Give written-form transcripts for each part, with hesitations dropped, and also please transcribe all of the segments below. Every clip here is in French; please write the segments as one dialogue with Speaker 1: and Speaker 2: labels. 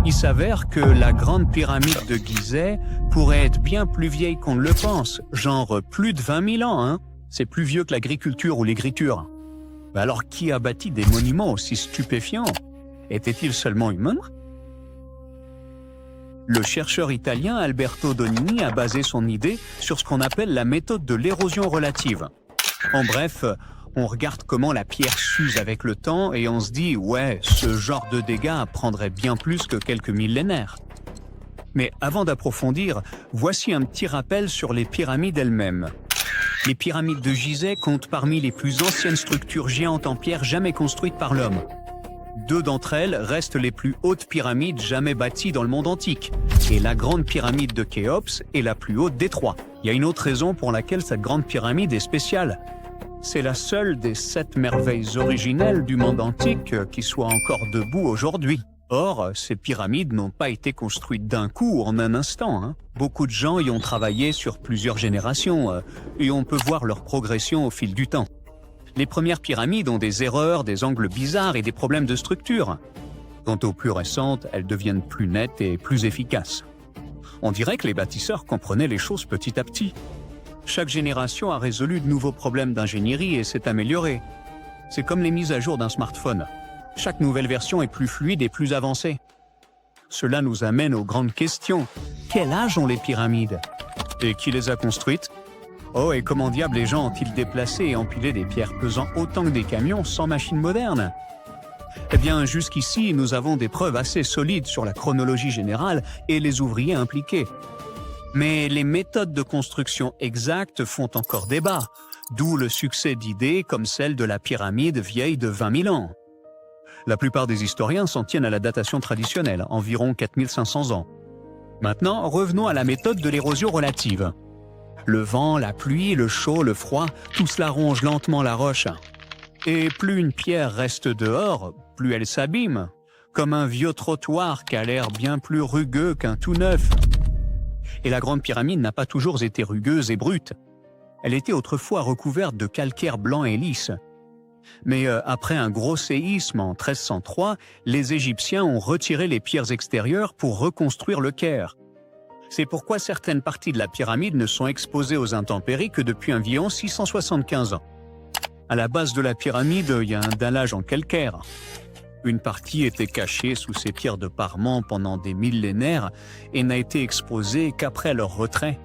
Speaker 1: Il s'avère que la grande pyramide de Gizeh pourrait être bien plus vieille qu'on ne le pense, genre plus de 20 000 ans, hein. C'est plus vieux que l'agriculture ou l'écriture. Mais alors qui a bâti des monuments aussi stupéfiants? Était-il seulement humain? Le chercheur italien Alberto Donini a basé son idée sur ce qu'on appelle la méthode de l'érosion relative. En bref, on regarde comment la pierre s'use avec le temps et on se dit « ouais, ce genre de dégâts prendrait bien plus que quelques millénaires ». Mais avant d'approfondir, voici un petit rappel sur les pyramides elles-mêmes. Les pyramides de Gizeh comptent parmi les plus anciennes structures géantes en pierre jamais construites par l'homme. 2 d'entre elles restent les plus hautes pyramides jamais bâties dans le monde antique. Et la grande pyramide de Khéops est la plus haute des 3. Il y a une autre raison pour laquelle cette grande pyramide est spéciale. C'est la seule des 7 merveilles originelles du monde antique qui soit encore debout aujourd'hui. Or, ces pyramides n'ont pas été construites d'un coup en un instant, hein. Beaucoup de gens y ont travaillé sur plusieurs générations et on peut voir leur progression au fil du temps. Les premières pyramides ont des erreurs, des angles bizarres et des problèmes de structure. Quant aux plus récentes, elles deviennent plus nettes et plus efficaces. On dirait que les bâtisseurs comprenaient les choses petit à petit. Chaque génération a résolu de nouveaux problèmes d'ingénierie et s'est améliorée. C'est comme les mises à jour d'un smartphone. Chaque nouvelle version est plus fluide et plus avancée. Cela nous amène aux grandes questions. Quel âge ont les pyramides? Et qui les a construites? Oh, et comment diable les gens ont-ils déplacé et empilé des pierres pesant autant que des camions sans machines modernes? Eh bien, jusqu'ici, nous avons des preuves assez solides sur la chronologie générale et les ouvriers impliqués. Mais les méthodes de construction exactes font encore débat, d'où le succès d'idées comme celle de la pyramide vieille de 20 000 ans. La plupart des historiens s'en tiennent à la datation traditionnelle, environ 4500 ans. Maintenant, revenons à la méthode de l'érosion relative. Le vent, la pluie, le chaud, le froid, tout cela ronge lentement la roche. Et plus une pierre reste dehors, plus elle s'abîme, comme un vieux trottoir qui a l'air bien plus rugueux qu'un tout neuf. Et la grande pyramide n'a pas toujours été rugueuse et brute. Elle était autrefois recouverte de calcaire blanc et lisse. Mais après un gros séisme en 1303, les Égyptiens ont retiré les pierres extérieures pour reconstruire le Caire. C'est pourquoi certaines parties de la pyramide ne sont exposées aux intempéries que depuis environ 675 ans. À la base de la pyramide, il y a un dallage en calcaire. Une partie était cachée sous ces pierres de parement pendant des millénaires et n'a été exposée qu'après leur retrait.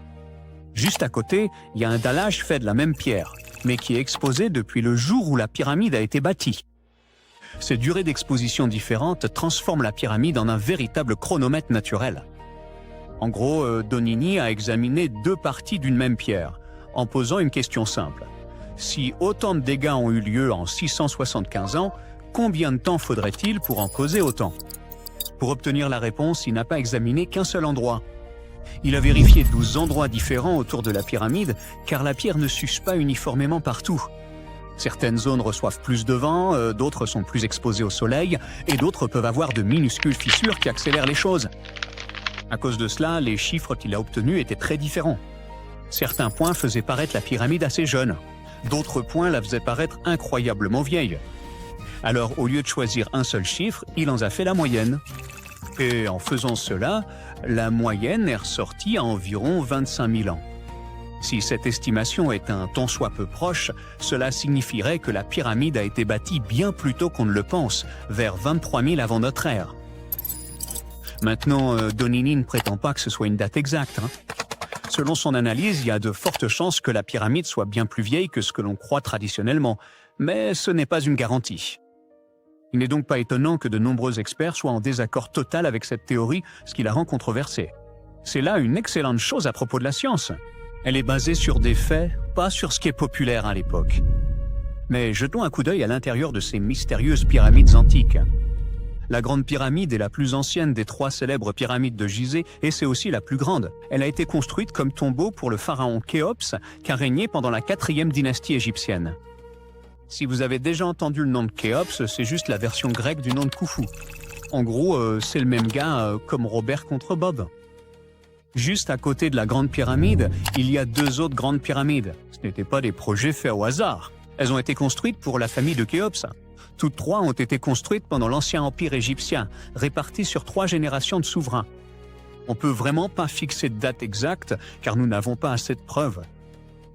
Speaker 1: Juste à côté, il y a un dallage fait de la même pierre, mais qui est exposé depuis le jour où la pyramide a été bâtie. Ces durées d'exposition différentes transforment la pyramide en un véritable chronomètre naturel. En gros, Donini a examiné 2 parties d'une même pierre, en posant une question simple. Si autant de dégâts ont eu lieu en 675 ans, combien de temps faudrait-il pour en causer autant? Pour obtenir la réponse, il n'a pas examiné qu'un seul endroit. Il a vérifié 12 endroits différents autour de la pyramide, car la pierre ne s'use pas uniformément partout. Certaines zones reçoivent plus de vent, d'autres sont plus exposées au soleil, et d'autres peuvent avoir de minuscules fissures qui accélèrent les choses. À cause de cela, les chiffres qu'il a obtenus étaient très différents. Certains points faisaient paraître la pyramide assez jeune, d'autres points la faisaient paraître incroyablement vieille. Alors, au lieu de choisir un seul chiffre, il en a fait la moyenne. Et en faisant cela, la moyenne est ressortie à environ 25 000 ans. Si cette estimation est un tant soit peu proche, cela signifierait que la pyramide a été bâtie bien plus tôt qu'on ne le pense, vers 23 000 avant notre ère. Maintenant, Donini ne prétend pas que ce soit une date exacte, hein. Selon son analyse, il y a de fortes chances que la pyramide soit bien plus vieille que ce que l'on croit traditionnellement, mais ce n'est pas une garantie. Il n'est donc pas étonnant que de nombreux experts soient en désaccord total avec cette théorie, ce qui la rend controversée. C'est là une excellente chose à propos de la science. Elle est basée sur des faits, pas sur ce qui est populaire à l'époque. Mais jetons un coup d'œil à l'intérieur de ces mystérieuses pyramides antiques. La Grande Pyramide est la plus ancienne des 3 célèbres pyramides de Gizeh et c'est aussi la plus grande. Elle a été construite comme tombeau pour le pharaon Khéops, qui a régné pendant la 4e dynastie égyptienne. Si vous avez déjà entendu le nom de Khéops, c'est juste la version grecque du nom de Khufu. En gros, c'est le même gars comme Robert contre Bob. Juste à côté de la Grande Pyramide, il y a 2 autres grandes pyramides. Ce n'étaient pas des projets faits au hasard. Elles ont été construites pour la famille de Khéops. Toutes trois ont été construites pendant l'ancien empire égyptien, réparties sur 3 générations de souverains. On peut vraiment pas fixer de date exacte car nous n'avons pas assez de preuves.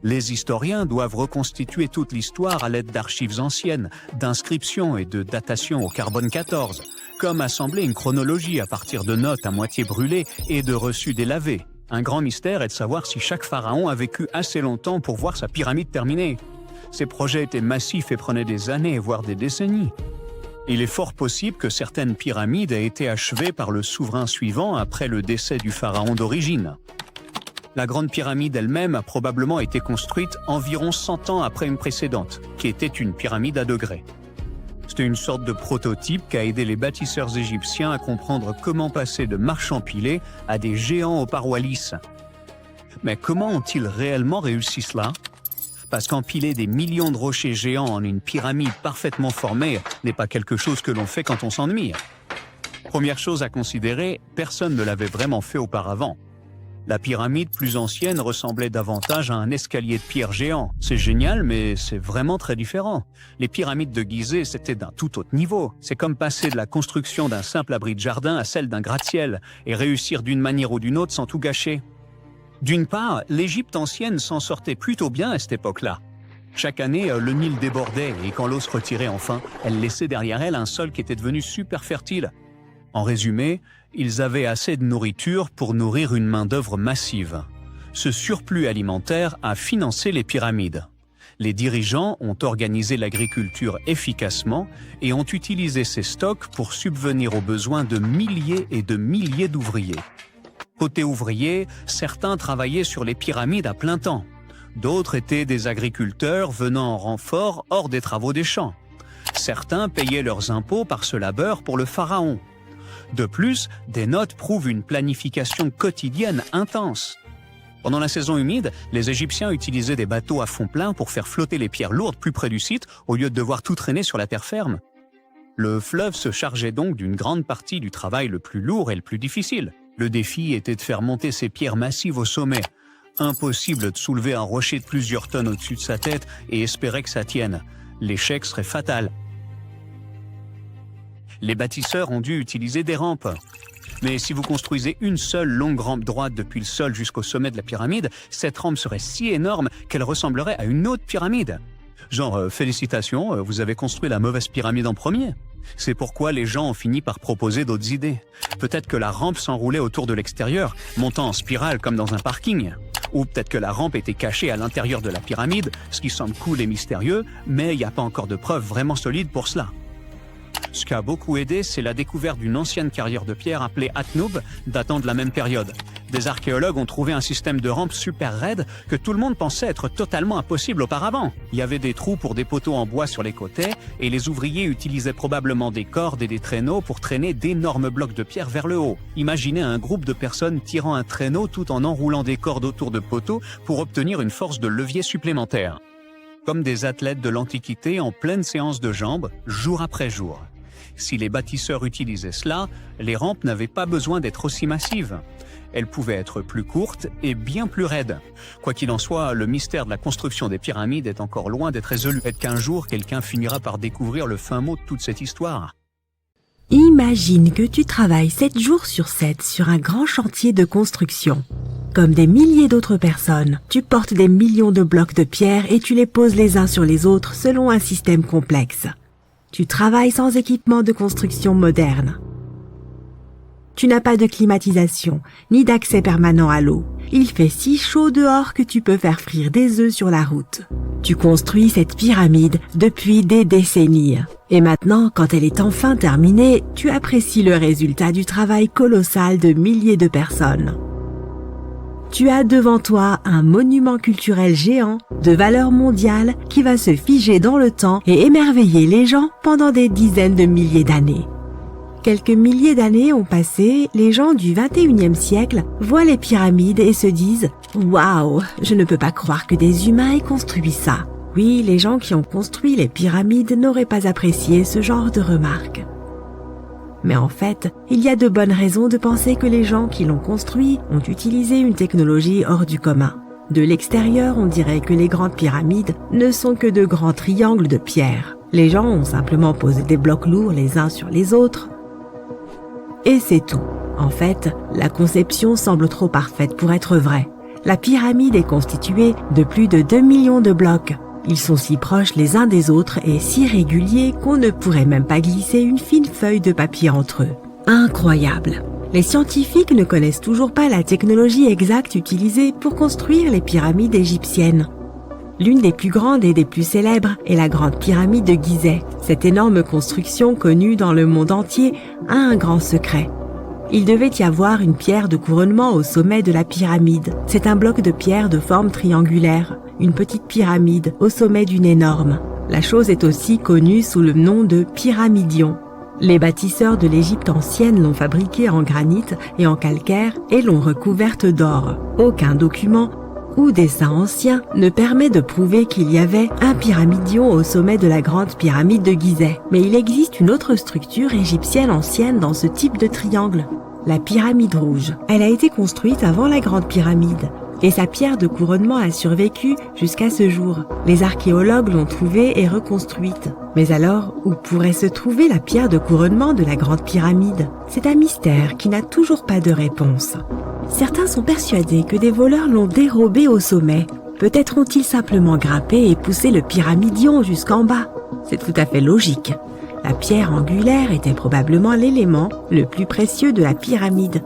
Speaker 1: Les historiens doivent reconstituer toute l'histoire à l'aide d'archives anciennes, d'inscriptions et de datations au carbone 14, comme assembler une chronologie à partir de notes à moitié brûlées et de reçus délavés. Un grand mystère est de savoir si chaque pharaon a vécu assez longtemps pour voir sa pyramide terminée. Ces projets étaient massifs et prenaient des années, voire des décennies. Il est fort possible que certaines pyramides aient été achevées par le souverain suivant après le décès du pharaon d'origine. La grande pyramide elle-même a probablement été construite environ 100 ans après une précédente, qui était une pyramide à degrés. C'était une sorte de prototype qui a aidé les bâtisseurs égyptiens à comprendre comment passer de marches empilées à des géants aux parois lisses. Mais comment ont-ils réellement réussi cela ? Parce qu'empiler des millions de rochers géants en une pyramide parfaitement formée n'est pas quelque chose que l'on fait quand on s'ennuie. Première chose à considérer, personne ne l'avait vraiment fait auparavant. La pyramide plus ancienne ressemblait davantage à un escalier de pierre géant. C'est génial, mais c'est vraiment très différent. Les pyramides de Gizeh, c'était d'un tout autre niveau. C'est comme passer de la construction d'un simple abri de jardin à celle d'un gratte-ciel et réussir d'une manière ou d'une autre sans tout gâcher. D'une part, l'Égypte ancienne s'en sortait plutôt bien à cette époque-là. Chaque année, le Nil débordait et quand l'eau se retirait enfin, elle laissait derrière elle un sol qui était devenu super fertile. En résumé, ils avaient assez de nourriture pour nourrir une main-d'œuvre massive. Ce surplus alimentaire a financé les pyramides. Les dirigeants ont organisé l'agriculture efficacement et ont utilisé ces stocks pour subvenir aux besoins de milliers et de milliers d'ouvriers. Côté ouvriers, certains travaillaient sur les pyramides à plein temps. D'autres étaient des agriculteurs venant en renfort hors des travaux des champs. Certains payaient leurs impôts par ce labeur pour le pharaon. De plus, des notes prouvent une planification quotidienne intense. Pendant la saison humide, les Égyptiens utilisaient des bateaux à fond plein pour faire flotter les pierres lourdes plus près du site au lieu de devoir tout traîner sur la terre ferme. Le fleuve se chargeait donc d'une grande partie du travail le plus lourd et le plus difficile. Le défi était de faire monter ces pierres massives au sommet. Impossible de soulever un rocher de plusieurs tonnes au-dessus de sa tête et espérer que ça tienne. L'échec serait fatal. Les bâtisseurs ont dû utiliser des rampes. Mais si vous construisez une seule longue rampe droite depuis le sol jusqu'au sommet de la pyramide, cette rampe serait si énorme qu'elle ressemblerait à une autre pyramide. Genre, félicitations, vous avez construit la mauvaise pyramide en premier. C'est pourquoi les gens ont fini par proposer d'autres idées. Peut-être que la rampe s'enroulait autour de l'extérieur, montant en spirale comme dans un parking. Ou peut-être que la rampe était cachée à l'intérieur de la pyramide, ce qui semble cool et mystérieux, mais il n'y a pas encore de preuves vraiment solides pour cela. Ce qui a beaucoup aidé, c'est la découverte d'une ancienne carrière de pierre appelée Atnoub, datant de la même période. Des archéologues ont trouvé un système de rampe super raide que tout le monde pensait être totalement impossible auparavant. Il y avait des trous pour des poteaux en bois sur les côtés et les ouvriers utilisaient probablement des cordes et des traîneaux pour traîner d'énormes blocs de pierre vers le haut. Imaginez un groupe de personnes tirant un traîneau tout en enroulant des cordes autour de poteaux pour obtenir une force de levier supplémentaire. Comme des athlètes de l'Antiquité en pleine séance de jambes, jour après jour. Si les bâtisseurs utilisaient cela, les rampes n'avaient pas besoin d'être aussi massives. Elles pouvaient être plus courtes et bien plus raides. Quoi qu'il en soit, le mystère de la construction des pyramides est encore loin d'être résolu. Peut-être qu'un jour, quelqu'un finira par découvrir le fin mot de toute cette histoire.
Speaker 2: Imagine que tu travailles 7 jours sur 7 sur un grand chantier de construction. Comme des milliers d'autres personnes, tu portes des millions de blocs de pierre et tu les poses les uns sur les autres selon un système complexe. Tu travailles sans équipement de construction moderne. Tu n'as pas de climatisation, ni d'accès permanent à l'eau. Il fait si chaud dehors que tu peux faire frire des œufs sur la route. Tu construis cette pyramide depuis des décennies. Et maintenant, quand elle est enfin terminée, tu apprécies le résultat du travail colossal de milliers de personnes. Tu as devant toi un monument culturel géant de valeur mondiale qui va se figer dans le temps et émerveiller les gens pendant des dizaines de milliers d'années. Quelques milliers d'années ont passé, les gens du 21e siècle voient les pyramides et se disent « Waouh, je ne peux pas croire que des humains aient construit ça ». Oui, les gens qui ont construit les pyramides n'auraient pas apprécié ce genre de remarques. Mais en fait, il y a de bonnes raisons de penser que les gens qui l'ont construit ont utilisé une technologie hors du commun. De l'extérieur, on dirait que les grandes pyramides ne sont que de grands triangles de pierre. Les gens ont simplement posé des blocs lourds les uns sur les autres. Et c'est tout. En fait, la conception semble trop parfaite pour être vraie. La pyramide est constituée de plus de 2 millions de blocs. Ils sont si proches les uns des autres et si réguliers qu'on ne pourrait même pas glisser une fine feuille de papier entre eux. Incroyable! Les scientifiques ne connaissent toujours pas la technologie exacte utilisée pour construire les pyramides égyptiennes. L'une des plus grandes et des plus célèbres est la grande pyramide de Gizeh. Cette énorme construction connue dans le monde entier a un grand secret. Il devait y avoir une pierre de couronnement au sommet de la pyramide. C'est un bloc de pierre de forme triangulaire, une petite pyramide au sommet d'une énorme. La chose est aussi connue sous le nom de pyramidion. Les bâtisseurs de l'Égypte ancienne l'ont fabriquée en granit et en calcaire et l'ont recouverte d'or. Aucun document ou dessin ancien ne permet de prouver qu'il y avait un pyramidion au sommet de la grande pyramide de Gizeh. Mais il existe une autre structure égyptienne ancienne dans ce type de triangle, la pyramide rouge. Elle a été construite avant la grande pyramide et sa pierre de couronnement a survécu jusqu'à ce jour. Les archéologues l'ont trouvée et reconstruite. Mais alors, où pourrait se trouver la pierre de couronnement de la grande pyramide? C'est un mystère qui n'a toujours pas de réponse. Certains sont persuadés que des voleurs l'ont dérobée au sommet. Peut-être ont-ils simplement grimpé et poussé le pyramidion jusqu'en bas. C'est tout à fait logique. La pierre angulaire était probablement l'élément le plus précieux de la pyramide.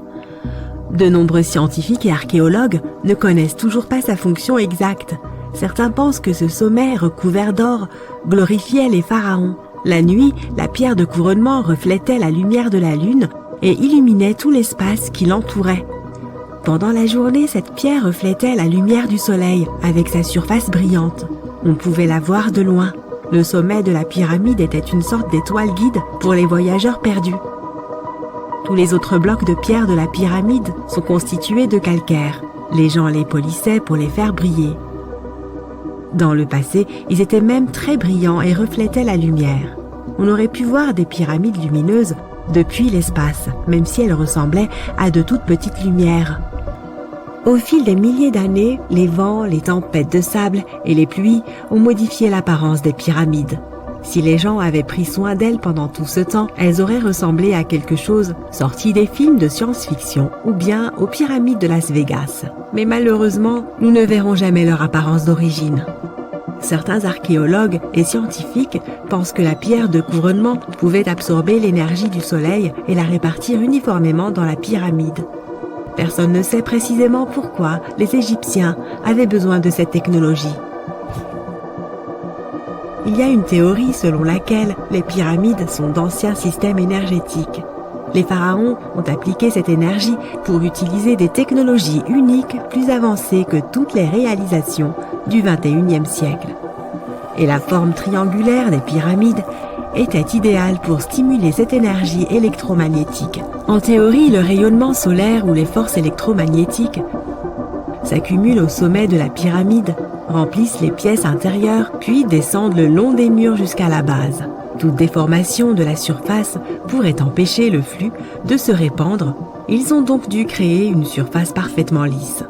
Speaker 2: De nombreux scientifiques et archéologues ne connaissent toujours pas sa fonction exacte. Certains pensent que ce sommet recouvert d'or glorifiait les pharaons. La nuit, la pierre de couronnement reflétait la lumière de la lune et illuminait tout l'espace qui l'entourait. Pendant la journée, cette pierre reflétait la lumière du soleil avec sa surface brillante. On pouvait la voir de loin. Le sommet de la pyramide était une sorte d'étoile guide pour les voyageurs perdus. Tous les autres blocs de pierre de la pyramide sont constitués de calcaire. Les gens les polissaient pour les faire briller. Dans le passé, ils étaient même très brillants et reflétaient la lumière. On aurait pu voir des pyramides lumineuses depuis l'espace, même si elles ressemblaient à de toutes petites lumières. Au fil des milliers d'années, les vents, les tempêtes de sable et les pluies ont modifié l'apparence des pyramides. Si les gens avaient pris soin d'elles pendant tout ce temps, elles auraient ressemblé à quelque chose sorti des films de science-fiction ou bien aux pyramides de Las Vegas. Mais malheureusement, nous ne verrons jamais leur apparence d'origine. Certains archéologues et scientifiques pensent que la pierre de couronnement pouvait absorber l'énergie du soleil et la répartir uniformément dans la pyramide. Personne ne sait précisément pourquoi les Égyptiens avaient besoin de cette technologie. Il y a une théorie selon laquelle les pyramides sont d'anciens systèmes énergétiques. Les pharaons ont appliqué cette énergie pour utiliser des technologies uniques plus avancées que toutes les réalisations du XXIe siècle. Et la forme triangulaire des pyramides était idéale pour stimuler cette énergie électromagnétique. En théorie, le rayonnement solaire ou les forces électromagnétiques s'accumulent au sommet de la pyramide, remplissent les pièces intérieures, puis descendent le long des murs jusqu'à la base. Toute déformation de la surface pourrait empêcher le flux de se répandre. Ils ont donc dû créer une surface parfaitement lisse.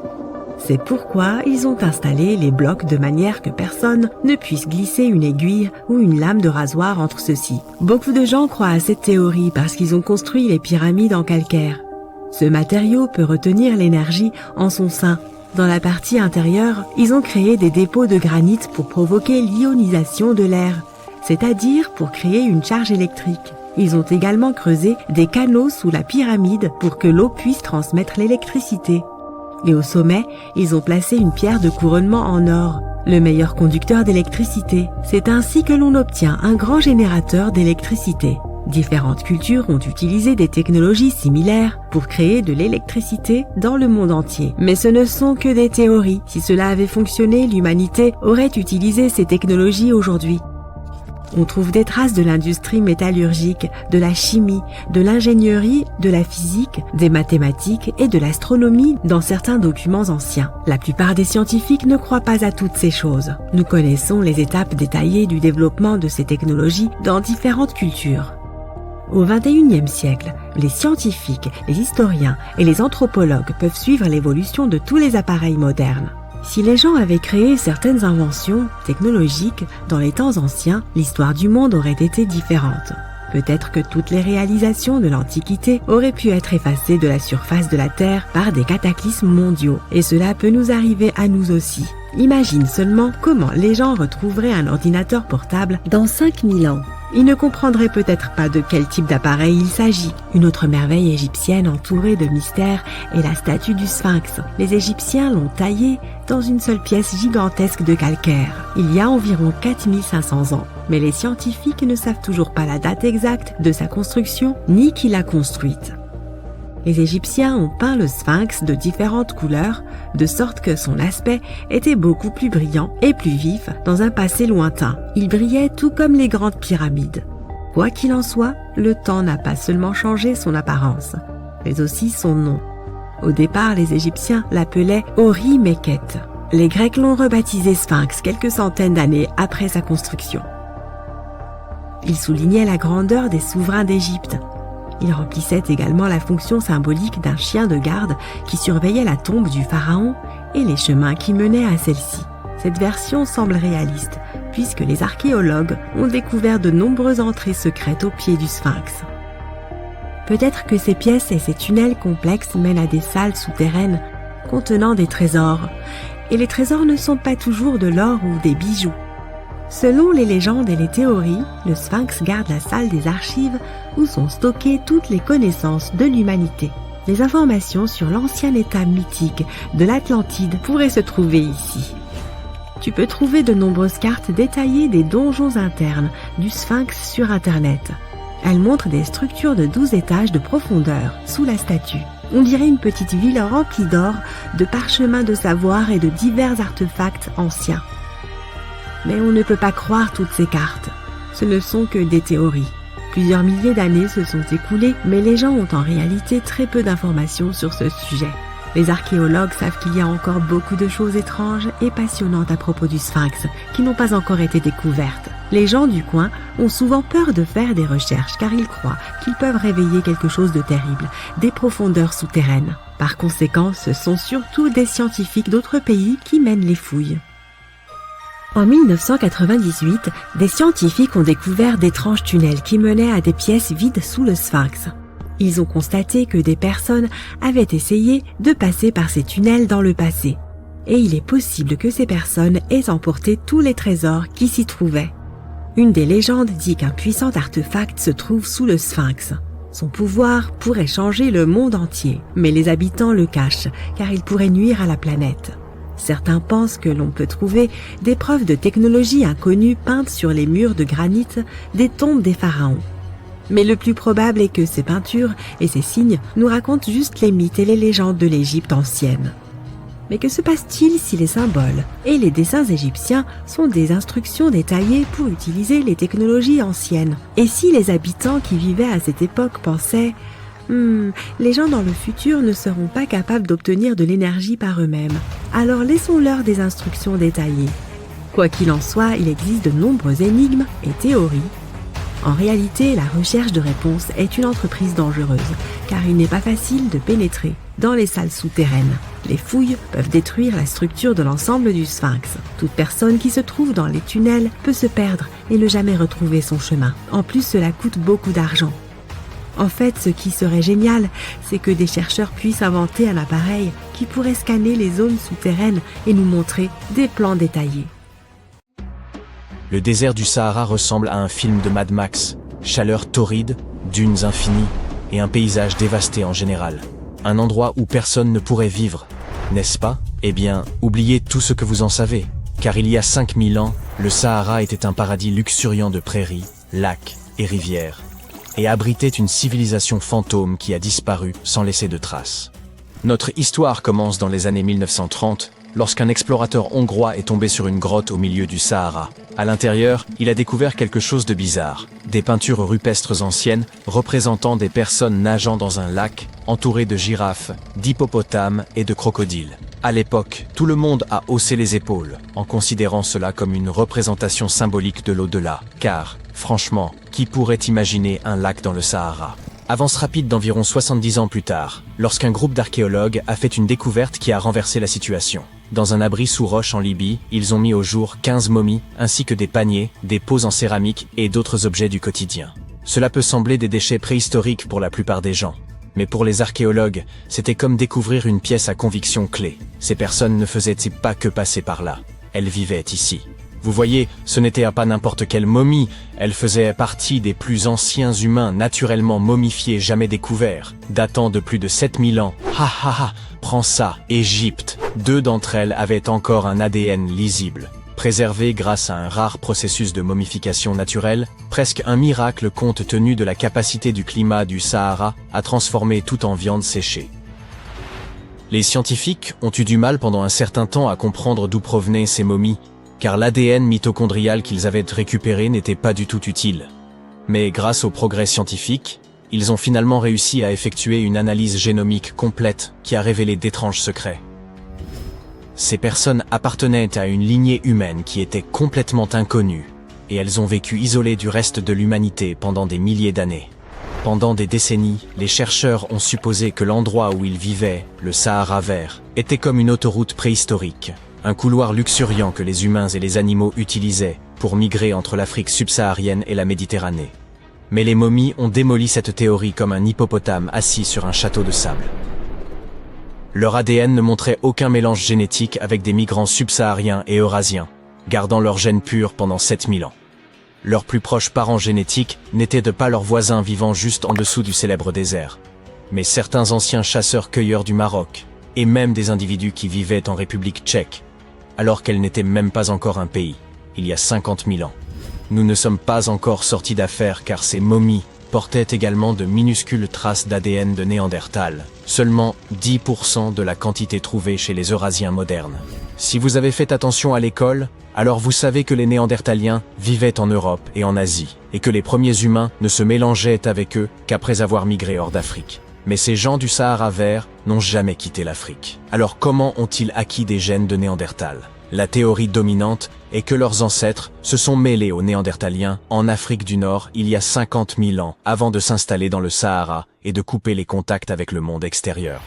Speaker 2: C'est pourquoi ils ont installé les blocs de manière que personne ne puisse glisser une aiguille ou une lame de rasoir entre ceux-ci. Beaucoup de gens croient à cette théorie parce qu'ils ont construit les pyramides en calcaire. Ce matériau peut retenir l'énergie en son sein. Dans la partie intérieure, ils ont créé des dépôts de granit pour provoquer l'ionisation de l'air, c'est-à-dire pour créer une charge électrique. Ils ont également creusé des canaux sous la pyramide pour que l'eau puisse transmettre l'électricité. Et au sommet, ils ont placé une pierre de couronnement en or, le meilleur conducteur d'électricité. C'est ainsi que l'on obtient un grand générateur d'électricité. Différentes cultures ont utilisé des technologies similaires pour créer de l'électricité dans le monde entier. Mais ce ne sont que des théories. Si cela avait fonctionné, l'humanité aurait utilisé ces technologies aujourd'hui. On trouve des traces de l'industrie métallurgique, de la chimie, de l'ingénierie, de la physique, des mathématiques et de l'astronomie dans certains documents anciens. La plupart des scientifiques ne croient pas à toutes ces choses. Nous connaissons les étapes détaillées du développement de ces technologies dans différentes cultures. Au XXIe siècle, les scientifiques, les historiens et les anthropologues peuvent suivre l'évolution de tous les appareils modernes. Si les gens avaient créé certaines inventions technologiques dans les temps anciens, l'histoire du monde aurait été différente. Peut-être que toutes les réalisations de l'Antiquité auraient pu être effacées de la surface de la Terre par des cataclysmes mondiaux, et cela peut nous arriver à nous aussi. Imagine seulement comment les gens retrouveraient un ordinateur portable dans 5000 ans. Ils ne comprendraient peut-être pas de quel type d'appareil il s'agit. Une autre merveille égyptienne entourée de mystères est la statue du Sphinx. Les Égyptiens l'ont taillée dans une seule pièce gigantesque de calcaire, il y a environ 4500 ans. Mais les scientifiques ne savent toujours pas la date exacte de sa construction ni qui l'a construite. Les Égyptiens ont peint le Sphinx de différentes couleurs, de sorte que son aspect était beaucoup plus brillant et plus vif dans un passé lointain. Il brillait tout comme les grandes pyramides. Quoi qu'il en soit, le temps n'a pas seulement changé son apparence, mais aussi son nom. Au départ, les Égyptiens l'appelaient Ori-Mekhet. Les Grecs l'ont rebaptisé Sphinx quelques centaines d'années après sa construction. Il soulignait la grandeur des souverains d'Égypte. Il remplissait également la fonction symbolique d'un chien de garde qui surveillait la tombe du pharaon et les chemins qui menaient à celle-ci. Cette version semble réaliste, puisque les archéologues ont découvert de nombreuses entrées secrètes au pied du Sphinx. Peut-être que ces pièces et ces tunnels complexes mènent à des salles souterraines contenant des trésors. Et les trésors ne sont pas toujours de l'or ou des bijoux. Selon les légendes et les théories, le Sphinx garde la salle des archives où sont stockées toutes les connaissances de l'humanité. Les informations sur l'ancien état mythique de l'Atlantide pourraient se trouver ici. Tu peux trouver de nombreuses cartes détaillées des donjons internes du Sphinx sur Internet. Elles montrent des structures de 12 étages de profondeur sous la statue. On dirait une petite ville remplie d'or, de parchemins de savoir et de divers artefacts anciens. Mais on ne peut pas croire toutes ces cartes. Ce ne sont que des théories. Plusieurs milliers d'années se sont écoulées, mais les gens ont en réalité très peu d'informations sur ce sujet. Les archéologues savent qu'il y a encore beaucoup de choses étranges et passionnantes à propos du Sphinx qui n'ont pas encore été découvertes. Les gens du coin ont souvent peur de faire des recherches car ils croient qu'ils peuvent réveiller quelque chose de terrible, des profondeurs souterraines. Par conséquent, ce sont surtout des scientifiques d'autres pays qui mènent les fouilles. En 1998, des scientifiques ont découvert d'étranges tunnels qui menaient à des pièces vides sous le Sphinx. Ils ont constaté que des personnes avaient essayé de passer par ces tunnels dans le passé. Et il est possible que ces personnes aient emporté tous les trésors qui s'y trouvaient. Une des légendes dit qu'un puissant artefact se trouve sous le Sphinx. Son pouvoir pourrait changer le monde entier, mais les habitants le cachent car il pourrait nuire à la planète. Certains pensent que l'on peut trouver des preuves de technologie inconnue peintes sur les murs de granit des tombes des pharaons. Mais le plus probable est que ces peintures et ces signes nous racontent juste les mythes et les légendes de l'Égypte ancienne. Mais que se passe-t-il si les symboles et les dessins égyptiens sont des instructions détaillées pour utiliser les technologies anciennes? Et si les habitants qui vivaient à cette époque pensaient les gens dans le futur ne seront pas capables d'obtenir de l'énergie par eux-mêmes. Alors laissons-leur des instructions détaillées. Quoi qu'il en soit, il existe de nombreuses énigmes et théories. En réalité, la recherche de réponses est une entreprise dangereuse, car il n'est pas facile de pénétrer dans les salles souterraines. Les fouilles peuvent détruire la structure de l'ensemble du Sphinx. Toute personne qui se trouve dans les tunnels peut se perdre et ne jamais retrouver son chemin. En plus, cela coûte beaucoup d'argent. En fait, ce qui serait génial, c'est que des chercheurs puissent inventer un appareil qui pourrait scanner les zones souterraines et nous montrer des plans détaillés.
Speaker 3: Le désert du Sahara ressemble à un film de Mad Max. Chaleur torride, dunes infinies et un paysage dévasté en général. Un endroit où personne ne pourrait vivre, n'est-ce pas? Eh bien, oubliez tout ce que vous en savez. Car il y a 5000 ans, le Sahara était un paradis luxuriant de prairies, lacs et rivières. Et abritait une civilisation fantôme qui a disparu sans laisser de traces. Notre histoire commence dans les années 1930, lorsqu'un explorateur hongrois est tombé sur une grotte au milieu du Sahara. À l'intérieur, il a découvert quelque chose de bizarre. Des peintures rupestres anciennes représentant des personnes nageant dans un lac, entourées de girafes, d'hippopotames et de crocodiles. À l'époque, tout le monde a haussé les épaules, en considérant cela comme une représentation symbolique de l'au-delà. Car, franchement, qui pourrait imaginer un lac dans le Sahara? Avance rapide d'environ 70 ans plus tard, lorsqu'un groupe d'archéologues a fait une découverte qui a renversé la situation. Dans un abri sous roche en Libye, ils ont mis au jour 15 momies, ainsi que des paniers, des pots en céramique et d'autres objets du quotidien. Cela peut sembler des déchets préhistoriques pour la plupart des gens. Mais pour les archéologues, c'était comme découvrir une pièce à conviction clé. Ces personnes ne faisaient pas que passer par là. Elles vivaient ici. Vous voyez, ce n'était pas n'importe quelle momie, elles faisaient partie des plus anciens humains naturellement momifiés jamais découverts, datant de plus de 7000 ans. Ha ha ha, prends ça, Égypte. 2 d'entre elles avaient encore un ADN lisible. Préservé grâce à un rare processus de momification naturelle, presque un miracle compte tenu de la capacité du climat du Sahara à transformer tout en viande séchée. Les scientifiques ont eu du mal pendant un certain temps à comprendre d'où provenaient ces momies, car l'ADN mitochondrial qu'ils avaient récupéré n'était pas du tout utile. Mais grâce au progrès scientifique, ils ont finalement réussi à effectuer une analyse génomique complète qui a révélé d'étranges secrets. Ces personnes appartenaient à une lignée humaine qui était complètement inconnue, et elles ont vécu isolées du reste de l'humanité pendant des milliers d'années. Pendant des décennies, les chercheurs ont supposé que l'endroit où ils vivaient, le Sahara vert, était comme une autoroute préhistorique, un couloir luxuriant que les humains et les animaux utilisaient pour migrer entre l'Afrique subsaharienne et la Méditerranée. Mais les momies ont démoli cette théorie comme un hippopotame assis sur un château de sable. Leur ADN ne montrait aucun mélange génétique avec des migrants subsahariens et eurasiens, gardant leur gène pur pendant 7000 ans. Leurs plus proches parents génétiques n'étaient pas leurs voisins vivant juste en dessous du célèbre désert, mais certains anciens chasseurs-cueilleurs du Maroc, et même des individus qui vivaient en République tchèque, alors qu'elle n'était même pas encore un pays, il y a 50 000 ans. Nous ne sommes pas encore sortis d'affaire car ces momies portaient également de minuscules traces d'ADN de Néandertal, seulement 10% de la quantité trouvée chez les Eurasiens modernes. Si vous avez fait attention à l'école, alors vous savez que les Néandertaliens vivaient en Europe et en Asie, et que les premiers humains ne se mélangeaient avec eux qu'après avoir migré hors d'Afrique. Mais ces gens du Sahara vert n'ont jamais quitté l'Afrique. Alors comment ont-ils acquis des gènes de Néandertal? La théorie dominante est que leurs ancêtres se sont mêlés aux Néandertaliens en Afrique du Nord il y a 50 000 ans avant de s'installer dans le Sahara et de couper les contacts avec le monde extérieur.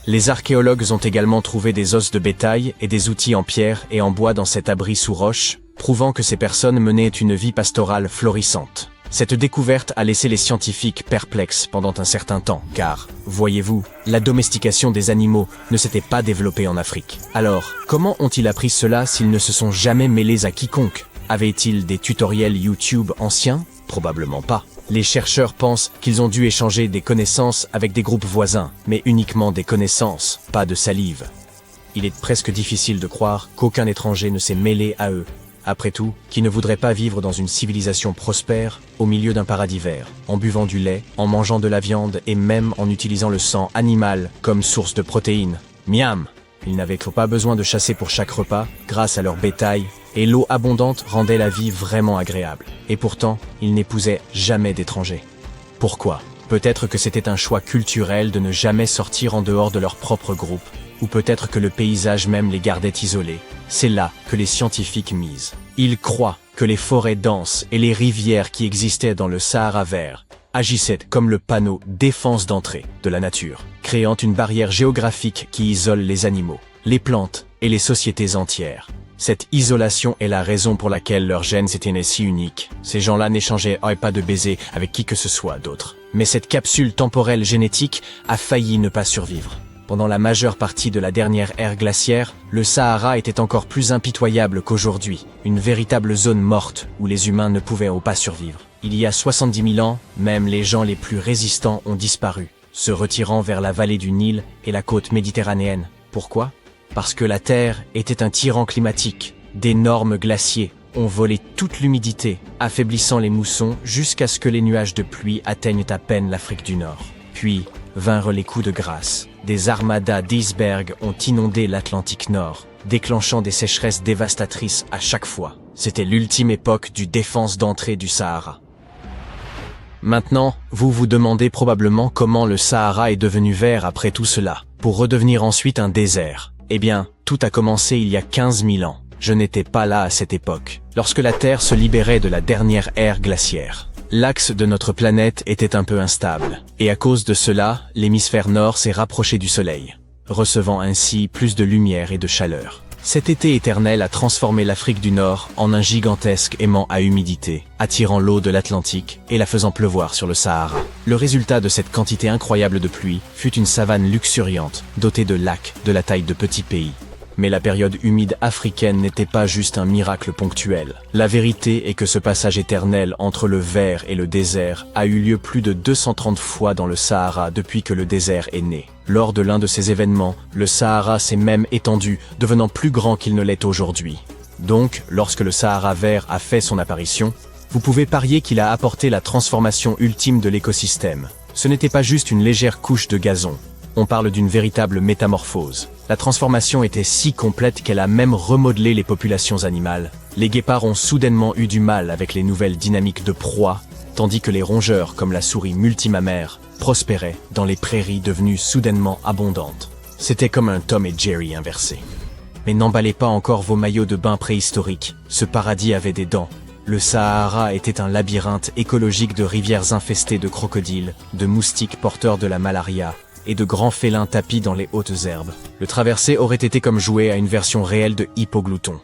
Speaker 3: Les archéologues ont également trouvé des os de bétail et des outils en pierre et en bois dans cet abri sous roche, prouvant que ces personnes menaient une vie pastorale florissante. Cette découverte a laissé les scientifiques perplexes pendant un certain temps, car, voyez-vous, la domestication des animaux ne s'était pas développée en Afrique. Alors, comment ont-ils appris cela s'ils ne se sont jamais mêlés à quiconque? Avaient-ils des tutoriels YouTube anciens? Probablement pas. Les chercheurs pensent qu'ils ont dû échanger des connaissances avec des groupes voisins, mais uniquement des connaissances, pas de salive. Il est presque difficile de croire qu'aucun étranger ne s'est mêlé à eux. Après tout, qui ne voudrait pas vivre dans une civilisation prospère, au milieu d'un paradis vert, en buvant du lait, en mangeant de la viande et même en utilisant le sang animal comme source de protéines? Miam! Ils n'avaient pas besoin de chasser pour chaque repas, grâce à leur bétail, et l'eau abondante rendait la vie vraiment agréable. Et pourtant, ils n'épousaient jamais d'étrangers. Pourquoi? Peut-être que c'était un choix culturel de ne jamais sortir en dehors de leur propre groupe, ou peut-être que le paysage même les gardait isolés. C'est là que les scientifiques misent. Ils croient que les forêts denses et les rivières qui existaient dans le Sahara vert agissaient comme le panneau défense d'entrée de la nature, créant une barrière géographique qui isole les animaux, les plantes et les sociétés entières. Cette isolation est la raison pour laquelle leurs gènes étaient si uniques. Ces gens-là n'échangeaient pas de baisers avec qui que ce soit d'autre. Mais cette capsule temporelle génétique a failli ne pas survivre. Pendant la majeure partie de la dernière ère glaciaire, le Sahara était encore plus impitoyable qu'aujourd'hui, une véritable zone morte où les humains ne pouvaient pas survivre. Il y a 70 000 ans, même les gens les plus résistants ont disparu, se retirant vers la vallée du Nil et la côte méditerranéenne. Pourquoi? Parce que la Terre était un tyran climatique. D'énormes glaciers ont volé toute l'humidité, affaiblissant les moussons jusqu'à ce que les nuages de pluie atteignent à peine l'Afrique du Nord. Puis vinrent les coups de grâce. Des armadas d'icebergs ont inondé l'Atlantique Nord, déclenchant des sécheresses dévastatrices à chaque fois. C'était l'ultime époque du défense d'entrée du Sahara. Maintenant, vous vous demandez probablement comment le Sahara est devenu vert après tout cela, pour redevenir ensuite un désert. Eh bien, tout a commencé il y a 15 000 ans. Je n'étais pas là à cette époque, lorsque la Terre se libérait de la dernière ère glaciaire. L'axe de notre planète était un peu instable, et à cause de cela, l'hémisphère nord s'est rapproché du Soleil, recevant ainsi plus de lumière et de chaleur. Cet été éternel a transformé l'Afrique du Nord en un gigantesque aimant à humidité, attirant l'eau de l'Atlantique et la faisant pleuvoir sur le Sahara. Le résultat de cette quantité incroyable de pluie fut une savane luxuriante, dotée de lacs de la taille de petits pays. Mais la période humide africaine n'était pas juste un miracle ponctuel. La vérité est que ce passage éternel entre le vert et le désert a eu lieu plus de 230 fois dans le Sahara depuis que le désert est né. Lors de l'un de ces événements, le Sahara s'est même étendu, devenant plus grand qu'il ne l'est aujourd'hui. Donc, lorsque le Sahara vert a fait son apparition, vous pouvez parier qu'il a apporté la transformation ultime de l'écosystème. Ce n'était pas juste une légère couche de gazon. On parle d'une véritable métamorphose. La transformation était si complète qu'elle a même remodelé les populations animales. Les guépards ont soudainement eu du mal avec les nouvelles dynamiques de proie, tandis que les rongeurs, comme la souris multimammaire, prospéraient dans les prairies devenues soudainement abondantes. C'était comme un Tom et Jerry inversé. Mais n'emballez pas encore vos maillots de bain préhistoriques, ce paradis avait des dents. Le Sahara était un labyrinthe écologique de rivières infestées de crocodiles, de moustiques porteurs de la malaria, et de grands félins tapis dans les hautes herbes. Le traverser aurait été comme jouer à une version réelle de Hippoglouton.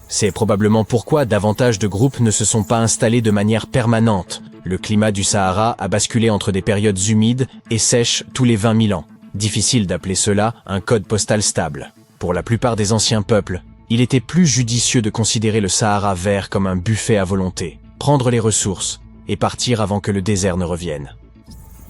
Speaker 3: C'est probablement pourquoi davantage de groupes ne se sont pas installés de manière permanente. Le climat du Sahara a basculé entre des périodes humides et sèches tous les 20 000 ans. Difficile d'appeler cela un code postal stable. Pour la plupart des anciens peuples, il était plus judicieux de considérer le Sahara vert comme un buffet à volonté, prendre les ressources et partir avant que le désert ne revienne.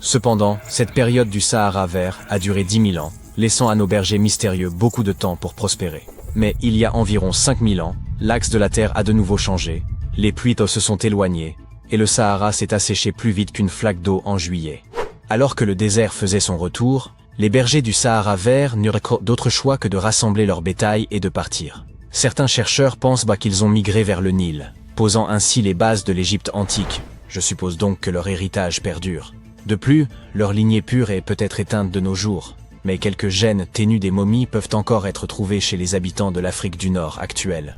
Speaker 3: Cependant, cette période du Sahara vert a duré 10 000 ans, laissant à nos bergers mystérieux beaucoup de temps pour prospérer. Mais il y a environ 5 000 ans, l'axe de la Terre a de nouveau changé, les pluies se sont éloignées, et le Sahara s'est asséché plus vite qu'une flaque d'eau en juillet. Alors que le désert faisait son retour, les bergers du Sahara vert n'eurent d'autre choix que de rassembler leur bétail et de partir. Certains chercheurs pensent qu'ils ont migré vers le Nil, posant ainsi les bases de l'Égypte antique. Je suppose donc que leur héritage perdure. De plus, leur lignée pure est peut-être éteinte de nos jours, mais quelques gènes ténus des momies peuvent encore être trouvés chez les habitants de l'Afrique du Nord actuelle.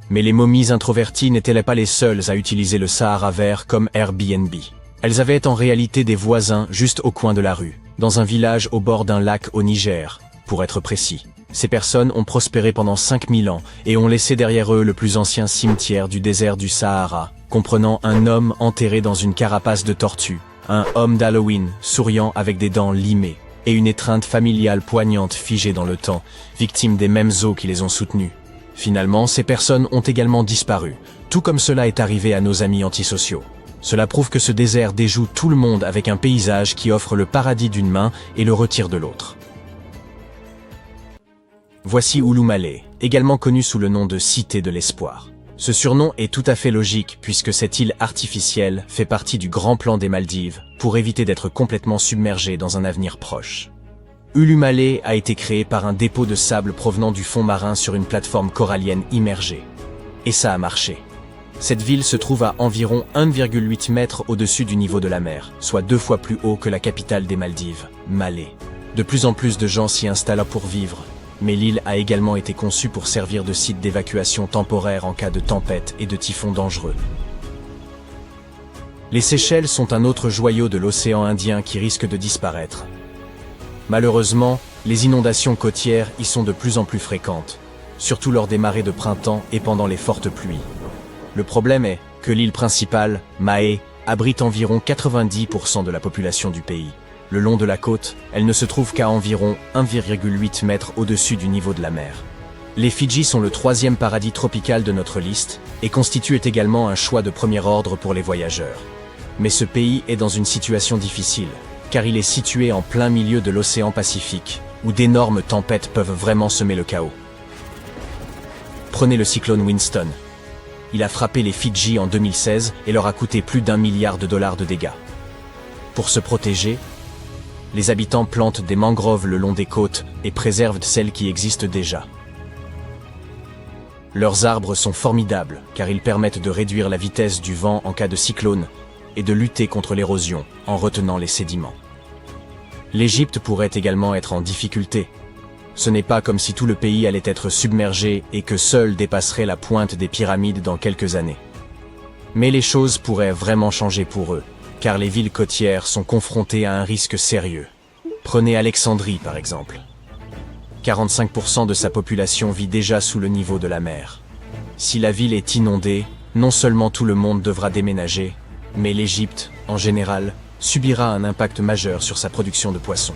Speaker 3: Mais les momies introverties n'étaient pas les seules à utiliser le Sahara vert comme Airbnb. Elles avaient en réalité des voisins juste au coin de la rue, dans un village au bord d'un lac au Niger, pour être précis. Ces personnes ont prospéré pendant 5000 ans et ont laissé derrière eux le plus ancien cimetière du désert du Sahara, comprenant un homme enterré dans une carapace de tortue, un homme d'Halloween souriant avec des dents limées, et une étreinte familiale poignante figée dans le temps, victime des mêmes eaux qui les ont soutenus. Finalement, ces personnes ont également disparu, tout comme cela est arrivé à nos amis antisociaux. Cela prouve que ce désert déjoue tout le monde avec un paysage qui offre le paradis d'une main et le retire de l'autre. Voici Ouloumalé, également connue sous le nom de Cité de l'Espoir. Ce surnom est tout à fait logique puisque cette île artificielle fait partie du grand plan des Maldives pour éviter d'être complètement submergée dans un avenir proche. Ouloumalé a été créé par un dépôt de sable provenant du fond marin sur une plateforme corallienne immergée. Et ça a marché. Cette ville se trouve à environ 1,8 mètres au-dessus du niveau de la mer, soit 2 fois plus haut que la capitale des Maldives, Malé. De plus en plus de gens s'y installent pour vivre, mais l'île a également été conçue pour servir de site d'évacuation temporaire en cas de tempête et de typhon dangereux. Les Seychelles sont un autre joyau de l'océan Indien qui risque de disparaître. Malheureusement, les inondations côtières y sont de plus en plus fréquentes, surtout lors des marées de printemps et pendant les fortes pluies. Le problème est que l'île principale, Mahé, abrite environ 90% de la population du pays. Le long de la côte, elle ne se trouve qu'à environ 1,8 mètres au-dessus du niveau de la mer. Les Fidji sont le 3e paradis tropical de notre liste et constituent également un choix de premier ordre pour les voyageurs. Mais ce pays est dans une situation difficile, car il est situé en plein milieu de l'océan Pacifique, où d'énormes tempêtes peuvent vraiment semer le chaos. Prenez le cyclone Winston. Il a frappé les Fidji en 2016 et leur a coûté plus d'1 milliard de dollars de dégâts. Pour se protéger, les habitants plantent des mangroves le long des côtes et préservent celles qui existent déjà. Leurs arbres sont formidables car ils permettent de réduire la vitesse du vent en cas de cyclone et de lutter contre l'érosion en retenant les sédiments. L'Égypte pourrait également être en difficulté. Ce n'est pas comme si tout le pays allait être submergé et que seul dépasserait la pointe des pyramides dans quelques années. Mais les choses pourraient vraiment changer pour eux, car les villes côtières sont confrontées à un risque sérieux. Prenez Alexandrie par exemple. 45% de sa population vit déjà sous le niveau de la mer. Si la ville est inondée, non seulement tout le monde devra déménager, mais l'Égypte, en général, subira un impact majeur sur sa production de poissons.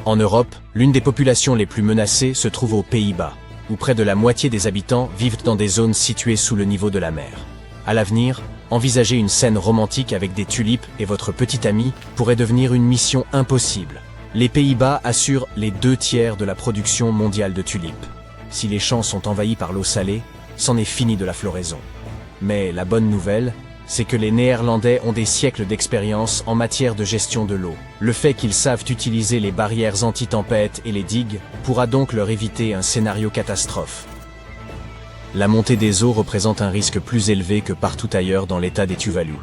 Speaker 3: En Europe, l'une des populations les plus menacées se trouve aux Pays-Bas, où près de la moitié des habitants vivent dans des zones situées sous le niveau de la mer. À l'avenir, envisager une scène romantique avec des tulipes et votre petit ami pourrait devenir une mission impossible. Les Pays-Bas assurent les 2/3 de la production mondiale de tulipes. Si les champs sont envahis par l'eau salée, c'en est fini de la floraison. Mais la bonne nouvelle, c'est que les Néerlandais ont des siècles d'expérience en matière de gestion de l'eau. Le fait qu'ils savent utiliser les barrières anti-tempête et les digues pourra donc leur éviter un scénario catastrophe. La montée des eaux représente un risque plus élevé que partout ailleurs dans l'état des Tuvalu.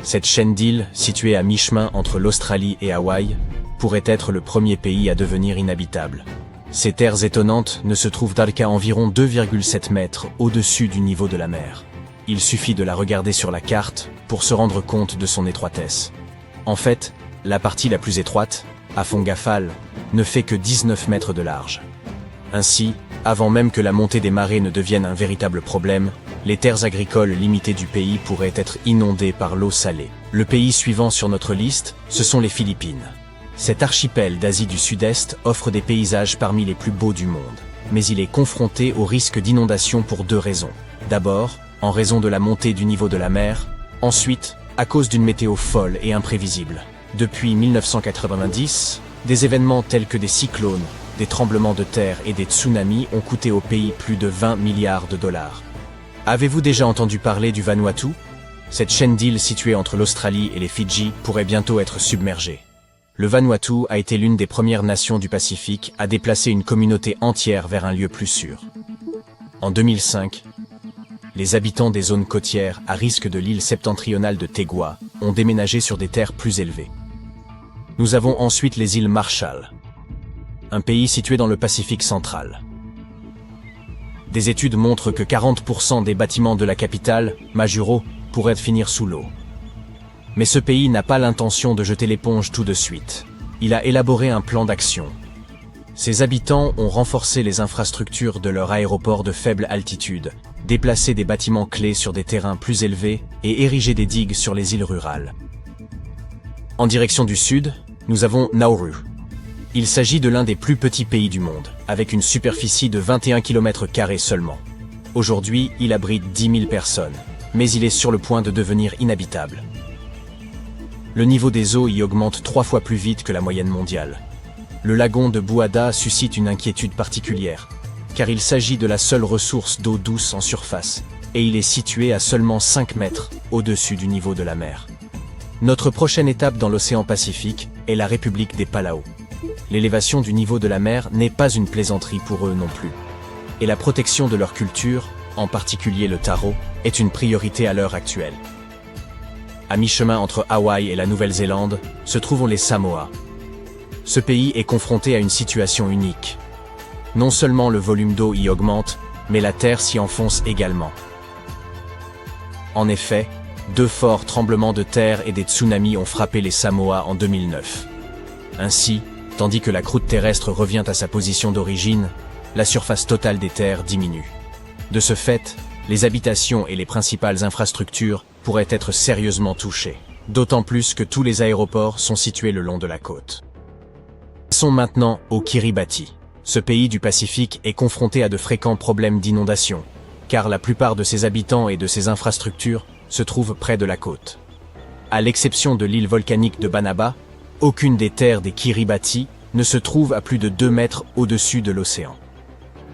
Speaker 3: Cette chaîne d'îles, située à mi-chemin entre l'Australie et Hawaï, pourrait être le premier pays à devenir inhabitable. Ces terres étonnantes ne se trouvent qu'à environ 2,7 mètres au-dessus du niveau de la mer. Il suffit de la regarder sur la carte pour se rendre compte de son étroitesse. En fait, la partie la plus étroite, à Fongafale, ne fait que 19 mètres de large. Ainsi, avant même que la montée des marées ne devienne un véritable problème, les terres agricoles limitées du pays pourraient être inondées par l'eau salée. Le pays suivant sur notre liste, ce sont les Philippines. Cet archipel d'Asie du Sud-Est offre des paysages parmi les plus beaux du monde, mais il est confronté au risque d'inondation pour 2 raisons. D'abord, en raison de la montée du niveau de la mer, ensuite, à cause d'une météo folle et imprévisible. Depuis 1990, des événements tels que des cyclones, des tremblements de terre et des tsunamis ont coûté au pays plus de 20 milliards de dollars. Avez-vous déjà entendu parler du Vanuatu? Cette chaîne d'îles située entre l'Australie et les Fidji pourrait bientôt être submergée. Le Vanuatu a été l'une des premières nations du Pacifique à déplacer une communauté entière vers un lieu plus sûr. En 2005, les habitants des zones côtières à risque de l'île septentrionale de Tegua ont déménagé sur des terres plus élevées. Nous avons ensuite les îles Marshall, un pays situé dans le Pacifique central. Des études montrent que 40% des bâtiments de la capitale, Majuro, pourraient finir sous l'eau. Mais ce pays n'a pas l'intention de jeter l'éponge tout de suite. Il a élaboré un plan d'action. Ses habitants ont renforcé les infrastructures de leur aéroport de faible altitude, déplacé des bâtiments clés sur des terrains plus élevés et érigé des digues sur les îles rurales. En direction du sud, nous avons Nauru. Il s'agit de l'un des plus petits pays du monde, avec une superficie de 21 km² seulement. Aujourd'hui, il abrite 10 000 personnes, mais il est sur le point de devenir inhabitable. Le niveau des eaux y augmente 3 fois plus vite que la moyenne mondiale. Le lagon de Buada suscite une inquiétude particulière, car il s'agit de la seule ressource d'eau douce en surface, et il est situé à seulement 5 mètres au-dessus du niveau de la mer. Notre prochaine étape dans l'océan Pacifique est la République des Palau. L'élévation du niveau de la mer n'est pas une plaisanterie pour eux non plus. Et la protection de leur culture, en particulier le taro, est une priorité à l'heure actuelle. À mi-chemin entre Hawaï et la Nouvelle-Zélande, se trouvent les Samoa. Ce pays est confronté à une situation unique. Non seulement le volume d'eau y augmente, mais la terre s'y enfonce également. En effet, 2 forts tremblements de terre et des tsunamis ont frappé les Samoa en 2009. Ainsi, tandis que la croûte terrestre revient à sa position d'origine, la surface totale des terres diminue. De ce fait, les habitations et les principales infrastructures pourraient être sérieusement touchées, d'autant plus que tous les aéroports sont situés le long de la côte. Passons maintenant au Kiribati. Ce pays du Pacifique est confronté à de fréquents problèmes d'inondation, car la plupart de ses habitants et de ses infrastructures se trouvent près de la côte. À l'exception de l'île volcanique de Banaba, aucune des terres des Kiribati ne se trouve à plus de 2 mètres au-dessus de l'océan.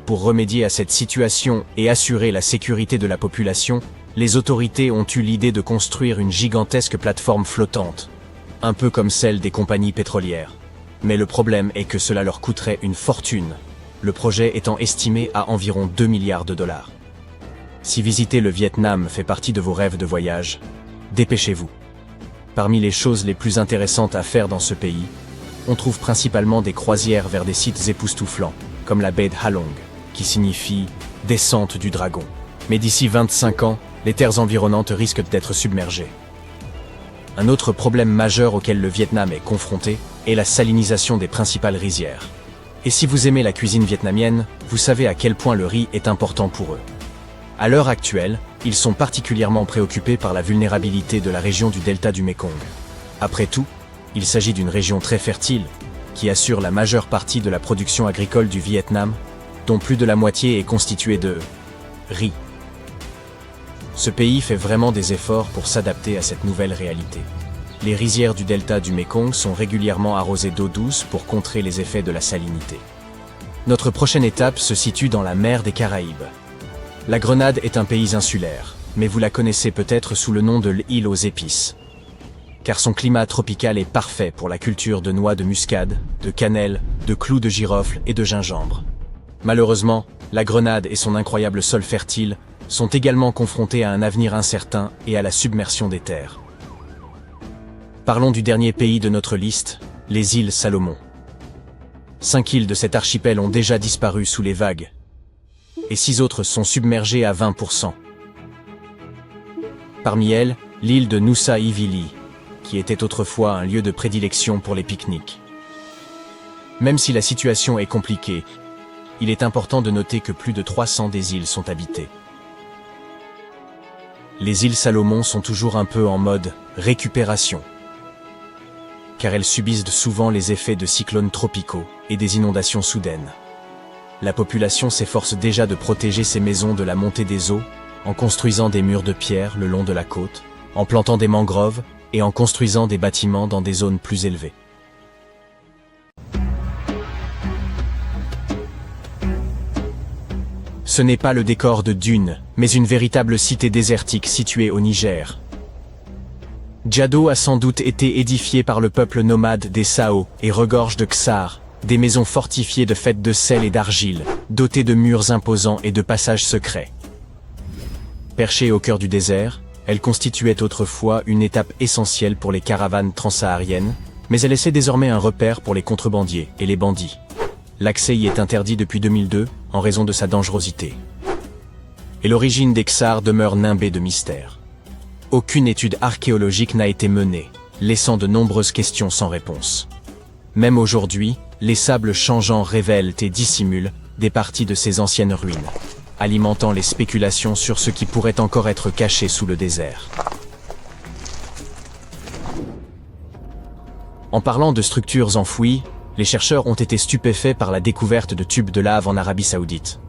Speaker 3: Pour remédier à cette situation et assurer la sécurité de la population, les autorités ont eu l'idée de construire une gigantesque plateforme flottante, un peu comme celle des compagnies pétrolières. Mais le problème est que cela leur coûterait une fortune, le projet étant estimé à environ 2 milliards de dollars. Si visiter le Vietnam fait partie de vos rêves de voyage, dépêchez-vous. Parmi les choses les plus intéressantes à faire dans ce pays, on trouve principalement des croisières vers des sites époustouflants, comme la baie de Halong, qui signifie « descente du dragon ». Mais d'ici 25 ans, les terres environnantes risquent d'être submergées. Un autre problème majeur auquel le Vietnam est confronté est la salinisation des principales rizières. Et si vous aimez la cuisine vietnamienne, vous savez à quel point le riz est important pour eux. À l'heure actuelle, ils sont particulièrement préoccupés par la vulnérabilité de la région du delta du Mékong. Après tout, il s'agit d'une région très fertile, qui assure la majeure partie de la production agricole du Vietnam, dont plus de la moitié est constituée de riz. Ce pays fait vraiment des efforts pour s'adapter à cette nouvelle réalité. Les rizières du delta du Mékong sont régulièrement arrosées d'eau douce pour contrer les effets de la salinité. Notre prochaine étape se situe dans la mer des Caraïbes. La Grenade est un pays insulaire, mais vous la connaissez peut-être sous le nom de l'île aux épices. Car son climat tropical est parfait pour la culture de noix de muscade, de cannelle, de clous de girofle et de gingembre. Malheureusement, la Grenade et son incroyable sol fertile sont également confrontés à un avenir incertain et à la submersion des terres. Parlons du dernier pays de notre liste, les îles Salomon. 5 îles de cet archipel ont déjà disparu sous les vagues, et 6 autres sont submergées à 20%. Parmi elles, l'île de Nusa Ivili, qui était autrefois un lieu de prédilection pour les pique-niques. Même si la situation est compliquée, il est important de noter que plus de 300 des îles sont habitées. Les îles Salomon sont toujours un peu en mode récupération, car elles subissent souvent les effets de cyclones tropicaux et des inondations soudaines. La population s'efforce déjà de protéger ses maisons de la montée des eaux, en construisant des murs de pierre le long de la côte, en plantant des mangroves et en construisant des bâtiments dans des zones plus élevées. Ce n'est pas le décor de dunes, mais une véritable cité désertique située au Niger. Djado a sans doute été édifié par le peuple nomade des Sao et regorge de Ksar, des maisons fortifiées de fêtes de sel et d'argile, dotées de murs imposants et de passages secrets. Perchée au cœur du désert, elle constituait autrefois une étape essentielle pour les caravanes transsahariennes, mais elle essaie désormais un repère pour les contrebandiers et les bandits. L'accès y est interdit depuis 2002 en raison de sa dangerosité. Et l'origine des Ksar demeure nimbée de mystères. Aucune étude archéologique n'a été menée, laissant de nombreuses questions sans réponse. Même aujourd'hui, les sables changeants révèlent et dissimulent des parties de ces anciennes ruines, alimentant les spéculations sur ce qui pourrait encore être caché sous le désert. En parlant de structures enfouies, les chercheurs ont été stupéfaits par la découverte de tubes de lave en Arabie Saoudite.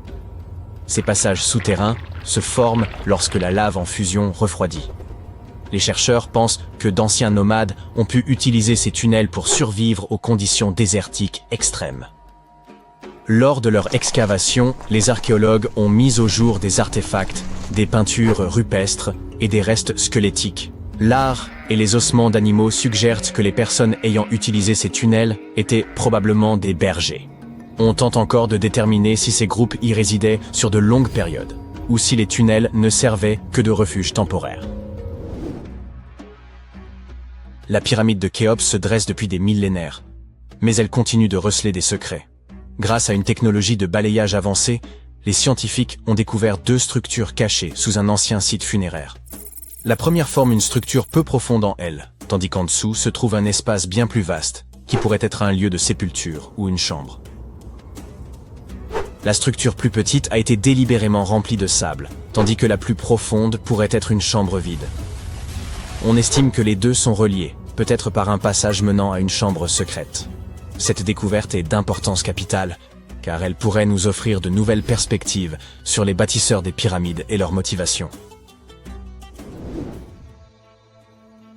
Speaker 3: Ces passages souterrains se forment lorsque la lave en fusion refroidit. Les chercheurs pensent que d'anciens nomades ont pu utiliser ces tunnels pour survivre aux conditions désertiques extrêmes. Lors de leur excavation, les archéologues ont mis au jour des artefacts, des peintures rupestres et des restes squelettiques. L'art et les ossements d'animaux suggèrent que les personnes ayant utilisé ces tunnels étaient probablement des bergers. On tente encore de déterminer si ces groupes y résidaient sur de longues périodes, ou si les tunnels ne servaient que de refuge temporaire. La pyramide de Khéops se dresse depuis des millénaires, mais elle continue de receler des secrets. Grâce à une technologie de balayage avancée, les scientifiques ont découvert 2 structures cachées sous un ancien site funéraire. La première forme une structure peu profonde en elle, tandis qu'en dessous se trouve un espace bien plus vaste, qui pourrait être un lieu de sépulture ou une chambre. La structure plus petite a été délibérément remplie de sable, tandis que la plus profonde pourrait être une chambre vide. On estime que les 2 sont reliés, peut-être par un passage menant à une chambre secrète. Cette découverte est d'importance capitale, car elle pourrait nous offrir de nouvelles perspectives sur les bâtisseurs des pyramides et leurs motivations.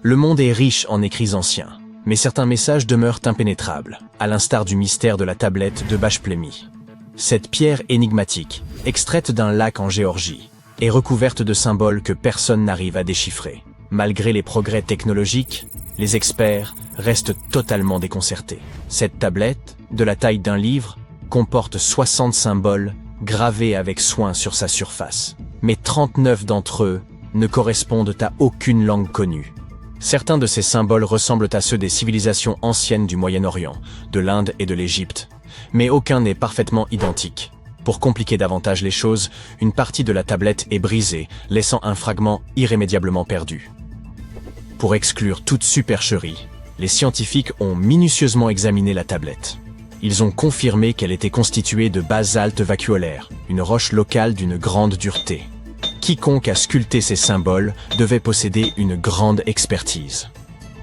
Speaker 3: Le monde est riche en écrits anciens, mais certains messages demeurent impénétrables, à l'instar du mystère de la tablette de Bachplémy. Cette pierre énigmatique, extraite d'un lac en Géorgie, est recouverte de symboles que personne n'arrive à déchiffrer. Malgré les progrès technologiques, les experts restent totalement déconcertés. Cette tablette, de la taille d'un livre, comporte 60 symboles gravés avec soin sur sa surface. Mais 39 d'entre eux ne correspondent à aucune langue connue. Certains de ces symboles ressemblent à ceux des civilisations anciennes du Moyen-Orient, de l'Inde et de l'Égypte, mais aucun n'est parfaitement identique. Pour compliquer davantage les choses, une partie de la tablette est brisée, laissant un fragment irrémédiablement perdu. Pour exclure toute supercherie, les scientifiques ont minutieusement examiné la tablette. Ils ont confirmé qu'elle était constituée de basalte vacuolaire, une roche locale d'une grande dureté. Quiconque a sculpté ces symboles devait posséder une grande expertise.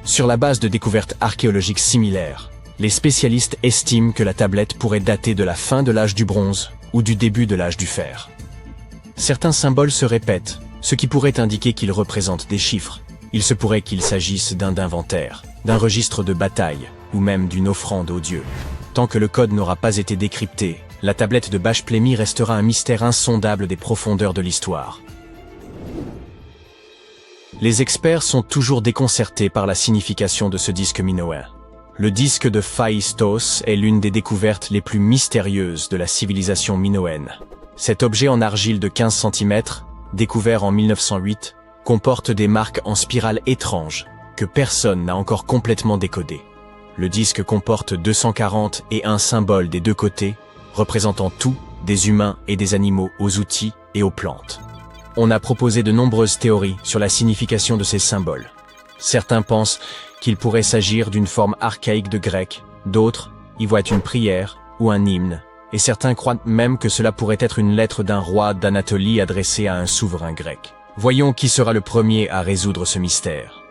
Speaker 3: Sur la base de découvertes archéologiques similaires, les spécialistes estiment que la tablette pourrait dater de la fin de l'âge du bronze ou du début de l'âge du fer. Certains symboles se répètent, ce qui pourrait indiquer qu'ils représentent des chiffres. Il se pourrait qu'il s'agisse d'un inventaire, d'un registre de bataille ou même d'une offrande aux dieux. Tant que le code n'aura pas été décrypté, la tablette de Bach-Plémy restera un mystère insondable des profondeurs de l'histoire. Les experts sont toujours déconcertés par la signification de ce disque minoen. Le disque de Phaistos est l'une des découvertes les plus mystérieuses de la civilisation minoenne. Cet objet en argile de 15 cm, découvert en 1908, comporte des marques en spirale étranges que personne n'a encore complètement décodées. Le disque comporte 240 et un symbole des deux côtés, représentant tout, des humains et des animaux aux outils et aux plantes. On a proposé de nombreuses théories sur la signification de ces symboles. Certains pensent qu'il pourrait s'agir d'une forme archaïque de grec, d'autres y voient une prière ou un hymne, et certains croient même que cela pourrait être une lettre d'un roi d'Anatolie adressée à un souverain grec. Voyons qui sera le premier à résoudre ce mystère.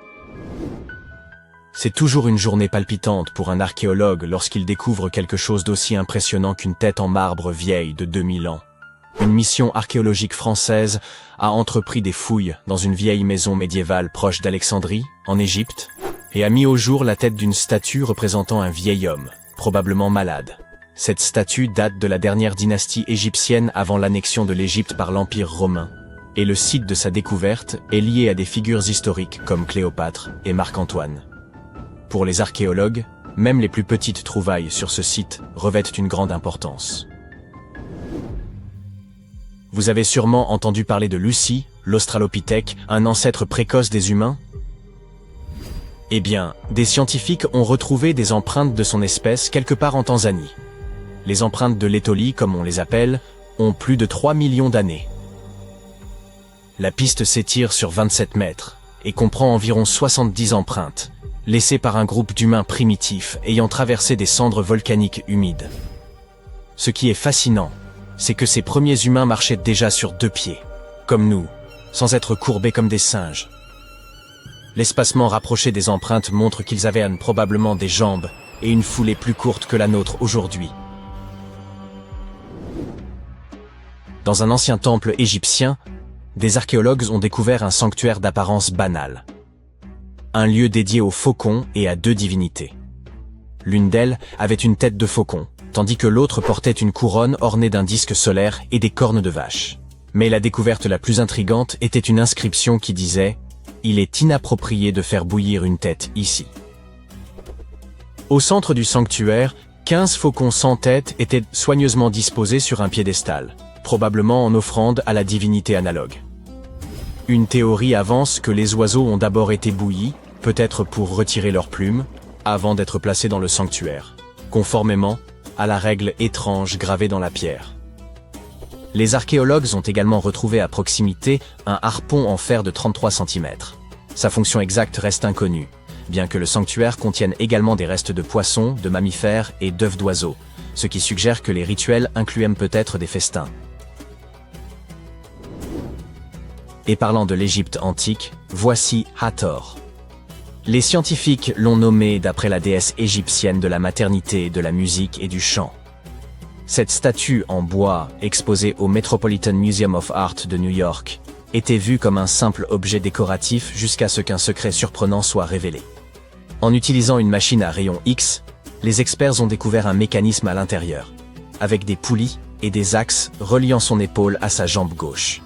Speaker 3: C'est toujours une journée palpitante pour un archéologue lorsqu'il découvre quelque chose d'aussi impressionnant qu'une tête en marbre vieille de 2000 ans. Une mission archéologique française a entrepris des fouilles dans une vieille maison médiévale proche d'Alexandrie, en Égypte, et a mis au jour la tête d'une statue représentant un vieil homme, probablement malade. Cette statue date de la dernière dynastie égyptienne avant l'annexion de l'Égypte par l'Empire romain, et le site de sa découverte est lié à des figures historiques comme Cléopâtre et Marc-Antoine. Pour les archéologues, même les plus petites trouvailles sur ce site revêtent une grande importance. Vous avez sûrement entendu parler de Lucie, l'Australopithèque, un ancêtre précoce des humains? Eh bien, des scientifiques ont retrouvé des empreintes de son espèce quelque part en Tanzanie. Les empreintes de l'Étolie, comme on les appelle, ont plus de 3 millions d'années. La piste s'étire sur 27 mètres et comprend environ 70 empreintes, laissées par un groupe d'humains primitifs ayant traversé des cendres volcaniques humides. Ce qui est fascinant, c'est que ces premiers humains marchaient déjà sur 2 pieds, comme nous, sans être courbés comme des singes. L'espacement rapproché des empreintes montre qu'ils avaient probablement des jambes et une foulée plus courte que la nôtre aujourd'hui. Dans un ancien temple égyptien, des archéologues ont découvert un sanctuaire d'apparence banale. Un lieu dédié aux faucons et à 2 divinités. L'une d'elles avait une tête de faucon, tandis que l'autre portait une couronne ornée d'un disque solaire et des cornes de vache. Mais la découverte la plus intrigante était une inscription qui disait « Il est inapproprié de faire bouillir une tête ici ». Au centre du sanctuaire, 15 faucons sans tête étaient soigneusement disposés sur un piédestal, probablement en offrande à la divinité analogue. Une théorie avance que les oiseaux ont d'abord été bouillis, peut-être pour retirer leurs plumes, avant d'être placés dans le sanctuaire, conformément à la règle étrange gravée dans la pierre. Les archéologues ont également retrouvé à proximité un harpon en fer de 33 cm. Sa fonction exacte reste inconnue, bien que le sanctuaire contienne également des restes de poissons, de mammifères et d'œufs d'oiseaux, ce qui suggère que les rituels incluaient peut-être des festins. Et parlant de l'Égypte antique, voici Hathor. Les scientifiques l'ont nommé d'après la déesse égyptienne de la maternité, de la musique et du chant. Cette statue en bois, exposée au Metropolitan Museum of Art de New York, était vue comme un simple objet décoratif jusqu'à ce qu'un secret surprenant soit révélé. En utilisant une machine à rayons X, les experts ont découvert un mécanisme à l'intérieur, avec des poulies et des axes reliant son épaule à sa jambe gauche.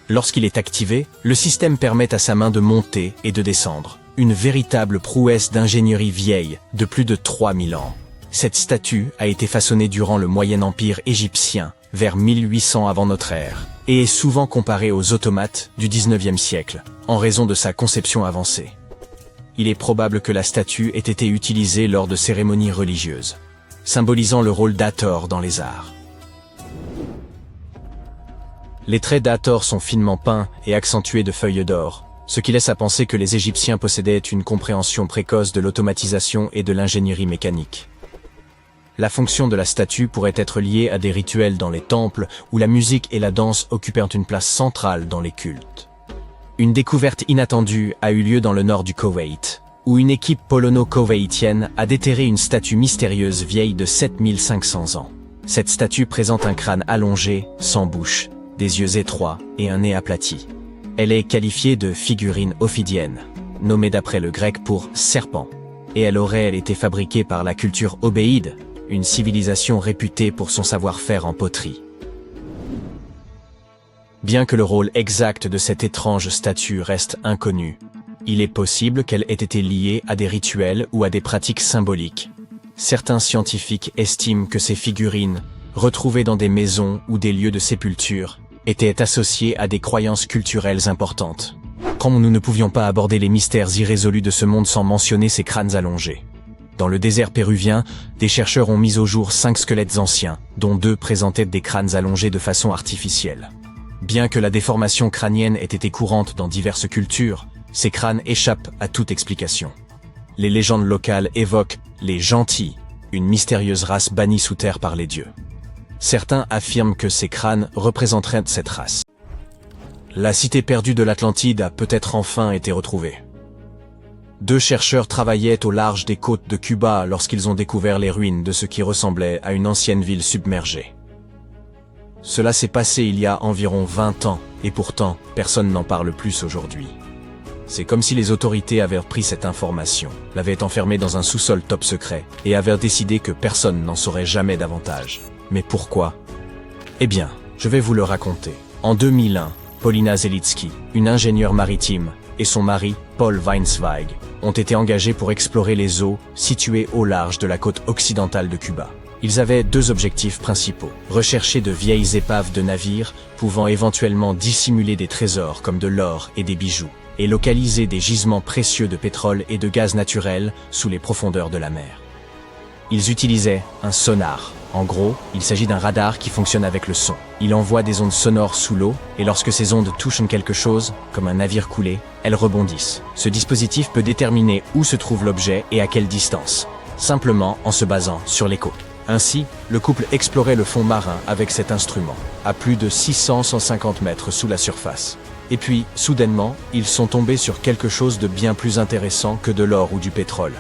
Speaker 3: Lorsqu'il est activé, le système permet à sa main de monter et de descendre. Une véritable prouesse d'ingénierie vieille de plus de 3000 ans. Cette statue a été façonnée durant le Moyen Empire égyptien, vers 1800 avant notre ère, et est souvent comparée aux automates du 19e siècle, en raison de sa conception avancée. Il est probable que la statue ait été utilisée lors de cérémonies religieuses, symbolisant le rôle d'Hathor dans les arts. Les traits d'Hathor sont finement peints et accentués de feuilles d'or, ce qui laisse à penser que les Égyptiens possédaient une compréhension précoce de l'automatisation et de l'ingénierie mécanique. La fonction de la statue pourrait être liée à des rituels dans les temples où la musique et la danse occupèrent une place centrale dans les cultes. Une découverte inattendue a eu lieu dans le nord du Koweït, où une équipe polono-koweïtienne a déterré une statue mystérieuse vieille de 7500 ans. Cette statue présente un crâne allongé, sans bouche, des yeux étroits et un nez aplati. Elle est qualifiée de figurine ophidienne, nommée d'après le grec pour serpent, et elle aurait été fabriquée par la culture obéide, une civilisation réputée pour son savoir-faire en poterie. Bien que le rôle exact de cette étrange statue reste inconnu, il est possible qu'elle ait été liée à des rituels ou à des pratiques symboliques. Certains scientifiques estiment que ces figurines, retrouvées dans des maisons ou des lieux de sépulture, étaient associées à des croyances culturelles importantes. Comme nous ne pouvions pas aborder les mystères irrésolus de ce monde sans mentionner ces crânes allongés. Dans le désert péruvien, des chercheurs ont mis au jour 5 squelettes anciens, dont 2 présentaient des crânes allongés de façon artificielle. Bien que la déformation crânienne ait été courante dans diverses cultures, ces crânes échappent à toute explication. Les légendes locales évoquent les gentils, une mystérieuse race bannie sous terre par les dieux. Certains affirment que ces crânes représenteraient cette race. La cité perdue de l'Atlantide a peut-être enfin été retrouvée. 2 chercheurs travaillaient au large des côtes de Cuba lorsqu'ils ont découvert les ruines de ce qui ressemblait à une ancienne ville submergée. Cela s'est passé il y a environ 20 ans, et pourtant, personne n'en parle plus aujourd'hui. C'est comme si les autorités avaient pris cette information, l'avaient enfermée dans un sous-sol top secret, et avaient décidé que personne n'en saurait jamais davantage. Mais pourquoi? Eh bien, je vais vous le raconter. En 2001, Paulina Zelitsky, une ingénieure maritime, et son mari, Paul Weinzweig, ont été engagés pour explorer les eaux situées au large de la côte occidentale de Cuba. Ils avaient 2 objectifs principaux. Rechercher de vieilles épaves de navires pouvant éventuellement dissimuler des trésors comme de l'or et des bijoux, et localiser des gisements précieux de pétrole et de gaz naturel sous les profondeurs de la mer. Ils utilisaient un sonar. En gros, il s'agit d'un radar qui fonctionne avec le son. Il envoie des ondes sonores sous l'eau, et lorsque ces ondes touchent quelque chose, comme un navire coulé, elles rebondissent. Ce dispositif peut déterminer où se trouve l'objet et à quelle distance, simplement en se basant sur l'écho. Ainsi, le couple explorait le fond marin avec cet instrument, à plus de 600-150 mètres sous la surface. Et puis, soudainement, ils sont tombés sur quelque chose de bien plus intéressant que de l'or ou du pétrole.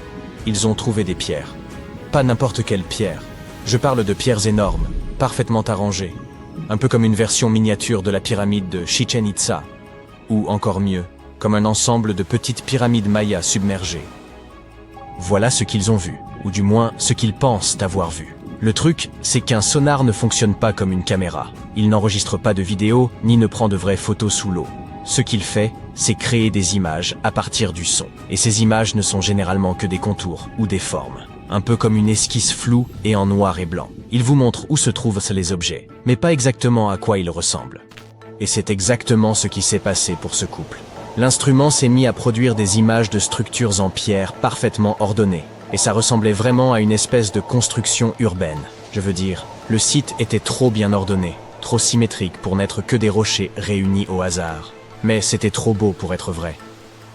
Speaker 3: Ils ont trouvé des pierres. Pas n'importe quelle pierre. Je parle de pierres énormes, parfaitement arrangées, un peu comme une version miniature de la pyramide de Chichen Itza, ou encore mieux, comme un ensemble de petites pyramides mayas submergées. Voilà ce qu'ils ont vu, ou du moins ce qu'ils pensent avoir vu. Le truc, c'est qu'un sonar ne fonctionne pas comme une caméra. Il n'enregistre pas de vidéo, ni ne prend de vraies photos sous l'eau. Ce qu'il fait, c'est créer des images à partir du son. Et ces images ne sont généralement que des contours ou des formes. Un peu comme une esquisse floue et en noir et blanc. Il vous montre où se trouvent les objets, mais pas exactement à quoi ils ressemblent. Et c'est exactement ce qui s'est passé pour ce couple. L'instrument s'est mis à produire des images de structures en pierre parfaitement ordonnées, et ça ressemblait vraiment à une espèce de construction urbaine. Je veux dire, le site était trop bien ordonné, trop symétrique pour n'être que des rochers réunis au hasard. Mais c'était trop beau pour être vrai.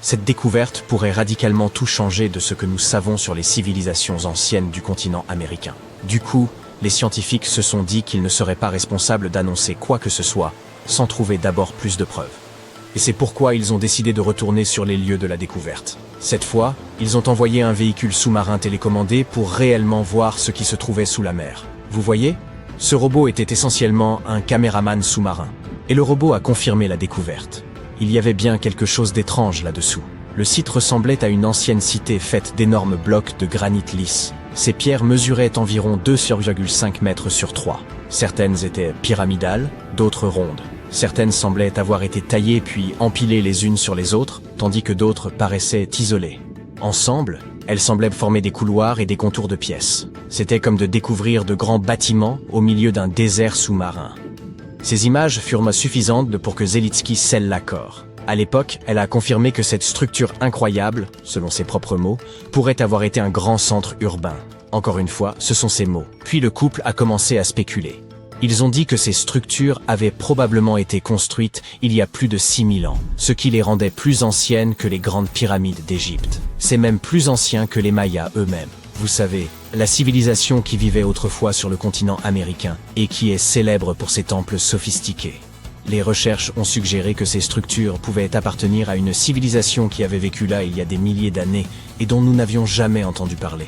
Speaker 3: Cette découverte pourrait radicalement tout changer de ce que nous savons sur les civilisations anciennes du continent américain. Du coup, les scientifiques se sont dit qu'ils ne seraient pas responsables d'annoncer quoi que ce soit, sans trouver d'abord plus de preuves. Et c'est pourquoi ils ont décidé de retourner sur les lieux de la découverte. Cette fois, ils ont envoyé un véhicule sous-marin télécommandé pour réellement voir ce qui se trouvait sous la mer. Vous voyez? Ce robot était essentiellement un caméraman sous-marin. Et le robot a confirmé la découverte. Il y avait bien quelque chose d'étrange là-dessous. Le site ressemblait à une ancienne cité faite d'énormes blocs de granit lisse. Ces pierres mesuraient environ 2,5 mètres sur 3. Certaines étaient pyramidales, d'autres rondes. Certaines semblaient avoir été taillées puis empilées les unes sur les autres, tandis que d'autres paraissaient isolées. Ensemble, elles semblaient former des couloirs et des contours de pièces. C'était comme de découvrir de grands bâtiments au milieu d'un désert sous-marin. Ces images furent suffisantes pour que Zelitsky scelle l'accord. À l'époque, elle a confirmé que cette structure incroyable, selon ses propres mots, pourrait avoir été un grand centre urbain. Encore une fois, ce sont ses mots. Puis le couple a commencé à spéculer. Ils ont dit que ces structures avaient probablement été construites il y a plus de 6000 ans, ce qui les rendait plus anciennes que les grandes pyramides d'Égypte. C'est même plus ancien que les Mayas eux-mêmes. Vous savez, la civilisation qui vivait autrefois sur le continent américain et qui est célèbre pour ses temples sophistiqués. Les recherches ont suggéré que ces structures pouvaient appartenir à une civilisation qui avait vécu là il y a des milliers d'années et dont nous n'avions jamais entendu parler.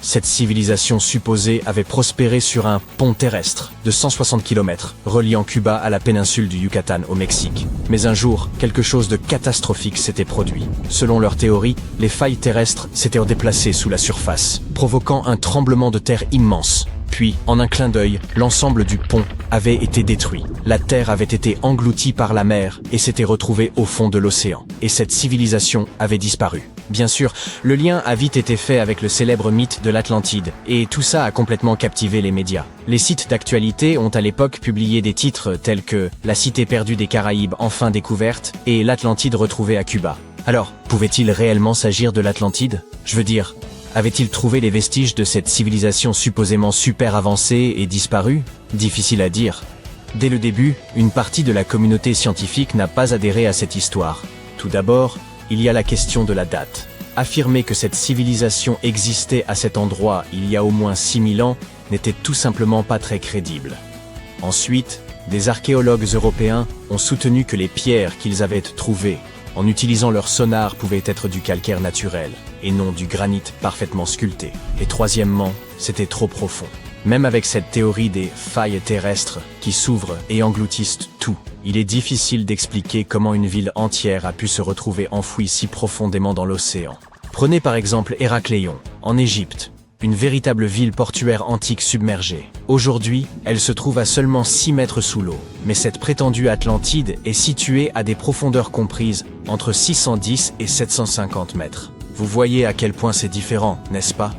Speaker 3: Cette civilisation supposée avait prospéré sur un pont terrestre de 160 km reliant Cuba à la péninsule du Yucatan au Mexique. Mais un jour, quelque chose de catastrophique s'était produit. Selon leur théorie, les failles terrestres s'étaient déplacées sous la surface, provoquant un tremblement de terre immense. Puis, en un clin d'œil, l'ensemble du pont avait été détruit. La terre avait été engloutie par la mer et s'était retrouvée au fond de l'océan. Et cette civilisation avait disparu. Bien sûr, le lien a vite été fait avec le célèbre mythe de l'Atlantide, et tout ça a complètement captivé les médias. Les sites d'actualité ont à l'époque publié des titres tels que « La cité perdue des Caraïbes enfin découverte » et « L'Atlantide retrouvée à Cuba ». Alors, pouvait-il réellement s'agir de l'Atlantide? Je veux dire, avait-il trouvé les vestiges de cette civilisation supposément super avancée et disparue? Difficile à dire. Dès le début, une partie de la communauté scientifique n'a pas adhéré à cette histoire. Tout d'abord, il y a la question de la date. Affirmer que cette civilisation existait à cet endroit il y a au moins 6000 ans n'était tout simplement pas très crédible. Ensuite, des archéologues européens ont soutenu que les pierres qu'ils avaient trouvées en utilisant leur sonar pouvaient être du calcaire naturel et non du granit parfaitement sculpté. Et troisièmement, c'était trop profond. Même avec cette théorie des failles terrestres qui s'ouvrent et engloutissent tout, il est difficile d'expliquer comment une ville entière a pu se retrouver enfouie si profondément dans l'océan. Prenez par exemple Héracléon, en Égypte, une véritable ville portuaire antique submergée. Aujourd'hui, elle se trouve à seulement 6 mètres sous l'eau. Mais cette prétendue Atlantide est située à des profondeurs comprises entre 610 et 750 mètres. Vous voyez à quel point c'est différent, n'est-ce pas?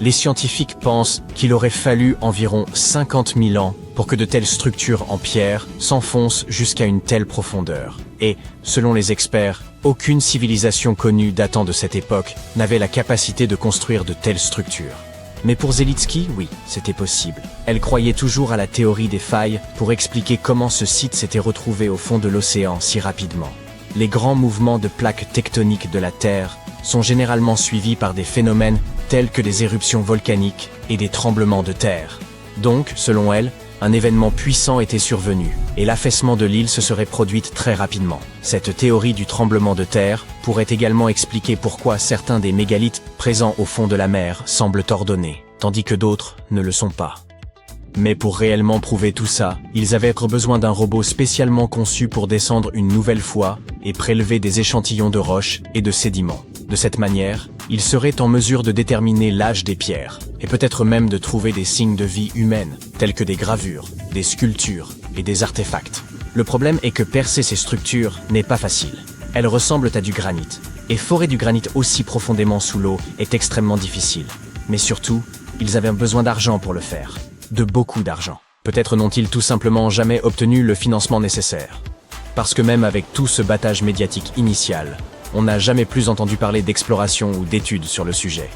Speaker 3: Les scientifiques pensent qu'il aurait fallu environ 50 000 ans pour que de telles structures en pierre s'enfoncent jusqu'à une telle profondeur. Et, selon les experts, aucune civilisation connue datant de cette époque n'avait la capacité de construire de telles structures. Mais pour Zelitsky, oui, c'était possible. Elle croyait toujours à la théorie des failles pour expliquer comment ce site s'était retrouvé au fond de l'océan si rapidement. Les grands mouvements de plaques tectoniques de la Terre sont généralement suivis par des phénomènes tels que des éruptions volcaniques et des tremblements de terre. Donc, selon elle, un événement puissant était survenu, et l'affaissement de l'île se serait produit très rapidement. Cette théorie du tremblement de terre pourrait également expliquer pourquoi certains des mégalithes présents au fond de la mer semblent ordonnés, tandis que d'autres ne le sont pas. Mais pour réellement prouver tout ça, ils avaient besoin d'un robot spécialement conçu pour descendre une nouvelle fois et prélever des échantillons de roches et de sédiments. De cette manière, ils seraient en mesure de déterminer l'âge des pierres, et peut-être même de trouver des signes de vie humaine, tels que des gravures, des sculptures et des artefacts. Le problème est que percer ces structures n'est pas facile. Elles ressemblent à du granit, et forer du granit aussi profondément sous l'eau est extrêmement difficile. Mais surtout, ils avaient besoin d'argent pour le faire. De beaucoup d'argent. Peut-être n'ont-ils tout simplement jamais obtenu le financement nécessaire. Parce que même avec tout ce battage médiatique initial, on n'a jamais plus entendu parler d'exploration ou d'études sur le sujet.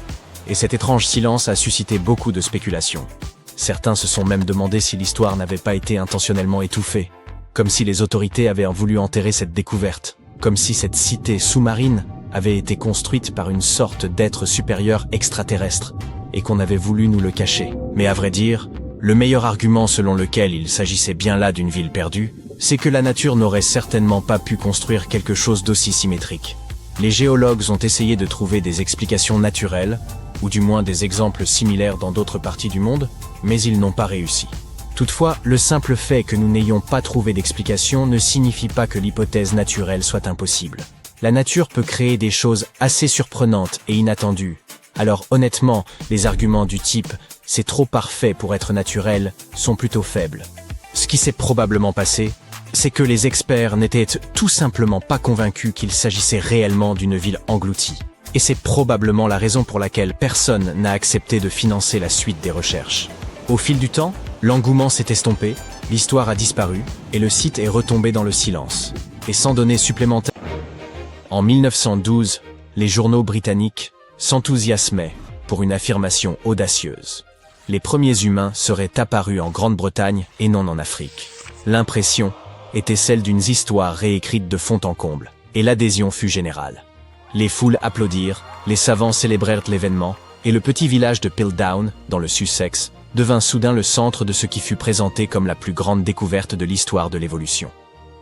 Speaker 3: Et cet étrange silence a suscité beaucoup de spéculations. Certains se sont même demandé si l'histoire n'avait pas été intentionnellement étouffée, comme si les autorités avaient voulu enterrer cette découverte, comme si cette cité sous-marine avait été construite par une sorte d'être supérieur extraterrestre, et qu'on avait voulu nous le cacher. Mais à vrai dire, le meilleur argument selon lequel il s'agissait bien là d'une ville perdue, c'est que la nature n'aurait certainement pas pu construire quelque chose d'aussi symétrique. Les géologues ont essayé de trouver des explications naturelles, ou du moins des exemples similaires dans d'autres parties du monde, mais ils n'ont pas réussi. Toutefois, le simple fait que nous n'ayons pas trouvé d'explication ne signifie pas que l'hypothèse naturelle soit impossible. La nature peut créer des choses assez surprenantes et inattendues. Alors honnêtement, les arguments du type « c'est trop parfait pour être naturel » sont plutôt faibles. Ce qui s'est probablement passé, c'est que les experts n'étaient tout simplement pas convaincus qu'il s'agissait réellement d'une ville engloutie. Et c'est probablement la raison pour laquelle personne n'a accepté de financer la suite des recherches. Au fil du temps, l'engouement s'est estompé, l'histoire a disparu, et le site est retombé dans le silence. Et sans données supplémentaires. En 1912, les journaux britanniques s'enthousiasmaient pour une affirmation audacieuse. Les premiers humains seraient apparus en Grande-Bretagne et non en Afrique. L'impression était celle d'une histoire réécrite de fond en comble, et l'adhésion fut générale. Les foules applaudirent, les savants célébrèrent l'événement, et le petit village de Piltdown, dans le Sussex, devint soudain le centre de ce qui fut présenté comme la plus grande découverte de l'histoire de l'évolution.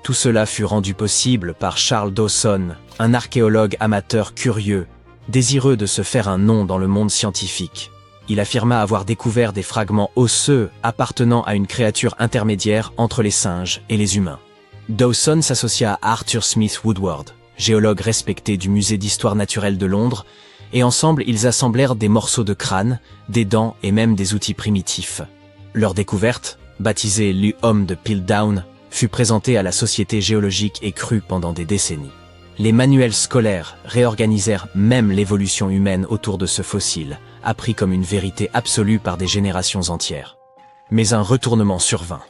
Speaker 3: Tout cela fut rendu possible par Charles Dawson, un archéologue amateur curieux, désireux de se faire un nom dans le monde scientifique. Il affirma avoir découvert des fragments osseux appartenant à une créature intermédiaire entre les singes et les humains. Dawson s'associa à Arthur Smith Woodward, géologue respecté du Musée d'histoire naturelle de Londres, et ensemble ils assemblèrent des morceaux de crâne, des dents et même des outils primitifs. Leur découverte, baptisée l'Homme de Piltdown, fut présentée à la Société géologique et crue pendant des décennies. Les manuels scolaires réorganisèrent même l'évolution humaine autour de ce fossile, appris comme une vérité absolue par des générations entières. Mais un retournement survint.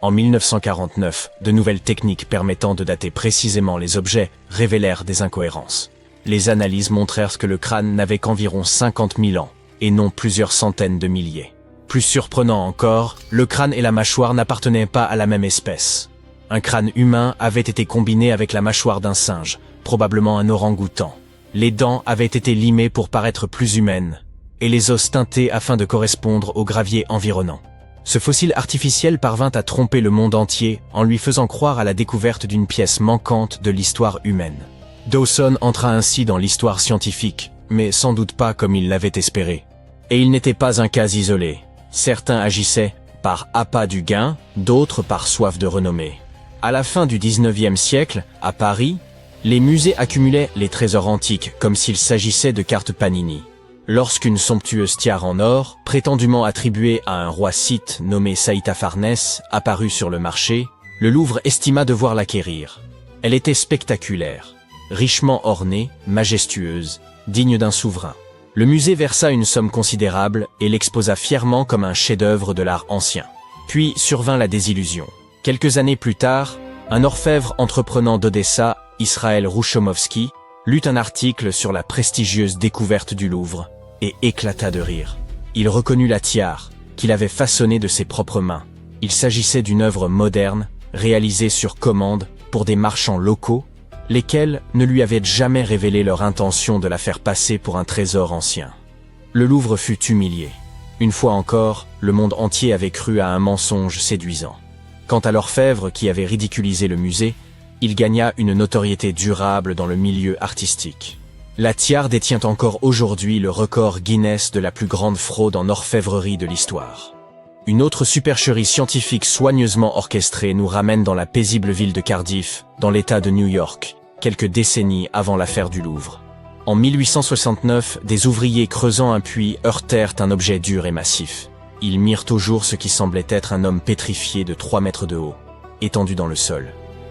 Speaker 3: En 1949, de nouvelles techniques permettant de dater précisément les objets révélèrent des incohérences. Les analyses montrèrent que le crâne n'avait qu'environ 50 000 ans, et non plusieurs centaines de milliers. Plus surprenant encore, le crâne et la mâchoire n'appartenaient pas à la même espèce. Un crâne humain avait été combiné avec la mâchoire d'un singe, probablement un orang-outan. Les dents avaient été limées pour paraître plus humaines, et les os teintés afin de correspondre au gravier environnant. Ce fossile artificiel parvint à tromper le monde entier en lui faisant croire à la découverte d'une pièce manquante de l'histoire humaine. Dawson entra ainsi dans l'histoire scientifique, mais sans doute pas comme il l'avait espéré. Et il n'était pas un cas isolé. Certains agissaient par appât du gain, d'autres par soif de renommée. À la fin du XIXe siècle, à Paris, les musées accumulaient les trésors antiques comme s'il s'agissait de cartes Panini. Lorsqu'une somptueuse tiare en or, prétendument attribuée à un roi scythe nommé Saïta Farnès, apparut sur le marché, le Louvre estima devoir l'acquérir. Elle était spectaculaire, richement ornée, majestueuse, digne d'un souverain. Le musée versa une somme considérable et l'exposa fièrement comme un chef-d'œuvre de l'art ancien. Puis survint la désillusion. Quelques années plus tard, un orfèvre entreprenant d'Odessa, Israël Rouchomovski, lut un article sur la prestigieuse découverte du Louvre et éclata de rire. Il reconnut la tiare qu'il avait façonnée de ses propres mains. Il s'agissait d'une œuvre moderne, réalisée sur commande pour des marchands locaux, lesquels ne lui avaient jamais révélé leur intention de la faire passer pour un trésor ancien. Le Louvre fut humilié. Une fois encore, le monde entier avait cru à un mensonge séduisant. Quant à l'orfèvre qui avait ridiculisé le musée, il gagna une notoriété durable dans le milieu artistique. La tiare détient encore aujourd'hui le record Guinness de la plus grande fraude en orfèvrerie de l'histoire. Une autre supercherie scientifique soigneusement orchestrée nous ramène dans la paisible ville de Cardiff, dans l'État de New York, quelques décennies avant l'affaire du Louvre. En 1869, des ouvriers creusant un puits heurtèrent un objet dur et massif. Ils mirent au jour ce qui semblait être un homme pétrifié de 3 mètres de haut, étendu dans le sol.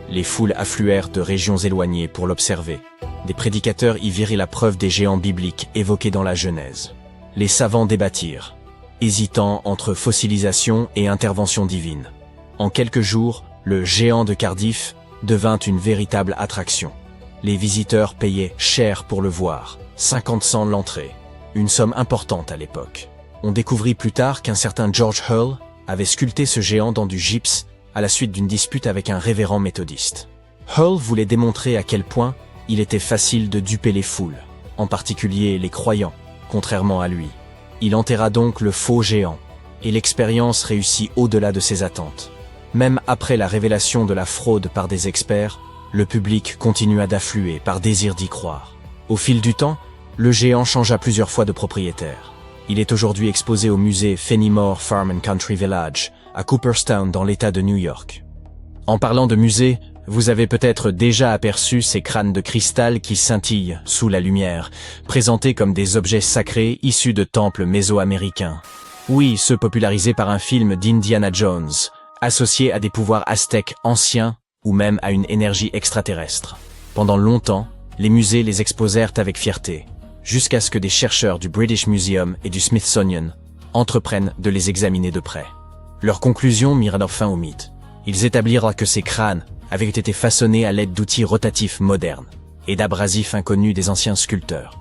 Speaker 3: Les foules affluèrent de régions éloignées pour l'observer. Des prédicateurs y virent la preuve des géants bibliques évoqués dans la Genèse. Les savants débattirent, hésitant entre fossilisation et intervention divine. En quelques jours, le géant de Cardiff devint une véritable attraction. Les visiteurs payaient cher pour le voir, 50 cents l'entrée, une somme importante à l'époque. On découvrit plus tard qu'un certain George Hull avait sculpté ce géant dans du gypse à la suite d'une dispute avec un révérend méthodiste. Hull voulait démontrer à quel point il était facile de duper les foules, en particulier les croyants, contrairement à lui. Il enterra donc le faux géant, et l'expérience réussit au-delà de ses attentes. Même après la révélation de la fraude par des experts, le public continua d'affluer par désir d'y croire. Au fil du temps, le géant changea plusieurs fois de propriétaire. Il est aujourd'hui exposé au musée Fenimore Farm and Country Village, à Cooperstown dans l'État de New York. En parlant de musée, vous avez peut-être déjà aperçu ces crânes de cristal qui scintillent sous la lumière, présentés comme des objets sacrés issus de temples mésoaméricains. Oui, ceux popularisés par un film d'Indiana Jones, associés à des pouvoirs aztèques anciens ou même à une énergie extraterrestre. Pendant longtemps, les musées les exposèrent avec fierté, jusqu'à ce que des chercheurs du British Museum et du Smithsonian entreprennent de les examiner de près. Leurs conclusions mirent fin au mythe. Ils établirent que ces crânes avaient été façonnés à l'aide d'outils rotatifs modernes et d'abrasifs inconnus des anciens sculpteurs.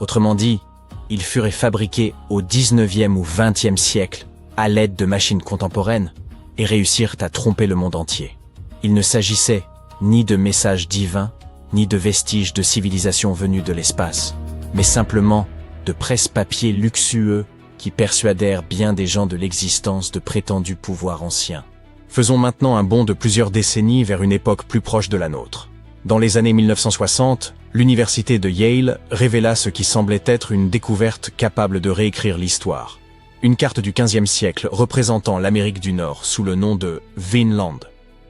Speaker 3: Autrement dit, Ils furent fabriqués au 19e ou 20e siècle à l'aide de machines contemporaines et réussirent à tromper le monde entier. Il ne s'agissait ni de messages divins, ni de vestiges de civilisation venus de l'espace, mais simplement de presse-papier luxueux qui persuadèrent bien des gens de l'existence de prétendus pouvoirs anciens. Faisons maintenant un bond de plusieurs décennies vers une époque plus proche de la nôtre. Dans les années 1960, l'université de Yale révéla ce qui semblait être une découverte capable de réécrire l'histoire. Une carte du XVe siècle représentant l'Amérique du Nord sous le nom de Vinland.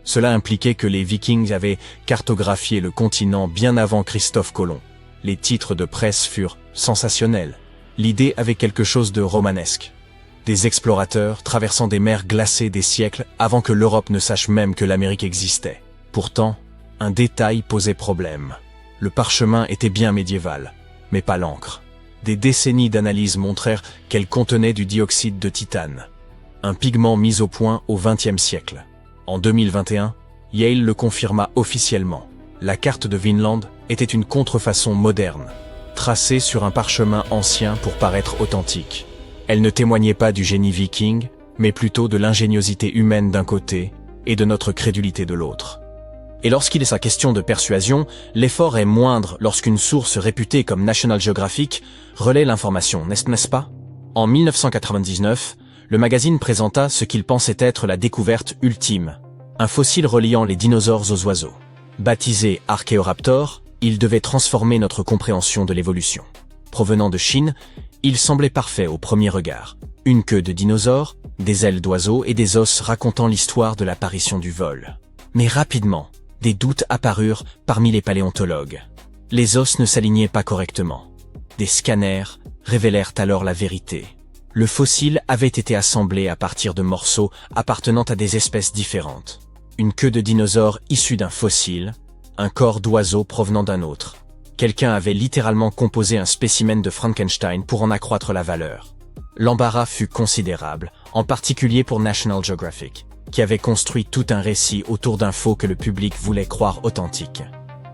Speaker 3: Cela impliquait que les Vikings avaient cartographié le continent bien avant Christophe Colomb. Les titres de presse furent sensationnels. L'idée avait quelque chose de romanesque. Des explorateurs traversant des mers glacées des siècles avant que l'Europe ne sache même que l'Amérique existait. Pourtant, un détail posait problème. Le parchemin était bien médiéval, mais pas l'encre. Des décennies d'analyse montrèrent qu'elle contenait du dioxyde de titane, un pigment mis au point au XXe siècle. En 2021, Yale le confirma officiellement. La carte de Vinland était une contrefaçon moderne, tracée sur un parchemin ancien pour paraître authentique. Elle ne témoignait pas du génie viking, mais plutôt de l'ingéniosité humaine d'un côté et de notre crédulité de l'autre. Et lorsqu'il est sa question de persuasion, l'effort est moindre lorsqu'une source réputée comme National Geographic relaie l'information, n'est-ce pas? En 1999, le magazine présenta ce qu'il pensait être la découverte ultime, un fossile reliant les dinosaures aux oiseaux. Baptisé Archaeoraptor, il devait transformer notre compréhension de l'évolution. Provenant de Chine, il semblait parfait au premier regard. Une queue de dinosaure, des ailes d'oiseau et des os racontant l'histoire de l'apparition du vol. Mais rapidement, des doutes apparurent parmi les paléontologues. Les os ne s'alignaient pas correctement. Des scanners révélèrent alors la vérité. Le fossile avait été assemblé à partir de morceaux appartenant à des espèces différentes. Une queue de dinosaure issue d'un fossile, un corps d'oiseau provenant d'un autre. Quelqu'un avait littéralement composé un spécimen de Frankenstein pour en accroître la valeur. L'embarras fut considérable, en particulier pour National Geographic, qui avait construit tout un récit autour d'infos que le public voulait croire authentiques.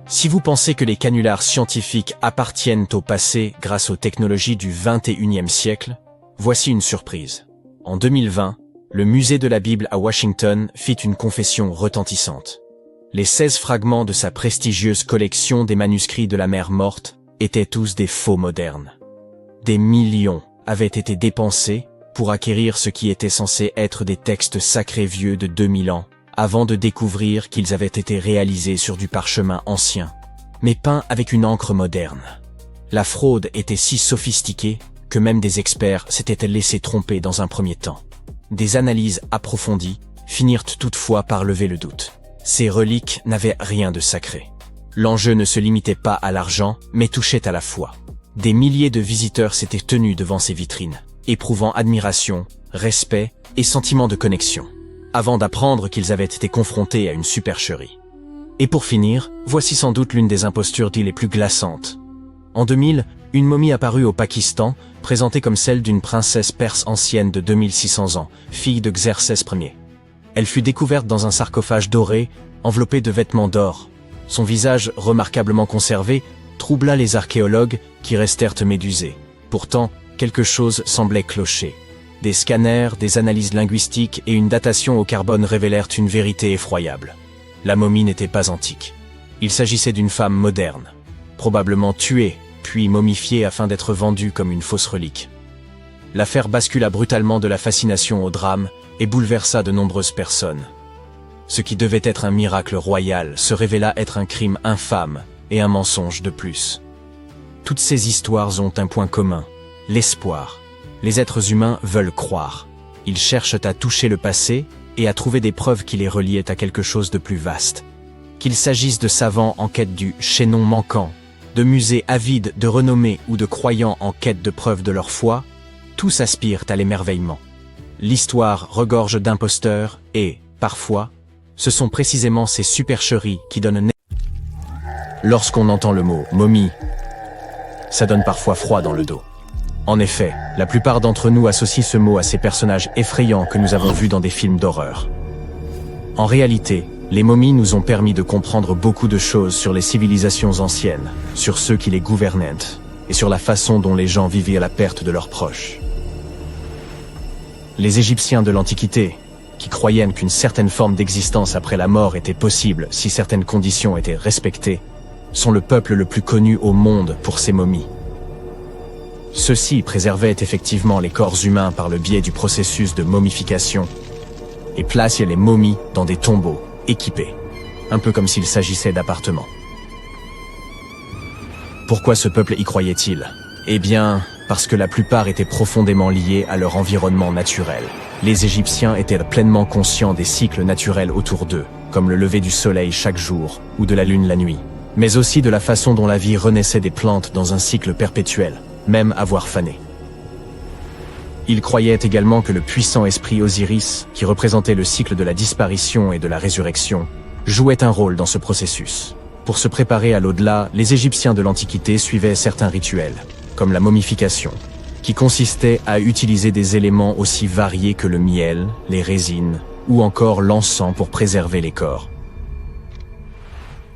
Speaker 3: Si vous pensez que les canulars scientifiques appartiennent au passé grâce aux technologies du XXIe siècle, voici une surprise. En 2020, le musée de la Bible à Washington fit une confession retentissante. Les 16 fragments de sa prestigieuse collection des manuscrits de la mer morte étaient tous des faux modernes. Des millions avaient été dépensés pour acquérir ce qui était censé être des textes sacrés vieux de 2000 ans, avant de découvrir qu'ils avaient été réalisés sur du parchemin ancien, mais peints avec une encre moderne. La fraude était si sophistiquée que même des experts s'étaient laissés tromper dans un premier temps. Des analyses approfondies finirent toutefois par lever le doute. Ces reliques n'avaient rien de sacré. L'enjeu ne se limitait pas à l'argent, mais touchait à la foi. Des milliers de visiteurs s'étaient tenus devant ces vitrines, éprouvant admiration, respect et sentiment de connexion, avant d'apprendre qu'ils avaient été confrontés à une supercherie. Et pour finir, voici sans doute l'une des impostures dites les plus glaçantes. En 2000, une momie apparut au Pakistan, présentée comme celle d'une princesse perse ancienne de 2600 ans, fille de Xerxès Ier. Elle fut découverte dans un sarcophage doré, enveloppé de vêtements d'or. Son visage, remarquablement conservé, troubla les archéologues qui restèrent médusés. Pourtant, quelque chose semblait clocher. Des scanners, des analyses linguistiques et une datation au carbone révélèrent une vérité effroyable. La momie n'était pas antique. Il s'agissait d'une femme moderne, probablement tuée, puis momifiée afin d'être vendue comme une fausse relique. L'affaire bascula brutalement de la fascination au drame et bouleversa de nombreuses personnes. Ce qui devait être un miracle royal se révéla être un crime infâme et un mensonge de plus. Toutes ces histoires ont un point commun, l'espoir. Les êtres humains veulent croire. Ils cherchent à toucher le passé et à trouver des preuves qui les reliaient à quelque chose de plus vaste. Qu'il s'agisse de savants en quête du chaînon manquant, de musées avides de renommée ou de croyants en quête de preuves de leur foi, tous aspirent à l'émerveillement. L'histoire regorge d'imposteurs et, parfois, ce sont précisément ces supercheries qui donnent Lorsqu'on entend le mot « momie », ça donne parfois froid dans le dos. En effet, la plupart d'entre nous associent ce mot à ces personnages effrayants que nous avons vus dans des films d'horreur. En réalité, les momies nous ont permis de comprendre beaucoup de choses sur les civilisations anciennes, sur ceux qui les gouvernaient, et sur la façon dont les gens vivaient la perte de leurs proches. Les Égyptiens de l'Antiquité, qui croyaient qu'une certaine forme d'existence après la mort était possible si certaines conditions étaient respectées, sont le peuple le plus connu au monde pour ses momies. Ceux-ci préservaient effectivement les corps humains par le biais du processus de momification et plaçaient les momies dans des tombeaux équipés, un peu comme s'il s'agissait d'appartements. Pourquoi ce peuple y croyait-il? Eh bien, parce que la plupart étaient profondément liés à leur environnement naturel. Les Égyptiens étaient pleinement conscients des cycles naturels autour d'eux, comme le lever du soleil chaque jour ou de la lune la nuit, mais aussi de la façon dont la vie renaissait des plantes dans un cycle perpétuel, même à voir faner. Ils croyaient également que le puissant esprit Osiris, qui représentait le cycle de la disparition et de la résurrection, jouait un rôle dans ce processus. Pour se préparer à l'au-delà, les Égyptiens de l'Antiquité suivaient certains rituels, comme la momification, qui consistait à utiliser des éléments aussi variés que le miel, les résines, ou encore l'encens pour préserver les corps.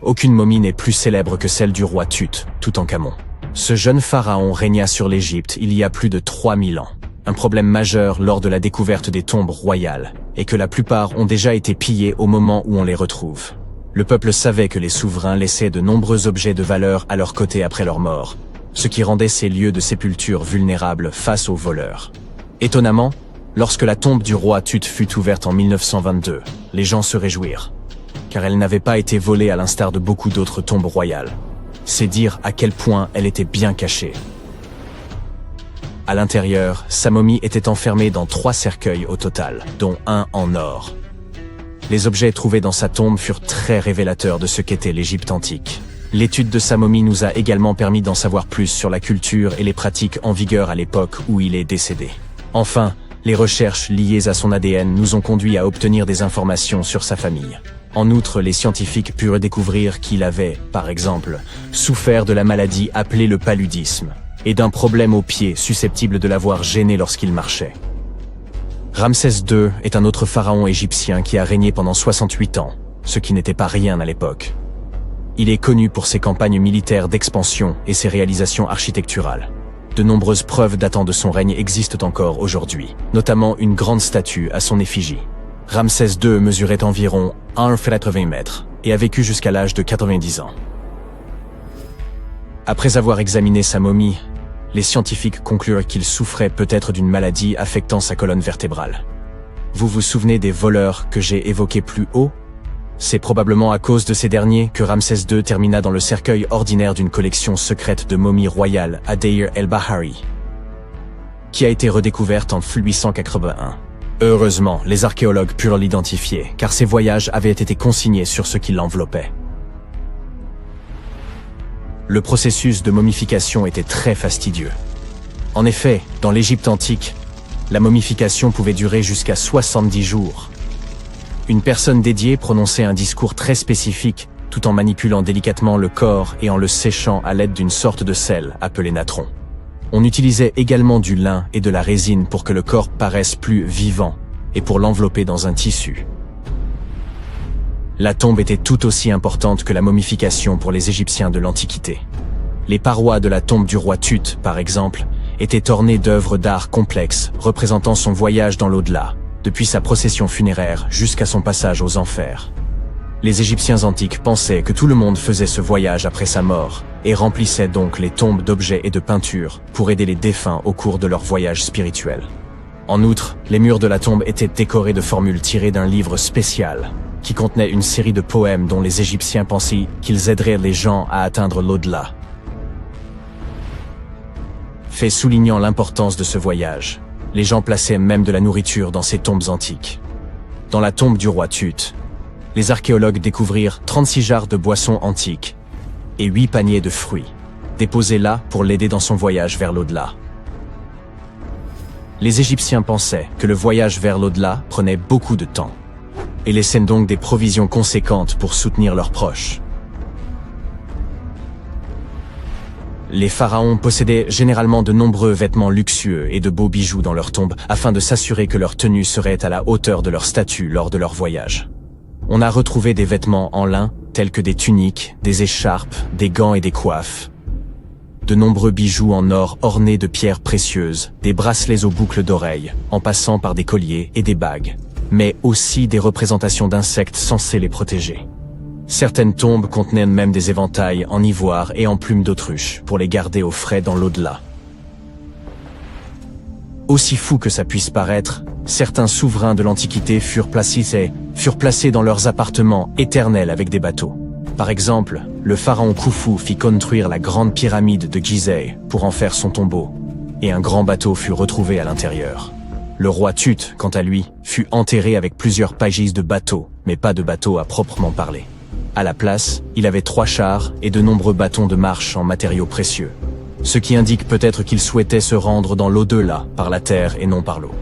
Speaker 3: Aucune momie n'est plus célèbre que celle du roi Tut, Toutankhamon. Ce jeune pharaon régna sur l'Égypte il y a plus de 3000 ans. Un problème majeur lors de la découverte des tombes royales, et que la plupart ont déjà été pillées au moment où on les retrouve. Le peuple savait que les souverains laissaient de nombreux objets de valeur à leur côté après leur mort, ce qui rendait ces lieux de sépulture vulnérables face aux voleurs. Étonnamment, lorsque la tombe du roi Tut fut ouverte en 1922, les gens se réjouirent, car elle n'avait pas été volée à l'instar de beaucoup d'autres tombes royales. C'est dire à quel point elle était bien cachée. À l'intérieur, sa momie était enfermée dans 3 cercueils au total, dont un en or. Les objets trouvés dans sa tombe furent très révélateurs de ce qu'était l'Égypte antique. L'étude de sa momie nous a également permis d'en savoir plus sur la culture et les pratiques en vigueur à l'époque où il est décédé. Enfin, les recherches liées à son ADN nous ont conduit à obtenir des informations sur sa famille. En outre, les scientifiques purent découvrir qu'il avait, par exemple, souffert de la maladie appelée le paludisme, et d'un problème au pied susceptible de l'avoir gêné lorsqu'il marchait. Ramsès II est un autre pharaon égyptien qui a régné pendant 68 ans, ce qui n'était pas rien à l'époque. Il est connu pour ses campagnes militaires d'expansion et ses réalisations architecturales. De nombreuses preuves datant de son règne existent encore aujourd'hui, notamment une grande statue à son effigie. Ramsès II mesurait environ 1,80 m et a vécu jusqu'à l'âge de 90 ans. Après avoir examiné sa momie, les scientifiques conclurent qu'il souffrait peut-être d'une maladie affectant sa colonne vertébrale. Vous vous souvenez des voleurs que j'ai évoqués plus haut? C'est probablement à cause de ces derniers que Ramsès II termina dans le cercueil ordinaire d'une collection secrète de momies royales à Deir el-Bahari, qui a été redécouverte en 1881. Heureusement, les archéologues purent l'identifier, car ses voyages avaient été consignés sur ce qui l'enveloppait. Le processus de momification était très fastidieux. En effet, dans l'Égypte antique, la momification pouvait durer jusqu'à 70 jours. Une personne dédiée prononçait un discours très spécifique, tout en manipulant délicatement le corps et en le séchant à l'aide d'une sorte de sel appelé natron. On utilisait également du lin et de la résine pour que le corps paraisse plus vivant et pour l'envelopper dans un tissu. La tombe était tout aussi importante que la momification pour les Égyptiens de l'Antiquité. Les parois de la tombe du roi Tut, par exemple, étaient ornées d'œuvres d'art complexes représentant son voyage dans l'au-delà, depuis sa procession funéraire jusqu'à son passage aux enfers. Les Égyptiens antiques pensaient que tout le monde faisait ce voyage après sa mort et remplissaient donc les tombes d'objets et de peintures pour aider les défunts au cours de leur voyage spirituel. En outre, les murs de la tombe étaient décorés de formules tirées d'un livre spécial qui contenait une série de poèmes dont les Égyptiens pensaient qu'ils aideraient les gens à atteindre l'au-delà. Fait soulignant l'importance de ce voyage, les gens plaçaient même de la nourriture dans ces tombes antiques. Dans la tombe du roi Tut, les archéologues découvrirent 36 jarres de boissons antiques et 8 paniers de fruits, déposés là pour l'aider dans son voyage vers l'au-delà. Les Égyptiens pensaient que le voyage vers l'au-delà prenait beaucoup de temps, et laissaient donc des provisions conséquentes pour soutenir leurs proches. Les pharaons possédaient généralement de nombreux vêtements luxueux et de beaux bijoux dans leurs tombes afin de s'assurer que leur tenue serait à la hauteur de leur statut lors de leur voyage. On a retrouvé des vêtements en lin tels que des tuniques, des écharpes, des gants et des coiffes. de nombreux bijoux en or ornés de pierres précieuses, des bracelets aux boucles d'oreilles, en passant par des colliers et des bagues, mais aussi des représentations d'insectes censés les protéger. Certaines tombes contenaient même des éventails en ivoire et en plumes d'autruche pour les garder au frais dans l'au-delà. Aussi fou que ça puisse paraître, certains souverains de l'Antiquité furent placés dans leurs appartements éternels avec des bateaux. Par exemple, le pharaon Khufu fit construire la grande pyramide de Gizeh pour en faire son tombeau, et un grand bateau fut retrouvé à l'intérieur. Le roi Tut, quant à lui, fut enterré avec plusieurs pagis de bateaux, mais pas de bateau à proprement parler. À la place, il avait 3 chars et de nombreux bâtons de marche en matériaux précieux, ce qui indique peut-être qu'il souhaitait se rendre dans l'au-delà par la terre et non par l'eau.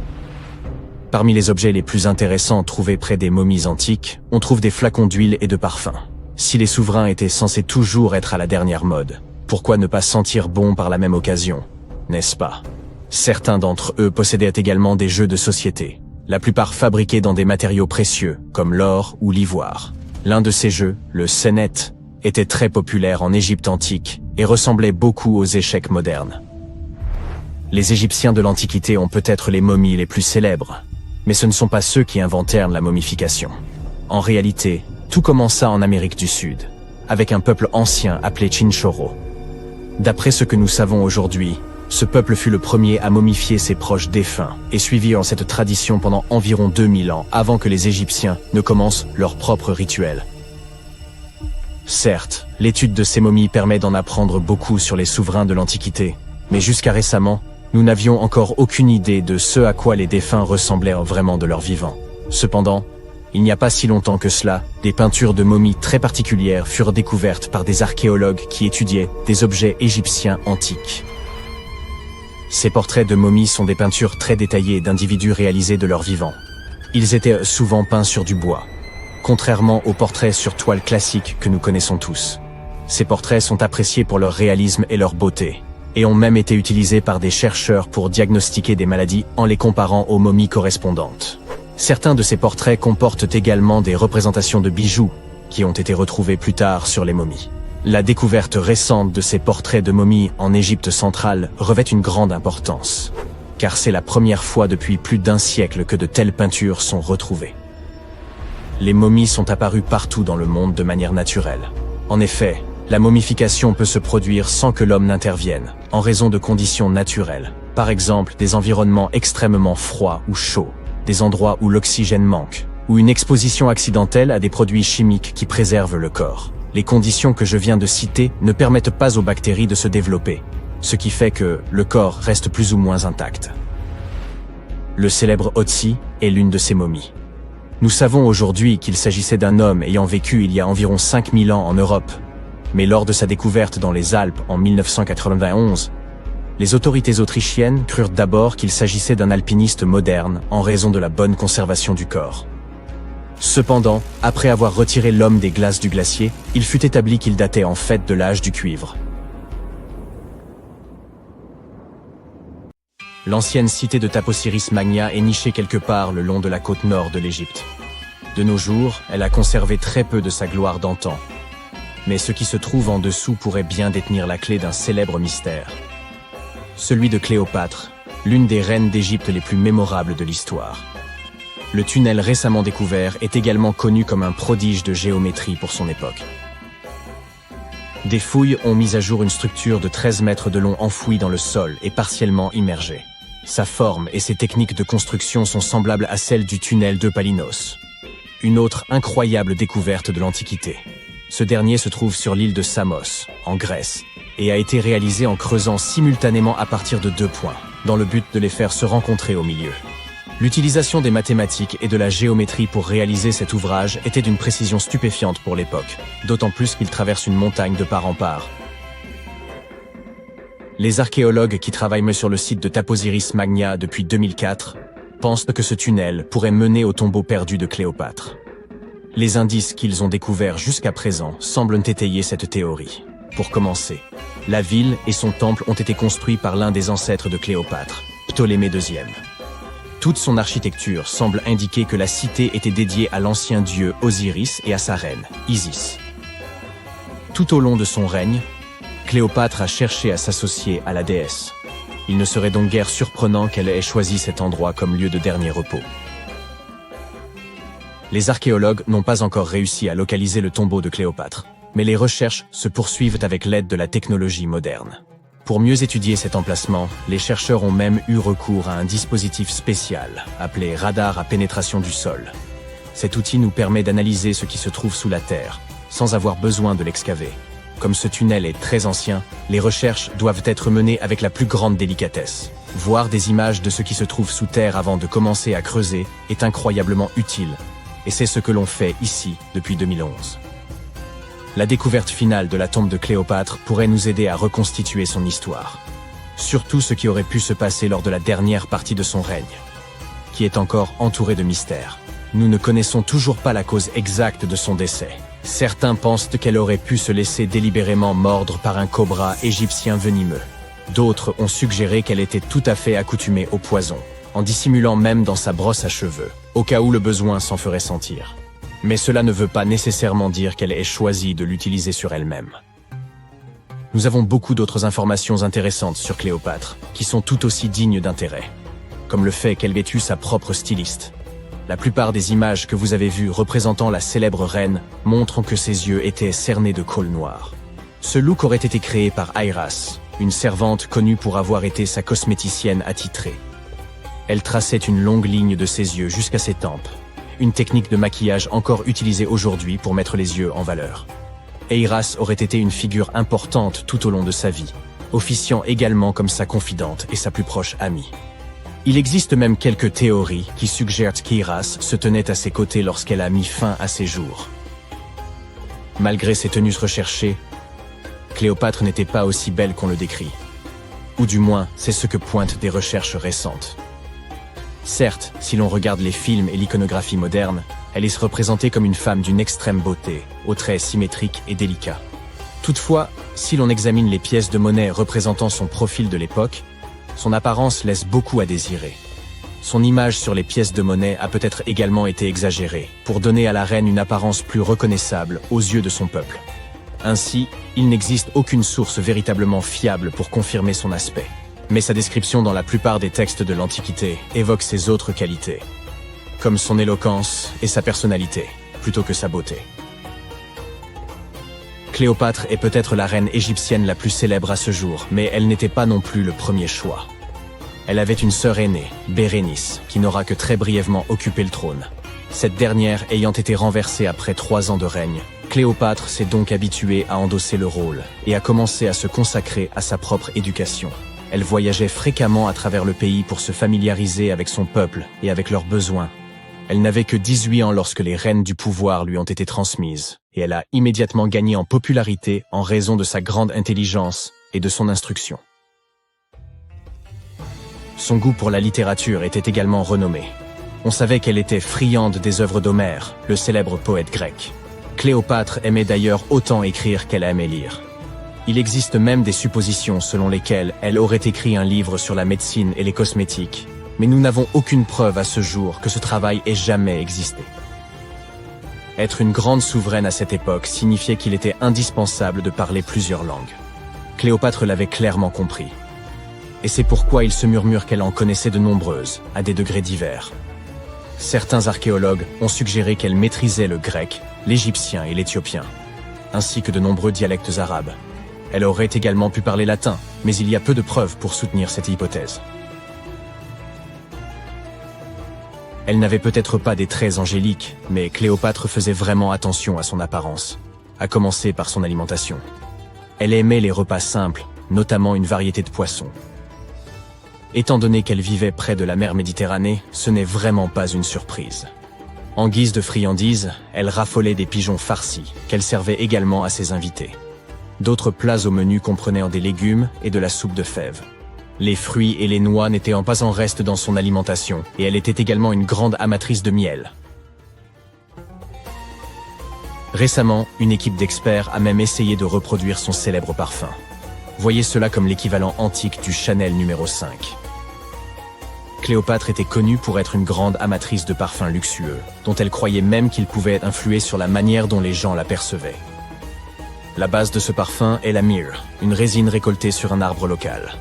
Speaker 3: Parmi les objets les plus intéressants trouvés près des momies antiques, on trouve des flacons d'huile et de parfums. Si les souverains étaient censés toujours être à la dernière mode, pourquoi ne pas sentir bon par la même occasion, n'est-ce pas? Certains d'entre eux possédaient également des jeux de société, la plupart fabriqués dans des matériaux précieux, comme l'or ou l'ivoire. L'un de ces jeux, le Senet, était très populaire en Égypte antique et ressemblait beaucoup aux échecs modernes. Les Égyptiens de l'Antiquité ont peut-être les momies les plus célèbres, mais ce ne sont pas ceux qui inventèrent la momification. En réalité, tout commença en Amérique du Sud, avec un peuple ancien appelé Chinchorro. D'après ce que nous savons aujourd'hui, ce peuple fut le premier à momifier ses proches défunts et suivit cette tradition pendant environ 2000 ans avant que les Égyptiens ne commencent leur propre rituel. Certes, l'étude de ces momies permet d'en apprendre beaucoup sur les souverains de l'Antiquité, mais jusqu'à récemment, nous n'avions encore aucune idée de ce à quoi les défunts ressemblaient vraiment de leur vivant. Cependant, il n'y a pas si longtemps que cela, des peintures de momies très particulières furent découvertes par des archéologues qui étudiaient des objets égyptiens antiques. Ces portraits de momies sont des peintures très détaillées d'individus réalisés de leur vivant. Ils étaient souvent peints sur du bois, contrairement aux portraits sur toile classiques que nous connaissons tous. Ces portraits sont appréciés pour leur réalisme et leur beauté, et ont même été utilisés par des chercheurs pour diagnostiquer des maladies en les comparant aux momies correspondantes. Certains de ces portraits comportent également des représentations de bijoux, qui ont été retrouvés plus tard sur les momies. La découverte récente de ces portraits de momies en Égypte centrale revêt une grande importance, car c'est la première fois depuis plus d'1 siècle que de telles peintures sont retrouvées. Les momies sont apparues partout dans le monde de manière naturelle. En effet, la momification peut se produire sans que l'homme n'intervienne, en raison de conditions naturelles, par exemple des environnements extrêmement froids ou chauds, des endroits où l'oxygène manque, ou une exposition accidentelle à des produits chimiques qui préservent le corps. Les conditions que je viens de citer ne permettent pas aux bactéries de se développer, ce qui fait que le corps reste plus ou moins intact. Le célèbre Otzi est l'une de ces momies. Nous savons aujourd'hui qu'il s'agissait d'un homme ayant vécu il y a environ 5000 ans en Europe, mais lors de sa découverte dans les Alpes en 1991, les autorités autrichiennes crurent d'abord qu'il s'agissait d'un alpiniste moderne en raison de la bonne conservation du corps. Cependant, après avoir retiré l'homme des glaces du glacier, il fut établi qu'il datait en fait de l'âge du cuivre. L'ancienne cité de Taposiris Magna est nichée quelque part le long de la côte nord de l'Égypte. De nos jours, elle a conservé très peu de sa gloire d'antan. Mais ce qui se trouve en dessous pourrait bien détenir la clé d'un célèbre mystère. Celui de Cléopâtre, l'une des reines d'Égypte les plus mémorables de l'histoire. Le tunnel récemment découvert est également connu comme un prodige de géométrie pour son époque. Des fouilles ont mis à jour une structure de 13 mètres de long enfouie dans le sol et partiellement immergée. Sa forme et ses techniques de construction sont semblables à celles du tunnel de Palinos. Une autre incroyable découverte de l'Antiquité. Ce dernier se trouve sur l'île de Samos, en Grèce, et a été réalisé en creusant simultanément à partir de 2 points, dans le but de les faire se rencontrer au milieu. L'utilisation des mathématiques et de la géométrie pour réaliser cet ouvrage était d'une précision stupéfiante pour l'époque, d'autant plus qu'il traverse une montagne de part en part. Les archéologues qui travaillent sur le site de Taposiris Magna depuis 2004 pensent que ce tunnel pourrait mener au tombeau perdu de Cléopâtre. Les indices qu'ils ont découverts jusqu'à présent semblent étayer cette théorie. Pour commencer, la ville et son temple ont été construits par l'un des ancêtres de Cléopâtre, Ptolémée II. Toute son architecture semble indiquer que la cité était dédiée à l'ancien dieu Osiris et à sa reine, Isis. Tout au long de son règne, Cléopâtre a cherché à s'associer à la déesse. Il ne serait donc guère surprenant qu'elle ait choisi cet endroit comme lieu de dernier repos. Les archéologues n'ont pas encore réussi à localiser le tombeau de Cléopâtre, mais les recherches se poursuivent avec l'aide de la technologie moderne. Pour mieux étudier cet emplacement, les chercheurs ont même eu recours à un dispositif spécial, appelé radar à pénétration du sol. Cet outil nous permet d'analyser ce qui se trouve sous la terre, sans avoir besoin de l'excaver. Comme ce tunnel est très ancien, les recherches doivent être menées avec la plus grande délicatesse. Voir des images de ce qui se trouve sous terre avant de commencer à creuser est incroyablement utile, et c'est ce que l'on fait ici depuis 2011. La découverte finale de la tombe de Cléopâtre pourrait nous aider à reconstituer son histoire. Surtout ce qui aurait pu se passer lors de la dernière partie de son règne, qui est encore entouré de mystères. Nous ne connaissons toujours pas la cause exacte de son décès. Certains pensent qu'elle aurait pu se laisser délibérément mordre par un cobra égyptien venimeux. D'autres ont suggéré qu'elle était tout à fait accoutumée au poison, en dissimulant même dans sa brosse à cheveux, au cas où le besoin s'en ferait sentir. Mais cela ne veut pas nécessairement dire qu'elle ait choisi de l'utiliser sur elle-même. Nous avons beaucoup d'autres informations intéressantes sur Cléopâtre, qui sont tout aussi dignes d'intérêt, comme le fait qu'elle ait eu sa propre styliste. La plupart des images que vous avez vues représentant la célèbre reine montrent que ses yeux étaient cernés de colle noire. Ce look aurait été créé par Iras, une servante connue pour avoir été sa cosméticienne attitrée. Elle traçait une longue ligne de ses yeux jusqu'à ses tempes, une technique de maquillage encore utilisée aujourd'hui pour mettre les yeux en valeur. Eiras aurait été une figure importante tout au long de sa vie, officiant également comme sa confidente et sa plus proche amie. Il existe même quelques théories qui suggèrent qu'Eiras se tenait à ses côtés lorsqu'elle a mis fin à ses jours. Malgré ses tenues recherchées, Cléopâtre n'était pas aussi belle qu'on le décrit. Ou du moins, c'est ce que pointent des recherches récentes. Certes, si l'on regarde les films et l'iconographie moderne, elle est représentée comme une femme d'une extrême beauté, aux traits symétriques et délicats. Toutefois, si l'on examine les pièces de monnaie représentant son profil de l'époque, son apparence laisse beaucoup à désirer. Son image sur les pièces de monnaie a peut-être également été exagérée, pour donner à la reine une apparence plus reconnaissable aux yeux de son peuple. Ainsi, il n'existe aucune source véritablement fiable pour confirmer son aspect. Mais sa description dans la plupart des textes de l'Antiquité évoque ses autres qualités, comme son éloquence et sa personnalité, plutôt que sa beauté. Cléopâtre est peut-être la reine égyptienne la plus célèbre à ce jour, mais elle n'était pas non plus le premier choix. Elle avait une sœur aînée, Bérénice, qui n'aura que très brièvement occupé le trône. Cette dernière ayant été renversée après 3 ans de règne, Cléopâtre s'est donc habituée à endosser le rôle et a commencé à se consacrer à sa propre éducation. Elle voyageait fréquemment à travers le pays pour se familiariser avec son peuple et avec leurs besoins. Elle n'avait que 18 ans lorsque les rênes du pouvoir lui ont été transmises, et elle a immédiatement gagné en popularité en raison de sa grande intelligence et de son instruction. Son goût pour la littérature était également renommé. On savait qu'elle était friande des œuvres d'Homère, le célèbre poète grec. Cléopâtre aimait d'ailleurs autant écrire qu'elle aimait lire. Il existe même des suppositions selon lesquelles elle aurait écrit un livre sur la médecine et les cosmétiques, mais nous n'avons aucune preuve à ce jour que ce travail ait jamais existé. Être une grande souveraine à cette époque signifiait qu'il était indispensable de parler plusieurs langues. Cléopâtre l'avait clairement compris. Et c'est pourquoi il se murmure qu'elle en connaissait de nombreuses, à des degrés divers. Certains archéologues ont suggéré qu'elle maîtrisait le grec, l'égyptien et l'éthiopien, ainsi que de nombreux dialectes arabes. Elle aurait également pu parler latin, mais il y a peu de preuves pour soutenir cette hypothèse. Elle n'avait peut-être pas des traits angéliques, mais Cléopâtre faisait vraiment attention à son apparence, à commencer par son alimentation. Elle aimait les repas simples, notamment une variété de poissons. Étant donné qu'elle vivait près de la mer Méditerranée, ce n'est vraiment pas une surprise. En guise de friandises, elle raffolait des pigeons farcis, qu'elle servait également à ses invités. D'autres plats au menu comprenaient des légumes et de la soupe de fèves. Les fruits et les noix n'étaient pas en reste dans son alimentation, et elle était également une grande amatrice de miel. Récemment, une équipe d'experts a même essayé de reproduire son célèbre parfum. Voyez cela comme l'équivalent antique du Chanel numéro 5. Cléopâtre était connue pour être une grande amatrice de parfums luxueux, dont elle croyait même qu'ils pouvaient influer sur la manière dont les gens la percevaient. La base de ce parfum est la myrrhe, une résine récoltée sur un arbre local.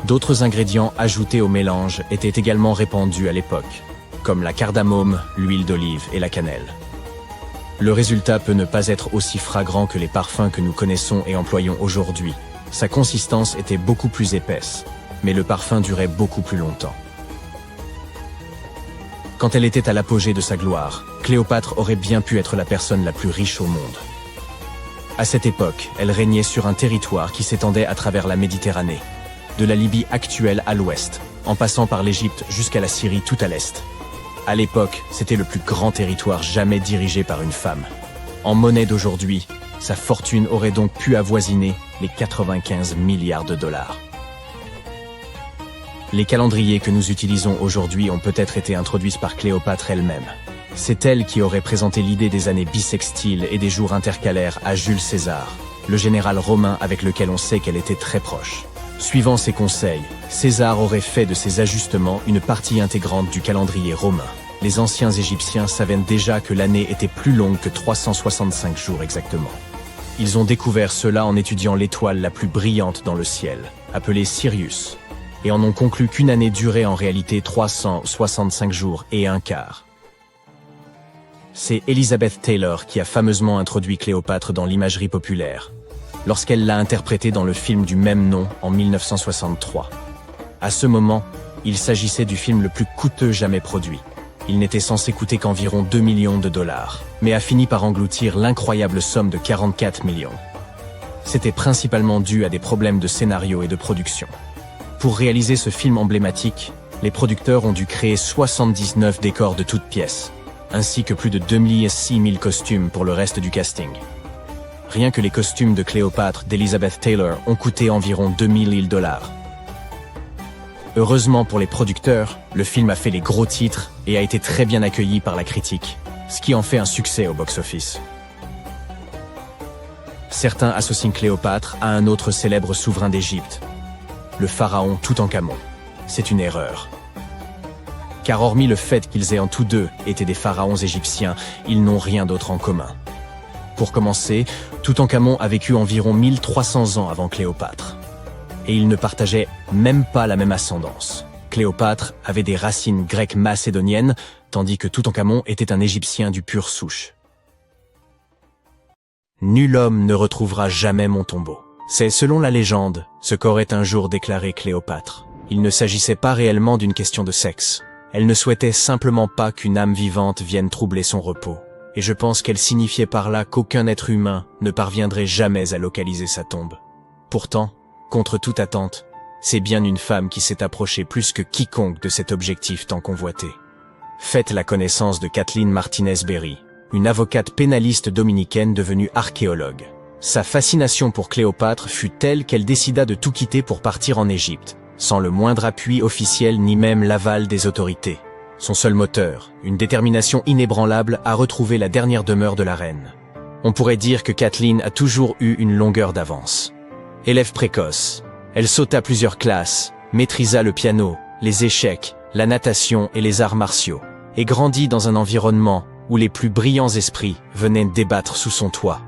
Speaker 3: D'autres ingrédients ajoutés au mélange étaient également répandus à l'époque, comme la cardamome, l'huile d'olive et la cannelle. Le résultat peut ne pas être aussi fragrant que les parfums que nous connaissons et employons aujourd'hui. Sa consistance était beaucoup plus épaisse, mais le parfum durait beaucoup plus longtemps. Quand elle était à l'apogée de sa gloire, Cléopâtre aurait bien pu être la personne la plus riche au monde. À cette époque, elle régnait sur un territoire qui s'étendait à travers la Méditerranée, de la Libye actuelle à l'ouest, en passant par l'Égypte jusqu'à la Syrie tout à l'est. À l'époque, c'était le plus grand territoire jamais dirigé par une femme. En monnaie d'aujourd'hui, sa fortune aurait donc pu avoisiner les 95 milliards de dollars. Les calendriers que nous utilisons aujourd'hui ont peut-être été introduits par Cléopâtre elle-même. C'est elle qui aurait présenté l'idée des années bissextiles et des jours intercalaires à Jules César, le général romain avec lequel on sait qu'elle était très proche. Suivant ses conseils, César aurait fait de ces ajustements une partie intégrante du calendrier romain. Les anciens Égyptiens savaient déjà que l'année était plus longue que 365 jours exactement. Ils ont découvert cela en étudiant l'étoile la plus brillante dans le ciel, appelée Sirius, et en ont conclu qu'une année durait en réalité 365 jours et un quart. C'est Elizabeth Taylor qui a fameusement introduit Cléopâtre dans l'imagerie populaire, lorsqu'elle l'a interprétée dans le film du même nom en 1963. À ce moment, il s'agissait du film le plus coûteux jamais produit. Il n'était censé coûter qu'environ 2 millions de dollars, mais a fini par engloutir l'incroyable somme de 44 millions. C'était principalement dû à des problèmes de scénario et de production. Pour réaliser ce film emblématique, les producteurs ont dû créer 79 décors de toutes pièces, ainsi que plus de 26 000 costumes pour le reste du casting. Rien que les costumes de Cléopâtre d'Elizabeth Taylor ont coûté environ 2 000 dollars. Heureusement pour les producteurs, le film a fait les gros titres et a été très bien accueilli par la critique, ce qui en fait un succès au box-office. Certains associent Cléopâtre à un autre célèbre souverain d'Égypte, le pharaon Toutankhamon. C'est une erreur. Car hormis le fait qu'ils aient en tous deux été des pharaons égyptiens, ils n'ont rien d'autre en commun. Pour commencer, Toutankhamon a vécu environ 1300 ans avant Cléopâtre. Et ils ne partageaient même pas la même ascendance. Cléopâtre avait des racines grecques macédoniennes, tandis que Toutankhamon était un Égyptien du pur souche. Nul homme ne retrouvera jamais mon tombeau. C'est, selon la légende, ce qu'aurait un jour déclaré Cléopâtre. Il ne s'agissait pas réellement d'une question de sexe. Elle ne souhaitait simplement pas qu'une âme vivante vienne troubler son repos. Et je pense qu'elle signifiait par là qu'aucun être humain ne parviendrait jamais à localiser sa tombe. Pourtant, contre toute attente, c'est bien une femme qui s'est approchée plus que quiconque de cet objectif tant convoité. Faites la connaissance de Kathleen Martinez-Berry, une avocate pénaliste dominicaine devenue archéologue. Sa fascination pour Cléopâtre fut telle qu'elle décida de tout quitter pour partir en Égypte, sans le moindre appui officiel ni même l'aval des autorités. Son seul moteur, une détermination inébranlable à retrouver la dernière demeure de la reine. On pourrait dire que Kathleen a toujours eu une longueur d'avance. Élève précoce, elle sauta plusieurs classes, maîtrisa le piano, les échecs, la natation et les arts martiaux, et grandit dans un environnement où les plus brillants esprits venaient débattre sous son toit.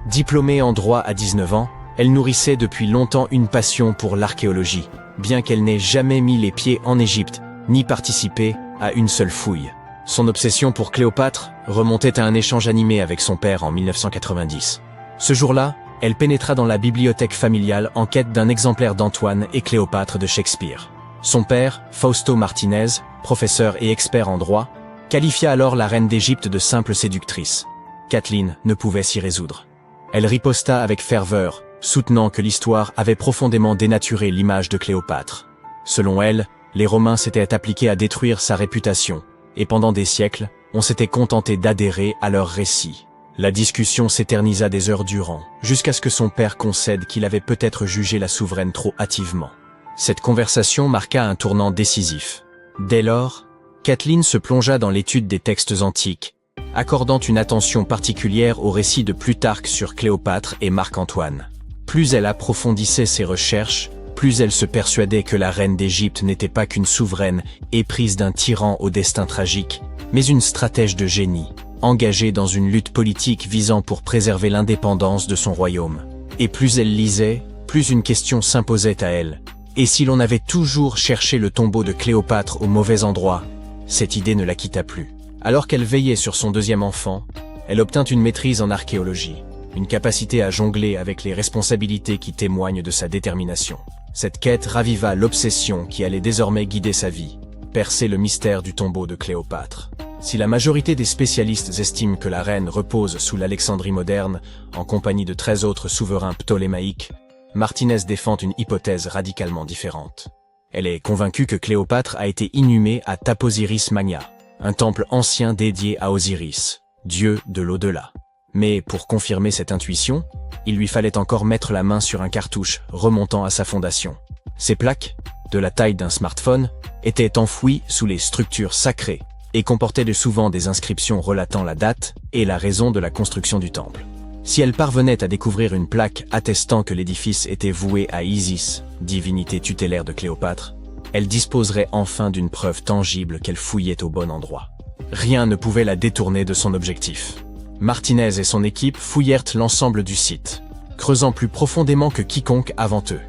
Speaker 3: Diplômée en droit à 19 ans, elle nourrissait depuis longtemps une passion pour l'archéologie, bien qu'elle n'ait jamais mis les pieds en Égypte, ni participé à une seule fouille. Son obsession pour Cléopâtre remontait à un échange animé avec son père en 1990. Ce jour-là, elle pénétra dans la bibliothèque familiale en quête d'un exemplaire d'Antoine et Cléopâtre de Shakespeare. Son père, Fausto Martinez, professeur et expert en droit, qualifia alors la reine d'Égypte de simple séductrice. Kathleen ne pouvait s'y résoudre. Elle riposta avec ferveur, soutenant que l'histoire avait profondément dénaturé l'image de Cléopâtre. Selon elle, les Romains s'étaient appliqués à détruire sa réputation, et pendant des siècles, on s'était contenté d'adhérer à leurs récits. La discussion s'éternisa des heures durant, jusqu'à ce que son père concède qu'il avait peut-être jugé la souveraine trop hâtivement. Cette conversation marqua un tournant décisif. Dès lors, Kathleen se plongea dans l'étude des textes antiques, accordant une attention particulière aux récits de Plutarque sur Cléopâtre et Marc-Antoine. Plus elle approfondissait ses recherches, plus elle se persuadait que la reine d'Égypte n'était pas qu'une souveraine éprise d'un tyran au destin tragique, mais une stratège de génie, engagée dans une lutte politique visant pour préserver l'indépendance de son royaume. Et plus elle lisait, plus une question s'imposait à elle. Et si l'on avait toujours cherché le tombeau de Cléopâtre au mauvais endroit, cette idée ne la quitta plus. Alors qu'elle veillait sur son deuxième enfant, elle obtint une maîtrise en archéologie, une capacité à jongler avec les responsabilités qui témoignent de sa détermination. Cette quête raviva l'obsession qui allait désormais guider sa vie, percer le mystère du tombeau de Cléopâtre. Si la majorité des spécialistes estiment que la reine repose sous l'Alexandrie moderne, en compagnie de 13 autres souverains ptolémaïques, Martinez défend une hypothèse radicalement différente. Elle est convaincue que Cléopâtre a été inhumée à Taposiris Magna, un temple ancien dédié à Osiris, dieu de l'au-delà. Mais pour confirmer cette intuition, il lui fallait encore mettre la main sur un cartouche remontant à sa fondation. Ces plaques, de la taille d'un smartphone, étaient enfouies sous les structures sacrées et comportaient souvent des inscriptions relatant la date et la raison de la construction du temple. Si elle parvenait à découvrir une plaque attestant que l'édifice était voué à Isis, divinité tutélaire de Cléopâtre, elle disposerait enfin d'une preuve tangible qu'elle fouillait au bon endroit. Rien ne pouvait la détourner de son objectif. Martinez et son équipe fouillèrent l'ensemble du site, creusant plus profondément que quiconque avant eux.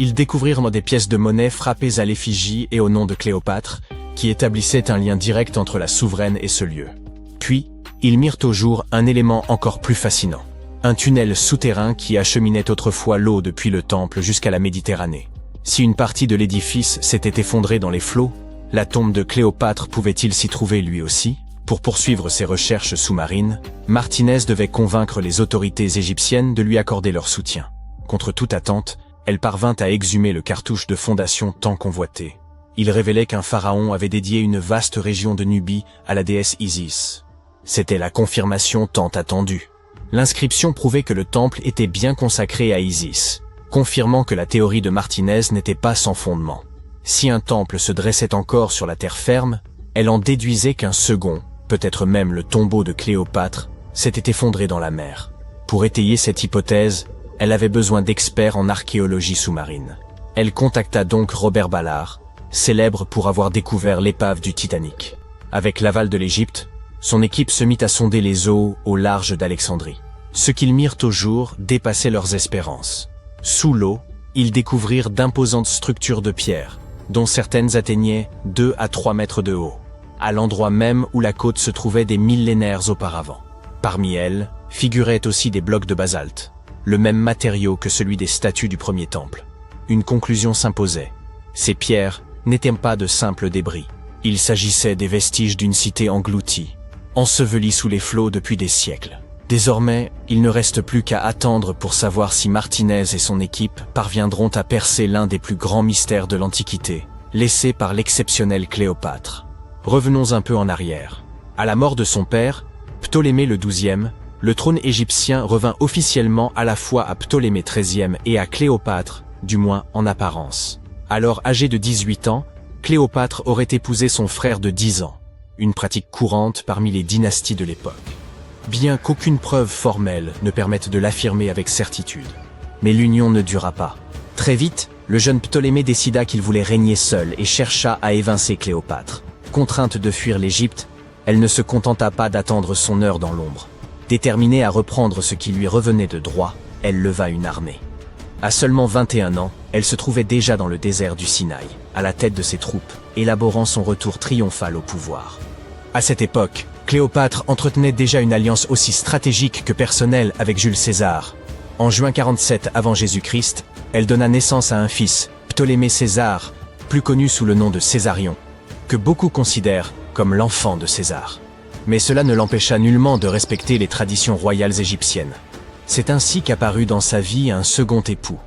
Speaker 3: Ils découvrirent des pièces de monnaie frappées à l'effigie et au nom de Cléopâtre, qui établissaient un lien direct entre la souveraine et ce lieu. Puis, ils mirent au jour un élément encore plus fascinant. Un tunnel souterrain qui acheminait autrefois l'eau depuis le temple jusqu'à la Méditerranée. Si une partie de l'édifice s'était effondrée dans les flots, la tombe de Cléopâtre pouvait-il s'y trouver lui aussi? Pour poursuivre ses recherches sous-marines, Martinez devait convaincre les autorités égyptiennes de lui accorder leur soutien. Contre toute attente, elle parvint à exhumer le cartouche de fondation tant convoité. Il révélait qu'un pharaon avait dédié une vaste région de Nubie à la déesse Isis. C'était la confirmation tant attendue. L'inscription prouvait que le temple était bien consacré à Isis, confirmant que la théorie de Martinez n'était pas sans fondement. Si un temple se dressait encore sur la terre ferme, elle en déduisait qu'un second, peut-être même le tombeau de Cléopâtre, s'était effondré dans la mer. Pour étayer cette hypothèse, elle avait besoin d'experts en archéologie sous-marine. Elle contacta donc Robert Ballard, célèbre pour avoir découvert l'épave du Titanic. Avec l'aval de l'Égypte, son équipe se mit à sonder les eaux au large d'Alexandrie. Ce qu'ils mirent au jour dépassait leurs espérances. Sous l'eau, ils découvrirent d'imposantes structures de pierre, dont certaines atteignaient 2 à 3 mètres de haut, à l'endroit même où la côte se trouvait des millénaires auparavant. Parmi elles, figuraient aussi des blocs de basalte, le même matériau que celui des statues du premier temple. Une conclusion s'imposait. Ces pierres n'étaient pas de simples débris. Il s'agissait des vestiges d'une cité engloutie, ensevelie sous les flots depuis des siècles. Désormais, il ne reste plus qu'à attendre pour savoir si Martinez et son équipe parviendront à percer l'un des plus grands mystères de l'Antiquité, laissé par l'exceptionnelle Cléopâtre. Revenons un peu en arrière. À la mort de son père, Ptolémée le XIIe, le trône égyptien revint officiellement à la fois à Ptolémée XIIIe et à Cléopâtre, du moins en apparence. Alors âgée de 18 ans, Cléopâtre aurait épousé son frère de 10 ans, une pratique courante parmi les dynasties de l'époque. Bien qu'aucune preuve formelle ne permette de l'affirmer avec certitude. Mais l'union ne dura pas. Très vite, le jeune Ptolémée décida qu'il voulait régner seul et chercha à évincer Cléopâtre. Contrainte de fuir l'Égypte, elle ne se contenta pas d'attendre son heure dans l'ombre. Déterminée à reprendre ce qui lui revenait de droit, elle leva une armée. À seulement 21 ans, elle se trouvait déjà dans le désert du Sinaï, à la tête de ses troupes, élaborant son retour triomphal au pouvoir. À cette époque, Cléopâtre entretenait déjà une alliance aussi stratégique que personnelle avec Jules César. En juin 47 avant Jésus-Christ, elle donna naissance à un fils, Ptolémée César, plus connu sous le nom de Césarion, que beaucoup considèrent comme l'enfant de César. Mais cela ne l'empêcha nullement de respecter les traditions royales égyptiennes. C'est ainsi qu'apparut dans sa vie un second époux,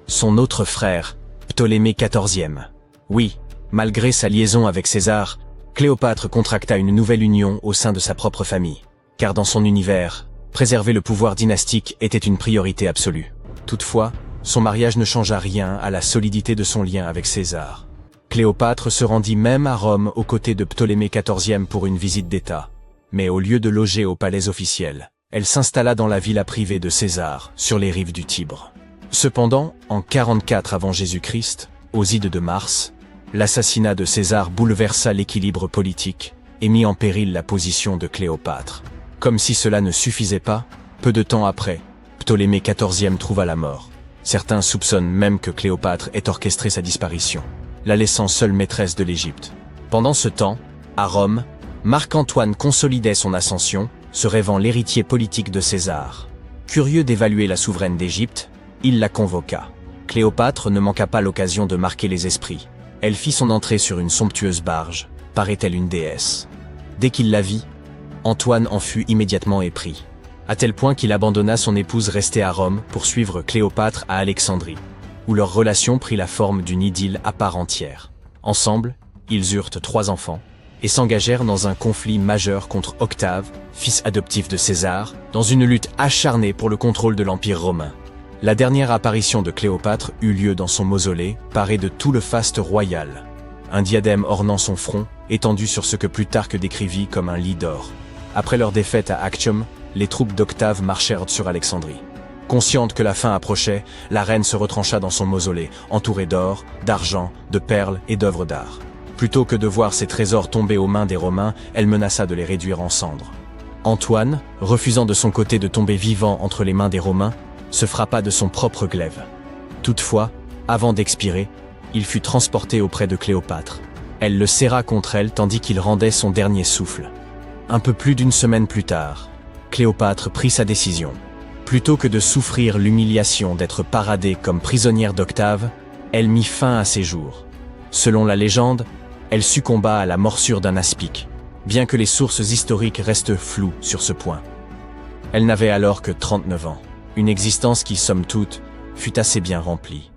Speaker 3: son autre frère, Ptolémée XIVe. Oui, malgré sa liaison avec César, Cléopâtre contracta une nouvelle union au sein de sa propre famille, car dans son univers, préserver le pouvoir dynastique était une priorité absolue. Toutefois, son mariage ne changea rien à la solidité de son lien avec César. Cléopâtre se rendit même à Rome aux côtés de Ptolémée XIVe pour une visite d'État. Mais au lieu de loger au palais officiel, elle s'installa dans la villa privée de César, sur les rives du Tibre. Cependant, en 44 avant Jésus-Christ, aux ides de Mars, l'assassinat de César bouleversa l'équilibre politique et mit en péril la position de Cléopâtre. Comme si cela ne suffisait pas, peu de temps après, Ptolémée XIVe trouva la mort. Certains soupçonnent même que Cléopâtre ait orchestré sa disparition, la laissant seule maîtresse de l'Égypte. Pendant ce temps, à Rome, Marc-Antoine consolidait son ascension, se rêvant l'héritier politique de César. Curieux d'évaluer la souveraine d'Égypte, il la convoqua. Cléopâtre ne manqua pas l'occasion de marquer les esprits. Elle fit son entrée sur une somptueuse barge, paraît-elle une déesse. Dès qu'il la vit, Antoine en fut immédiatement épris, à tel point qu'il abandonna son épouse restée à Rome pour suivre Cléopâtre à Alexandrie, où leur relation prit la forme d'une idylle à part entière. Ensemble, ils eurent 3 enfants, et s'engagèrent dans un conflit majeur contre Octave, fils adoptif de César, dans une lutte acharnée pour le contrôle de l'Empire romain. La dernière apparition de Cléopâtre eut lieu dans son mausolée, paré de tout le faste royal. Un diadème ornant son front, étendu sur ce que Plutarque décrivit comme un lit d'or. Après leur défaite à Actium, les troupes d'Octave marchèrent sur Alexandrie. Consciente que la fin approchait, la reine se retrancha dans son mausolée, entourée d'or, d'argent, de perles et d'œuvres d'art. Plutôt que de voir ses trésors tomber aux mains des Romains, elle menaça de les réduire en cendres. Antoine, refusant de son côté de tomber vivant entre les mains des Romains, se frappa de son propre glaive. Toutefois, avant d'expirer, il fut transporté auprès de Cléopâtre. Elle le serra contre elle tandis qu'il rendait son dernier souffle. Un peu plus d'1 semaine plus tard, Cléopâtre prit sa décision. Plutôt que de souffrir l'humiliation d'être paradée comme prisonnière d'Octave, elle mit fin à ses jours. Selon la légende, elle succomba à la morsure d'un aspic, bien que les sources historiques restent floues sur ce point. Elle n'avait alors que 39 ans, une existence qui, somme toute, fut assez bien remplie.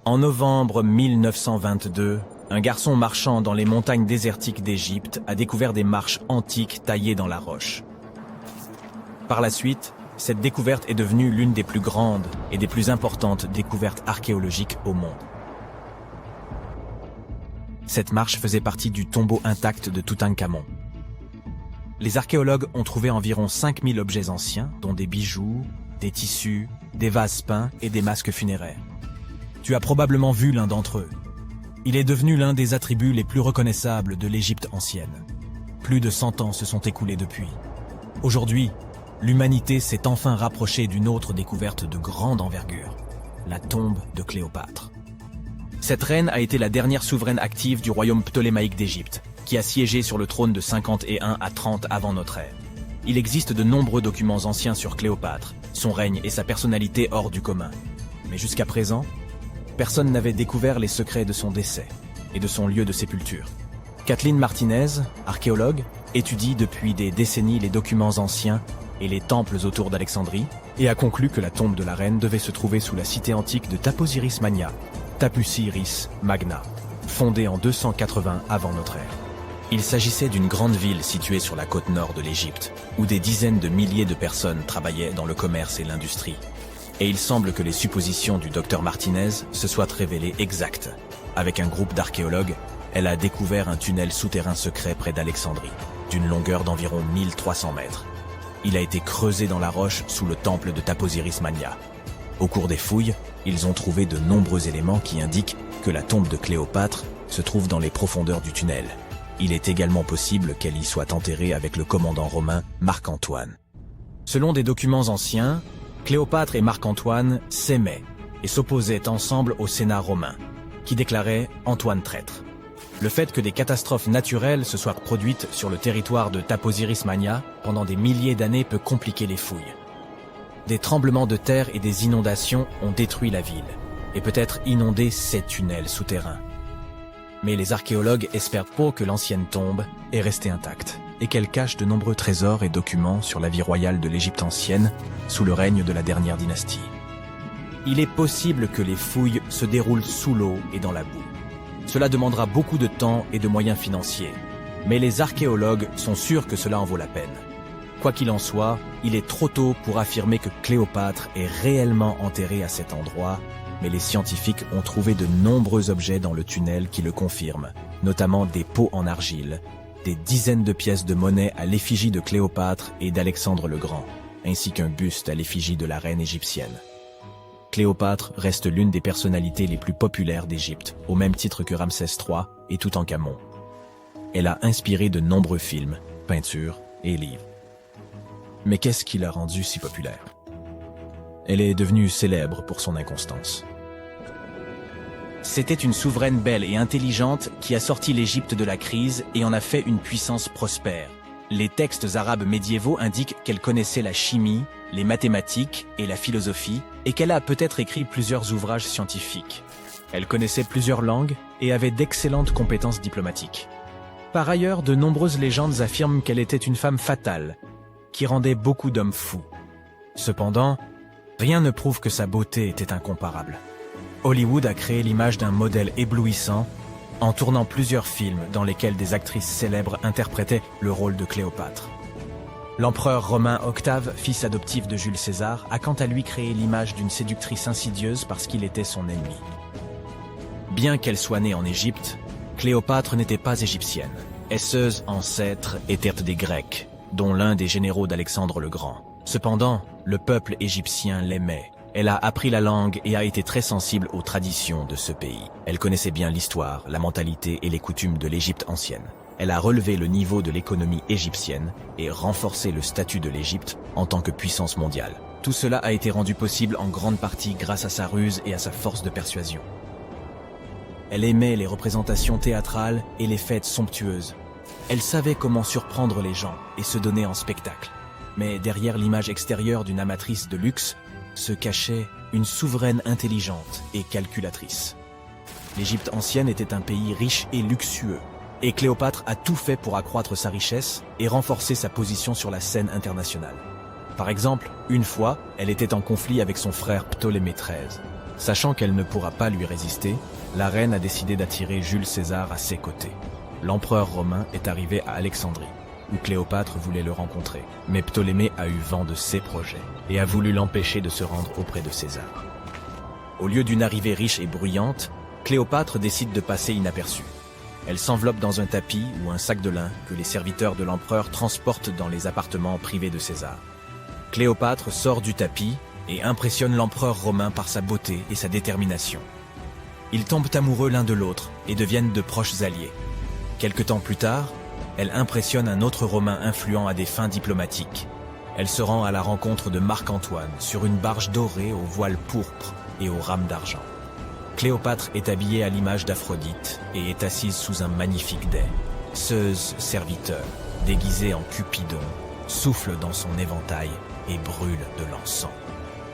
Speaker 3: En novembre 1922, un garçon marchant dans les montagnes désertiques d'Égypte a découvert des marches antiques taillées dans la roche. Par la suite, cette découverte est devenue l'une des plus grandes et des plus importantes découvertes archéologiques au monde. Cette marche faisait partie du tombeau intact de Toutankhamon. Les archéologues ont trouvé environ 5000 objets anciens, dont des bijoux, des tissus, des vases peints et des masques funéraires. Tu as probablement vu l'un d'entre eux. Il est devenu l'un des attributs les plus reconnaissables de l'Égypte ancienne. Plus de 100 ans se sont écoulés depuis. Aujourd'hui, l'humanité s'est enfin rapprochée d'une autre découverte de grande envergure, la tombe de Cléopâtre. Cette reine a été la dernière souveraine active du royaume ptolémaïque d'Égypte, qui a siégé sur le trône de 51 à 30 avant notre ère. Il existe de nombreux documents anciens sur Cléopâtre, son règne et sa personnalité hors du commun. Mais jusqu'à présent, personne n'avait découvert les secrets de son décès et de son lieu de sépulture. Kathleen Martinez, archéologue, étudie depuis des décennies les documents anciens et les temples autour d'Alexandrie et a conclu que la tombe de la reine devait se trouver sous la cité antique de Taposiris Magna, Tapusiris Magna, fondée en 280 avant notre ère. Il s'agissait d'une grande ville située sur la côte nord de l'Égypte, où des dizaines de milliers de personnes travaillaient dans le commerce et l'industrie. Et il semble que les suppositions du docteur Martinez se soient révélées exactes. Avec un groupe d'archéologues, elle a découvert un tunnel souterrain secret près d'Alexandrie, d'une longueur d'environ 1300 mètres. Il a été creusé dans la roche sous le temple de Taposiris Magna. Au cours des fouilles, ils ont trouvé de nombreux éléments qui indiquent que la tombe de Cléopâtre se trouve dans les profondeurs du tunnel. Il est également possible qu'elle y soit enterrée avec le commandant romain Marc-Antoine. Selon des documents anciens, Cléopâtre et Marc-Antoine s'aimaient et s'opposaient ensemble au Sénat romain, qui déclarait Antoine traître. Le fait que des catastrophes naturelles se soient produites sur le territoire de Taposiris Magna pendant des milliers d'années peut compliquer les fouilles. Des tremblements de terre et des inondations ont détruit la ville, et peut-être inondé ces tunnels souterrains. Mais les archéologues espèrent peu que l'ancienne tombe est restée intacte, et qu'elle cache de nombreux trésors et documents sur la vie royale de l'Égypte ancienne, sous le règne de la dernière dynastie. Il est possible que les fouilles se déroulent sous l'eau et dans la boue. Cela demandera beaucoup de temps et de moyens financiers, mais les archéologues sont sûrs que cela en vaut la peine. Quoi qu'il en soit, il est trop tôt pour affirmer que Cléopâtre est réellement enterrée à cet endroit, mais les scientifiques ont trouvé de nombreux objets dans le tunnel qui le confirment, notamment des pots en argile, des dizaines de pièces de monnaie à l'effigie de Cléopâtre et d'Alexandre le Grand, ainsi qu'un buste à l'effigie de la reine égyptienne. Cléopâtre reste l'une des personnalités les plus populaires d'Égypte, au même titre que Ramsès III et Toutankhamon. Elle a inspiré de nombreux films, peintures et livres. Mais qu'est-ce qui l'a rendue si populaire? Elle est devenue célèbre pour son inconstance. C'était une souveraine belle et intelligente qui a sorti l'Égypte de la crise et en a fait une puissance prospère. Les textes arabes médiévaux indiquent qu'elle connaissait la chimie, les mathématiques et la philosophie, et qu'elle a peut-être écrit plusieurs ouvrages scientifiques. Elle connaissait plusieurs langues et avait d'excellentes compétences diplomatiques. Par ailleurs, de nombreuses légendes affirment qu'elle était une femme fatale, qui rendait beaucoup d'hommes fous. Cependant, rien ne prouve que sa beauté était incomparable. Hollywood a créé l'image d'un modèle éblouissant en tournant plusieurs films dans lesquels des actrices célèbres interprétaient le rôle de Cléopâtre. L'empereur romain Octave, fils adoptif de Jules César, a quant à lui créé l'image d'une séductrice insidieuse parce qu'il était son ennemi. Bien qu'elle soit née en Égypte, Cléopâtre n'était pas égyptienne. Ses ancêtres étaient des Grecs, dont l'un des généraux d'Alexandre le Grand. Cependant, le peuple égyptien l'aimait. Elle a appris la langue et a été très sensible aux traditions de ce pays. Elle connaissait bien l'histoire, la mentalité et les coutumes de l'Égypte ancienne. Elle a relevé le niveau de l'économie égyptienne et renforcé le statut de l'Égypte en tant que puissance mondiale. Tout cela a été rendu possible en grande partie grâce à sa ruse et à sa force de persuasion. Elle aimait les représentations théâtrales et les fêtes somptueuses. Elle savait comment surprendre les gens et se donner en spectacle. Mais derrière l'image extérieure d'une amatrice de luxe, se cachait une souveraine intelligente et calculatrice. L'Égypte ancienne était un pays riche et luxueux, et Cléopâtre a tout fait pour accroître sa richesse et renforcer sa position sur la scène internationale. Par exemple, une fois, elle était en conflit avec son frère Ptolémée XIII. Sachant qu'elle ne pourra pas lui résister, la reine a décidé d'attirer Jules César à ses côtés. L'empereur romain est arrivé à Alexandrie, où Cléopâtre voulait le rencontrer. Mais Ptolémée a eu vent de ses projets et a voulu l'empêcher de se rendre auprès de César. Au lieu d'une arrivée riche et bruyante, Cléopâtre décide de passer inaperçue. Elle s'enveloppe dans un tapis ou un sac de lin que les serviteurs de l'empereur transportent dans les appartements privés de César. Cléopâtre sort du tapis et impressionne l'empereur romain par sa beauté et sa détermination. Ils tombent amoureux l'un de l'autre et deviennent de proches alliés. Quelque temps plus tard, elle impressionne un autre Romain influent à des fins diplomatiques. Elle se rend à la rencontre de Marc-Antoine sur une barge dorée au voile pourpre et aux rames d'argent. Cléopâtre est habillée à l'image d'Aphrodite et est assise sous un magnifique dais. Zeus, serviteur, déguisé en Cupidon, souffle dans son éventail et brûle de l'encens.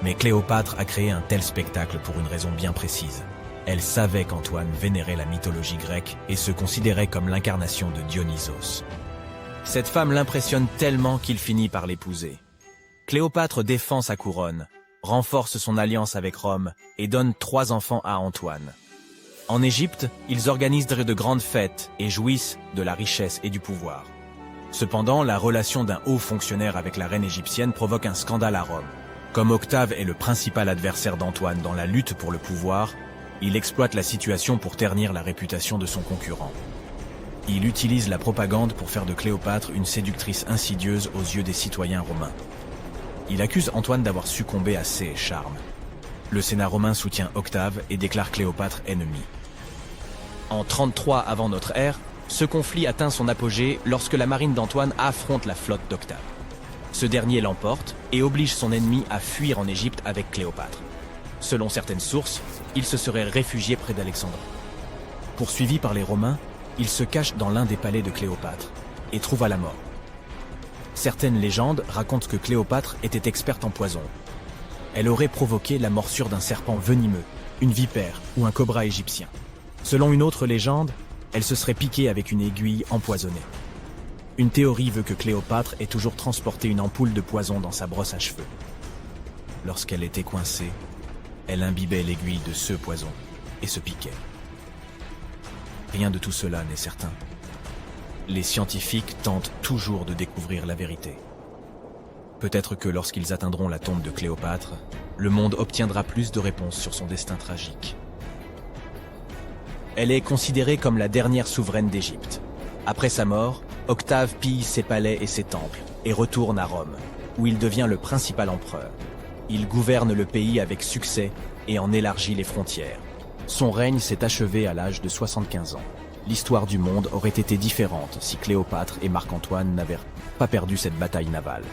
Speaker 3: Mais Cléopâtre a créé un tel spectacle pour une raison bien précise. Elle savait qu'Antoine vénérait la mythologie grecque et se considérait comme l'incarnation de Dionysos. Cette femme l'impressionne tellement qu'il finit par l'épouser. Cléopâtre défend sa couronne, renforce son alliance avec Rome et donne 3 enfants à Antoine. En Égypte, ils organisent de grandes fêtes et jouissent de la richesse et du pouvoir. Cependant, la relation d'un haut fonctionnaire avec la reine égyptienne provoque un scandale à Rome. Comme Octave est le principal adversaire d'Antoine dans la lutte pour le pouvoir, il exploite la situation pour ternir la réputation de son concurrent. Il utilise la propagande pour faire de Cléopâtre une séductrice insidieuse aux yeux des citoyens romains. Il accuse Antoine d'avoir succombé à ses charmes. Le Sénat romain soutient Octave et déclare Cléopâtre ennemie. En 33 avant notre ère, ce conflit atteint son apogée lorsque la marine d'Antoine affronte la flotte d'Octave. Ce dernier l'emporte et oblige son ennemi à fuir en Égypte avec Cléopâtre. Selon certaines sources, il se serait réfugié près d'Alexandrie. Poursuivi par les Romains, il se cache dans l'un des palais de Cléopâtre et trouva la mort. Certaines légendes racontent que Cléopâtre était experte en poison. Elle aurait provoqué la morsure d'un serpent venimeux, une vipère ou un cobra égyptien. Selon une autre légende, elle se serait piquée avec une aiguille empoisonnée. Une théorie veut que Cléopâtre ait toujours transporté une ampoule de poison dans sa brosse à cheveux. Lorsqu'elle était coincée, elle imbibait l'aiguille de ce poison et se piquait. Rien de tout cela n'est certain. Les scientifiques tentent toujours de découvrir la vérité. Peut-être que lorsqu'ils atteindront la tombe de Cléopâtre, le monde obtiendra plus de réponses sur son destin tragique. Elle est considérée comme la dernière souveraine d'Égypte. Après sa mort, Octave pille ses palais et ses temples et retourne à Rome, où il devient le principal empereur. Il gouverne le pays avec succès et en élargit les frontières. Son règne s'est achevé à l'âge de 75 ans. l'histoire du monde aurait été différente si Cléopâtre et Marc-Antoine n'avaient pas perdu cette bataille navale.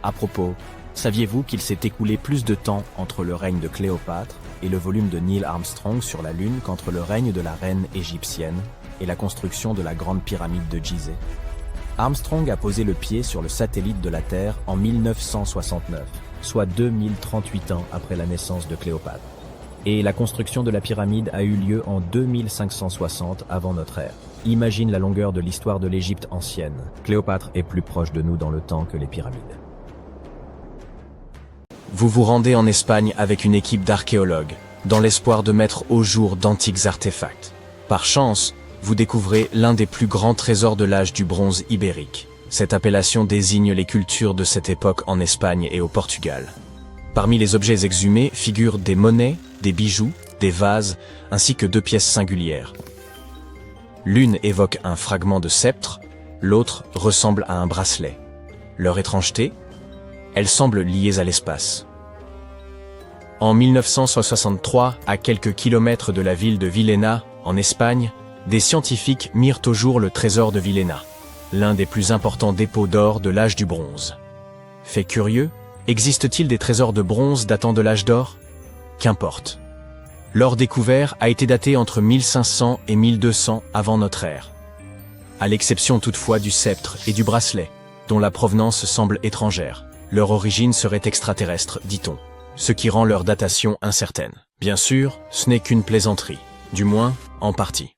Speaker 3: À propos, saviez-vous qu'il s'est écoulé plus de temps entre le règne de Cléopâtre et le volume de Neil Armstrong sur la Lune qu'entre le règne de la reine égyptienne et la construction de la grande pyramide de Gizeh? Armstrong a posé le pied sur le satellite de la Terre en 1969, soit 2038 ans après la naissance de Cléopâtre. Et la construction de la pyramide a eu lieu en 2560 avant notre ère. Imagine la longueur de l'histoire de l'Égypte ancienne. Cléopâtre est plus proche de nous dans le temps que les pyramides. Vous vous rendez en Espagne avec une équipe d'archéologues, dans l'espoir de mettre au jour d'antiques artefacts. Par chance, vous découvrez l'un des plus grands trésors de l'âge du bronze ibérique. Cette appellation désigne les cultures de cette époque en Espagne et au Portugal. Parmi les objets exhumés figurent des monnaies, des bijoux, des vases, ainsi que 2 pièces singulières. L'une évoque un fragment de sceptre, l'autre ressemble à un bracelet. Leur étrangeté? Elles semblent liées à l'espace. En 1963, à quelques kilomètres de la ville de Villena, en Espagne, des scientifiques mirent au jour le trésor de Villena, l'un des plus importants dépôts d'or de l'âge du bronze. Fait curieux, existe-t-il des trésors de bronze datant de l'âge d'or? Qu'importe. L'or découvert a été daté entre 1500 et 1200 avant notre ère. À l'exception toutefois du sceptre et du bracelet, dont la provenance semble étrangère. Leur origine serait extraterrestre, dit-on, ce qui rend leur datation incertaine. Bien sûr, ce n'est qu'une plaisanterie, du moins, en partie.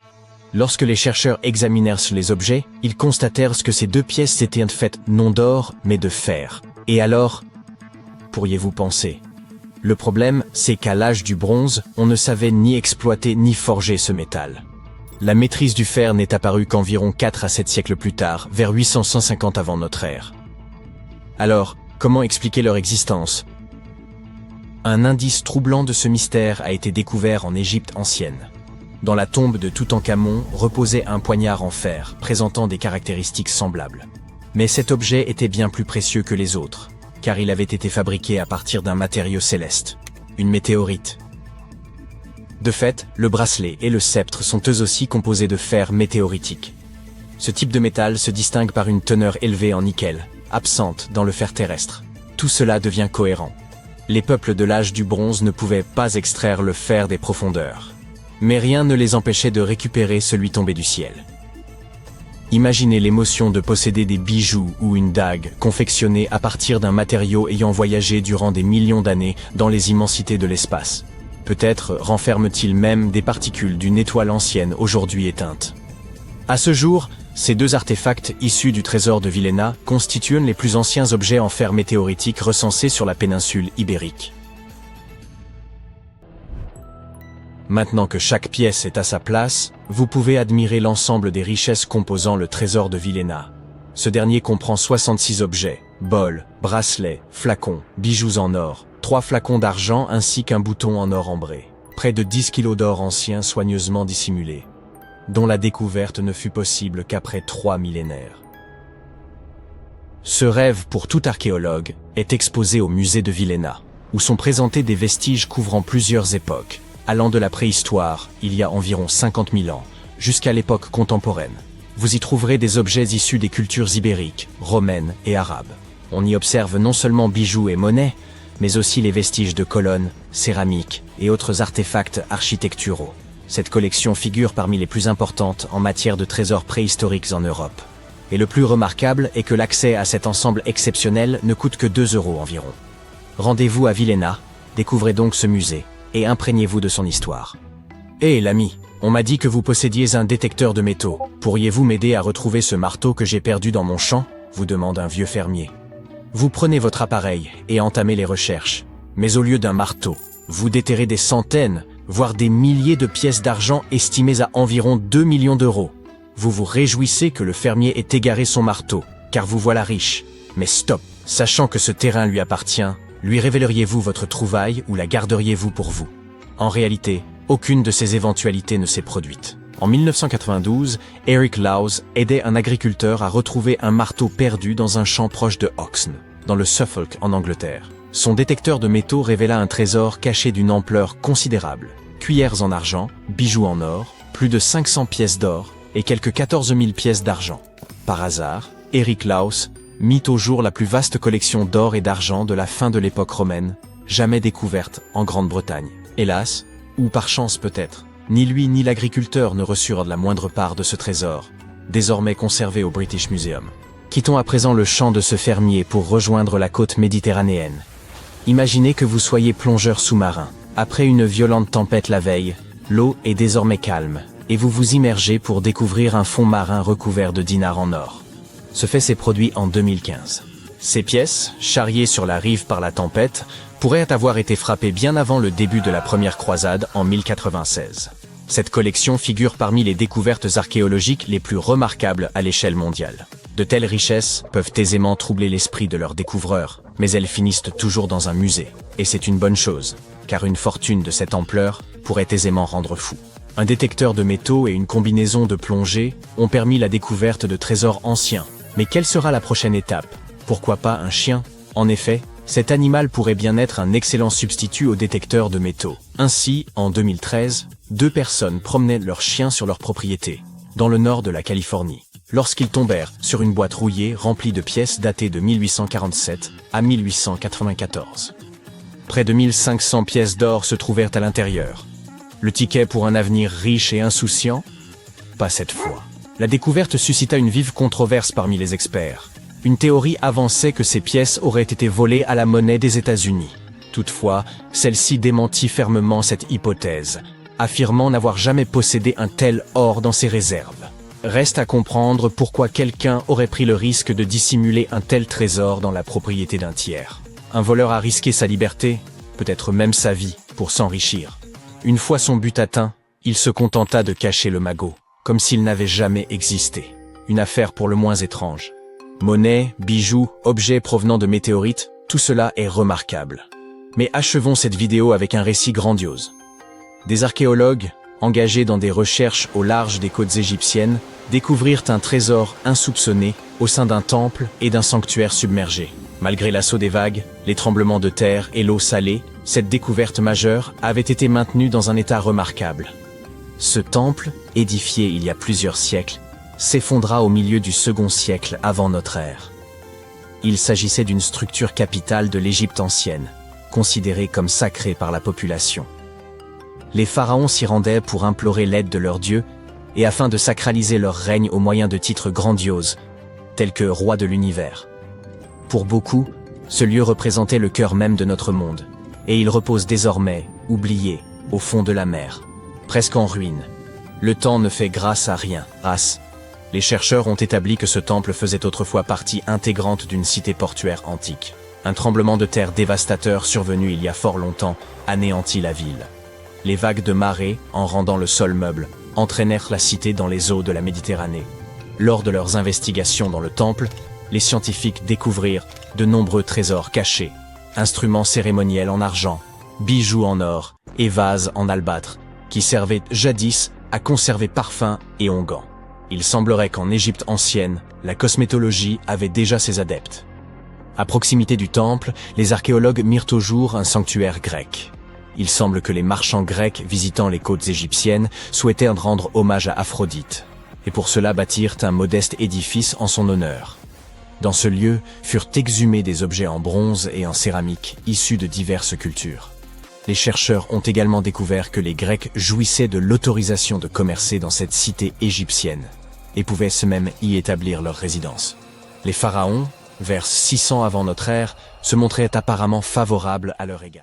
Speaker 3: Lorsque les chercheurs examinèrent les objets, ils constatèrent que ces 2 pièces étaient faites non d'or, mais de fer. Et alors, pourriez-vous penser? Le problème, c'est qu'à l'âge du bronze, on ne savait ni exploiter ni forger ce métal. La maîtrise du fer n'est apparue qu'environ 4 à 7 siècles plus tard, vers 850 avant notre ère. Alors, comment expliquer leur existence? Un indice troublant de ce mystère a été découvert en Égypte ancienne. Dans la tombe de Toutankhamon reposait un poignard en fer, présentant des caractéristiques semblables. Mais cet objet était bien plus précieux que les autres, car il avait été fabriqué à partir d'un matériau céleste, une météorite. De fait, le bracelet et le sceptre sont eux aussi composés de fer météoritique. Ce type de métal se distingue par une teneur élevée en nickel, absente dans le fer terrestre. Tout cela devient cohérent. Les peuples de l'âge du bronze ne pouvaient pas extraire le fer des profondeurs. Mais rien ne les empêchait de récupérer celui tombé du ciel. Imaginez l'émotion de posséder des bijoux ou une dague confectionnée à partir d'un matériau ayant voyagé durant des millions d'années dans les immensités de l'espace. Peut-être renferme-t-il même des particules d'une étoile ancienne aujourd'hui éteinte. À ce jour, ces 2 artefacts issus du trésor de Villena constituent les plus anciens objets en fer météoritique recensés sur la péninsule ibérique. Maintenant que chaque pièce est à sa place, vous pouvez admirer l'ensemble des richesses composant le trésor de Villena. Ce dernier comprend 66 objets, bols, bracelets, flacons, bijoux en or, 3 flacons d'argent ainsi qu'un bouton en or ambré. Près de 10 kilos d'or ancien soigneusement dissimulé, dont la découverte ne fut possible qu'après 3 millénaires. Ce rêve pour tout archéologue est exposé au musée de Villena, où sont présentés des vestiges couvrant plusieurs époques, allant de la préhistoire, il y a environ 50 000 ans, jusqu'à l'époque contemporaine. Vous y trouverez des objets issus des cultures ibériques, romaines et arabes. On y observe non seulement bijoux et monnaies, mais aussi les vestiges de colonnes, céramiques et autres artefacts architecturaux. Cette collection figure parmi les plus importantes en matière de trésors préhistoriques en Europe. Et le plus remarquable est que l'accès à cet ensemble exceptionnel ne coûte que 2 € environ. Rendez-vous à Villena, découvrez donc ce musée, et imprégnez-vous de son histoire. Hé l'ami, on m'a dit que vous possédiez un détecteur de métaux. Pourriez-vous m'aider à retrouver ce marteau que j'ai perdu dans mon champ? Vous demande un vieux fermier. Vous prenez votre appareil et entamez les recherches. Mais au lieu d'un marteau, vous déterrez des centaines, voire des milliers de pièces d'argent estimées à environ 2 millions d'euros. Vous vous réjouissez que le fermier ait égaré son marteau, car vous voilà riche. Mais stop, sachant que ce terrain lui appartient, lui révéleriez-vous votre trouvaille ou la garderiez-vous pour vous? En réalité, aucune de ces éventualités ne s'est produite. En 1992, Eric Lowes aidait un agriculteur à retrouver un marteau perdu dans un champ proche de Oxne, dans le Suffolk en Angleterre. Son détecteur de métaux révéla un trésor caché d'une ampleur considérable. Cuillères en argent, bijoux en or, plus de 500 pièces d'or, et quelques 14 000 pièces d'argent. Par hasard, Eric Laus mit au jour la plus vaste collection d'or et d'argent de la fin de l'époque romaine, jamais découverte en Grande-Bretagne. Hélas, ou par chance peut-être, ni lui ni l'agriculteur ne reçurent la moindre part de ce trésor, désormais conservé au British Museum. Quittons à présent le champ de ce fermier pour rejoindre la côte méditerranéenne. Imaginez que vous soyez plongeur sous-marin. Après une violente tempête la veille, l'eau est désormais calme, et vous vous immergez pour découvrir un fond marin recouvert de dinars en or. Ce fait s'est produit en 2015. Ces pièces, charriées sur la rive par la tempête, pourraient avoir été frappées bien avant le début de la première croisade en 1096. Cette collection figure parmi les découvertes archéologiques les plus remarquables à l'échelle mondiale. De telles richesses peuvent aisément troubler l'esprit de leurs découvreurs, mais elles finissent toujours dans un musée. Et c'est une bonne chose, car une fortune de cette ampleur pourrait aisément rendre fou. Un détecteur de métaux et une combinaison de plongée ont permis la découverte de trésors anciens. Mais quelle sera la prochaine étape? Pourquoi pas un chien? En effet, cet animal pourrait bien être un excellent substitut au détecteur de métaux. Ainsi, en 2013, 2 personnes promenaient leurs chiens sur leur propriété, dans le nord de la Californie, lorsqu'ils tombèrent sur une boîte rouillée remplie de pièces datées de 1847 à 1894. Près de 1500 pièces d'or se trouvèrent à l'intérieur. Le ticket pour un avenir riche et insouciant? Pas cette fois. La découverte suscita une vive controverse parmi les experts. Une théorie avançait que ces pièces auraient été volées à la monnaie des États-Unis. Toutefois, celle-ci démentit fermement cette hypothèse, affirmant n'avoir jamais possédé un tel or dans ses réserves. Reste à comprendre pourquoi quelqu'un aurait pris le risque de dissimuler un tel trésor dans la propriété d'un tiers. Un voleur a risqué sa liberté, peut-être même sa vie, pour s'enrichir. Une fois son but atteint, il se contenta de cacher le magot, comme s'il n'avait jamais existé. Une affaire pour le moins étrange. Monnaie, bijoux, objets provenant de météorites, tout cela est remarquable. Mais achevons cette vidéo avec un récit grandiose. Des archéologues, engagés dans des recherches au large des côtes égyptiennes, découvrirent un trésor insoupçonné au sein d'un temple et d'un sanctuaire submergé. Malgré l'assaut des vagues, les tremblements de terre et l'eau salée, cette découverte majeure avait été maintenue dans un état remarquable. Ce temple, édifié il y a plusieurs siècles, s'effondra au milieu du second siècle avant notre ère. Il s'agissait d'une structure capitale de l'Égypte ancienne, considérée comme sacrée par la population. Les pharaons s'y rendaient pour implorer l'aide de leurs dieux et afin de sacraliser leur règne au moyen de titres grandioses, tels que roi de l'univers. Pour beaucoup, ce lieu représentait le cœur même de notre monde, et il repose désormais, oublié, au fond de la mer, presque en ruine. Le temps ne fait grâce à rien. Les chercheurs ont établi que ce temple faisait autrefois partie intégrante d'une cité portuaire antique. Un tremblement de terre dévastateur survenu il y a fort longtemps anéantit la ville. Les vagues de marée, en rendant le sol meuble, entraînèrent la cité dans les eaux de la Méditerranée. Lors de leurs investigations dans le temple, les scientifiques découvrirent de nombreux trésors cachés, instruments cérémoniels en argent, bijoux en or et vases en albâtre, qui servaient jadis à conserver parfums et onguents. Il semblerait qu'en Égypte ancienne, la cosmétologie avait déjà ses adeptes. À proximité du temple, les archéologues mirent au jour un sanctuaire grec. Il semble que les marchands grecs visitant les côtes égyptiennes souhaitaient rendre hommage à Aphrodite, et pour cela bâtirent un modeste édifice en son honneur. Dans ce lieu furent exhumés des objets en bronze et en céramique issus de diverses cultures. Les chercheurs ont également découvert que les Grecs jouissaient de l'autorisation de commercer dans cette cité égyptienne et pouvaient même y établir leur résidence. Les pharaons, vers 600 avant notre ère, se montraient apparemment favorables à leur égard.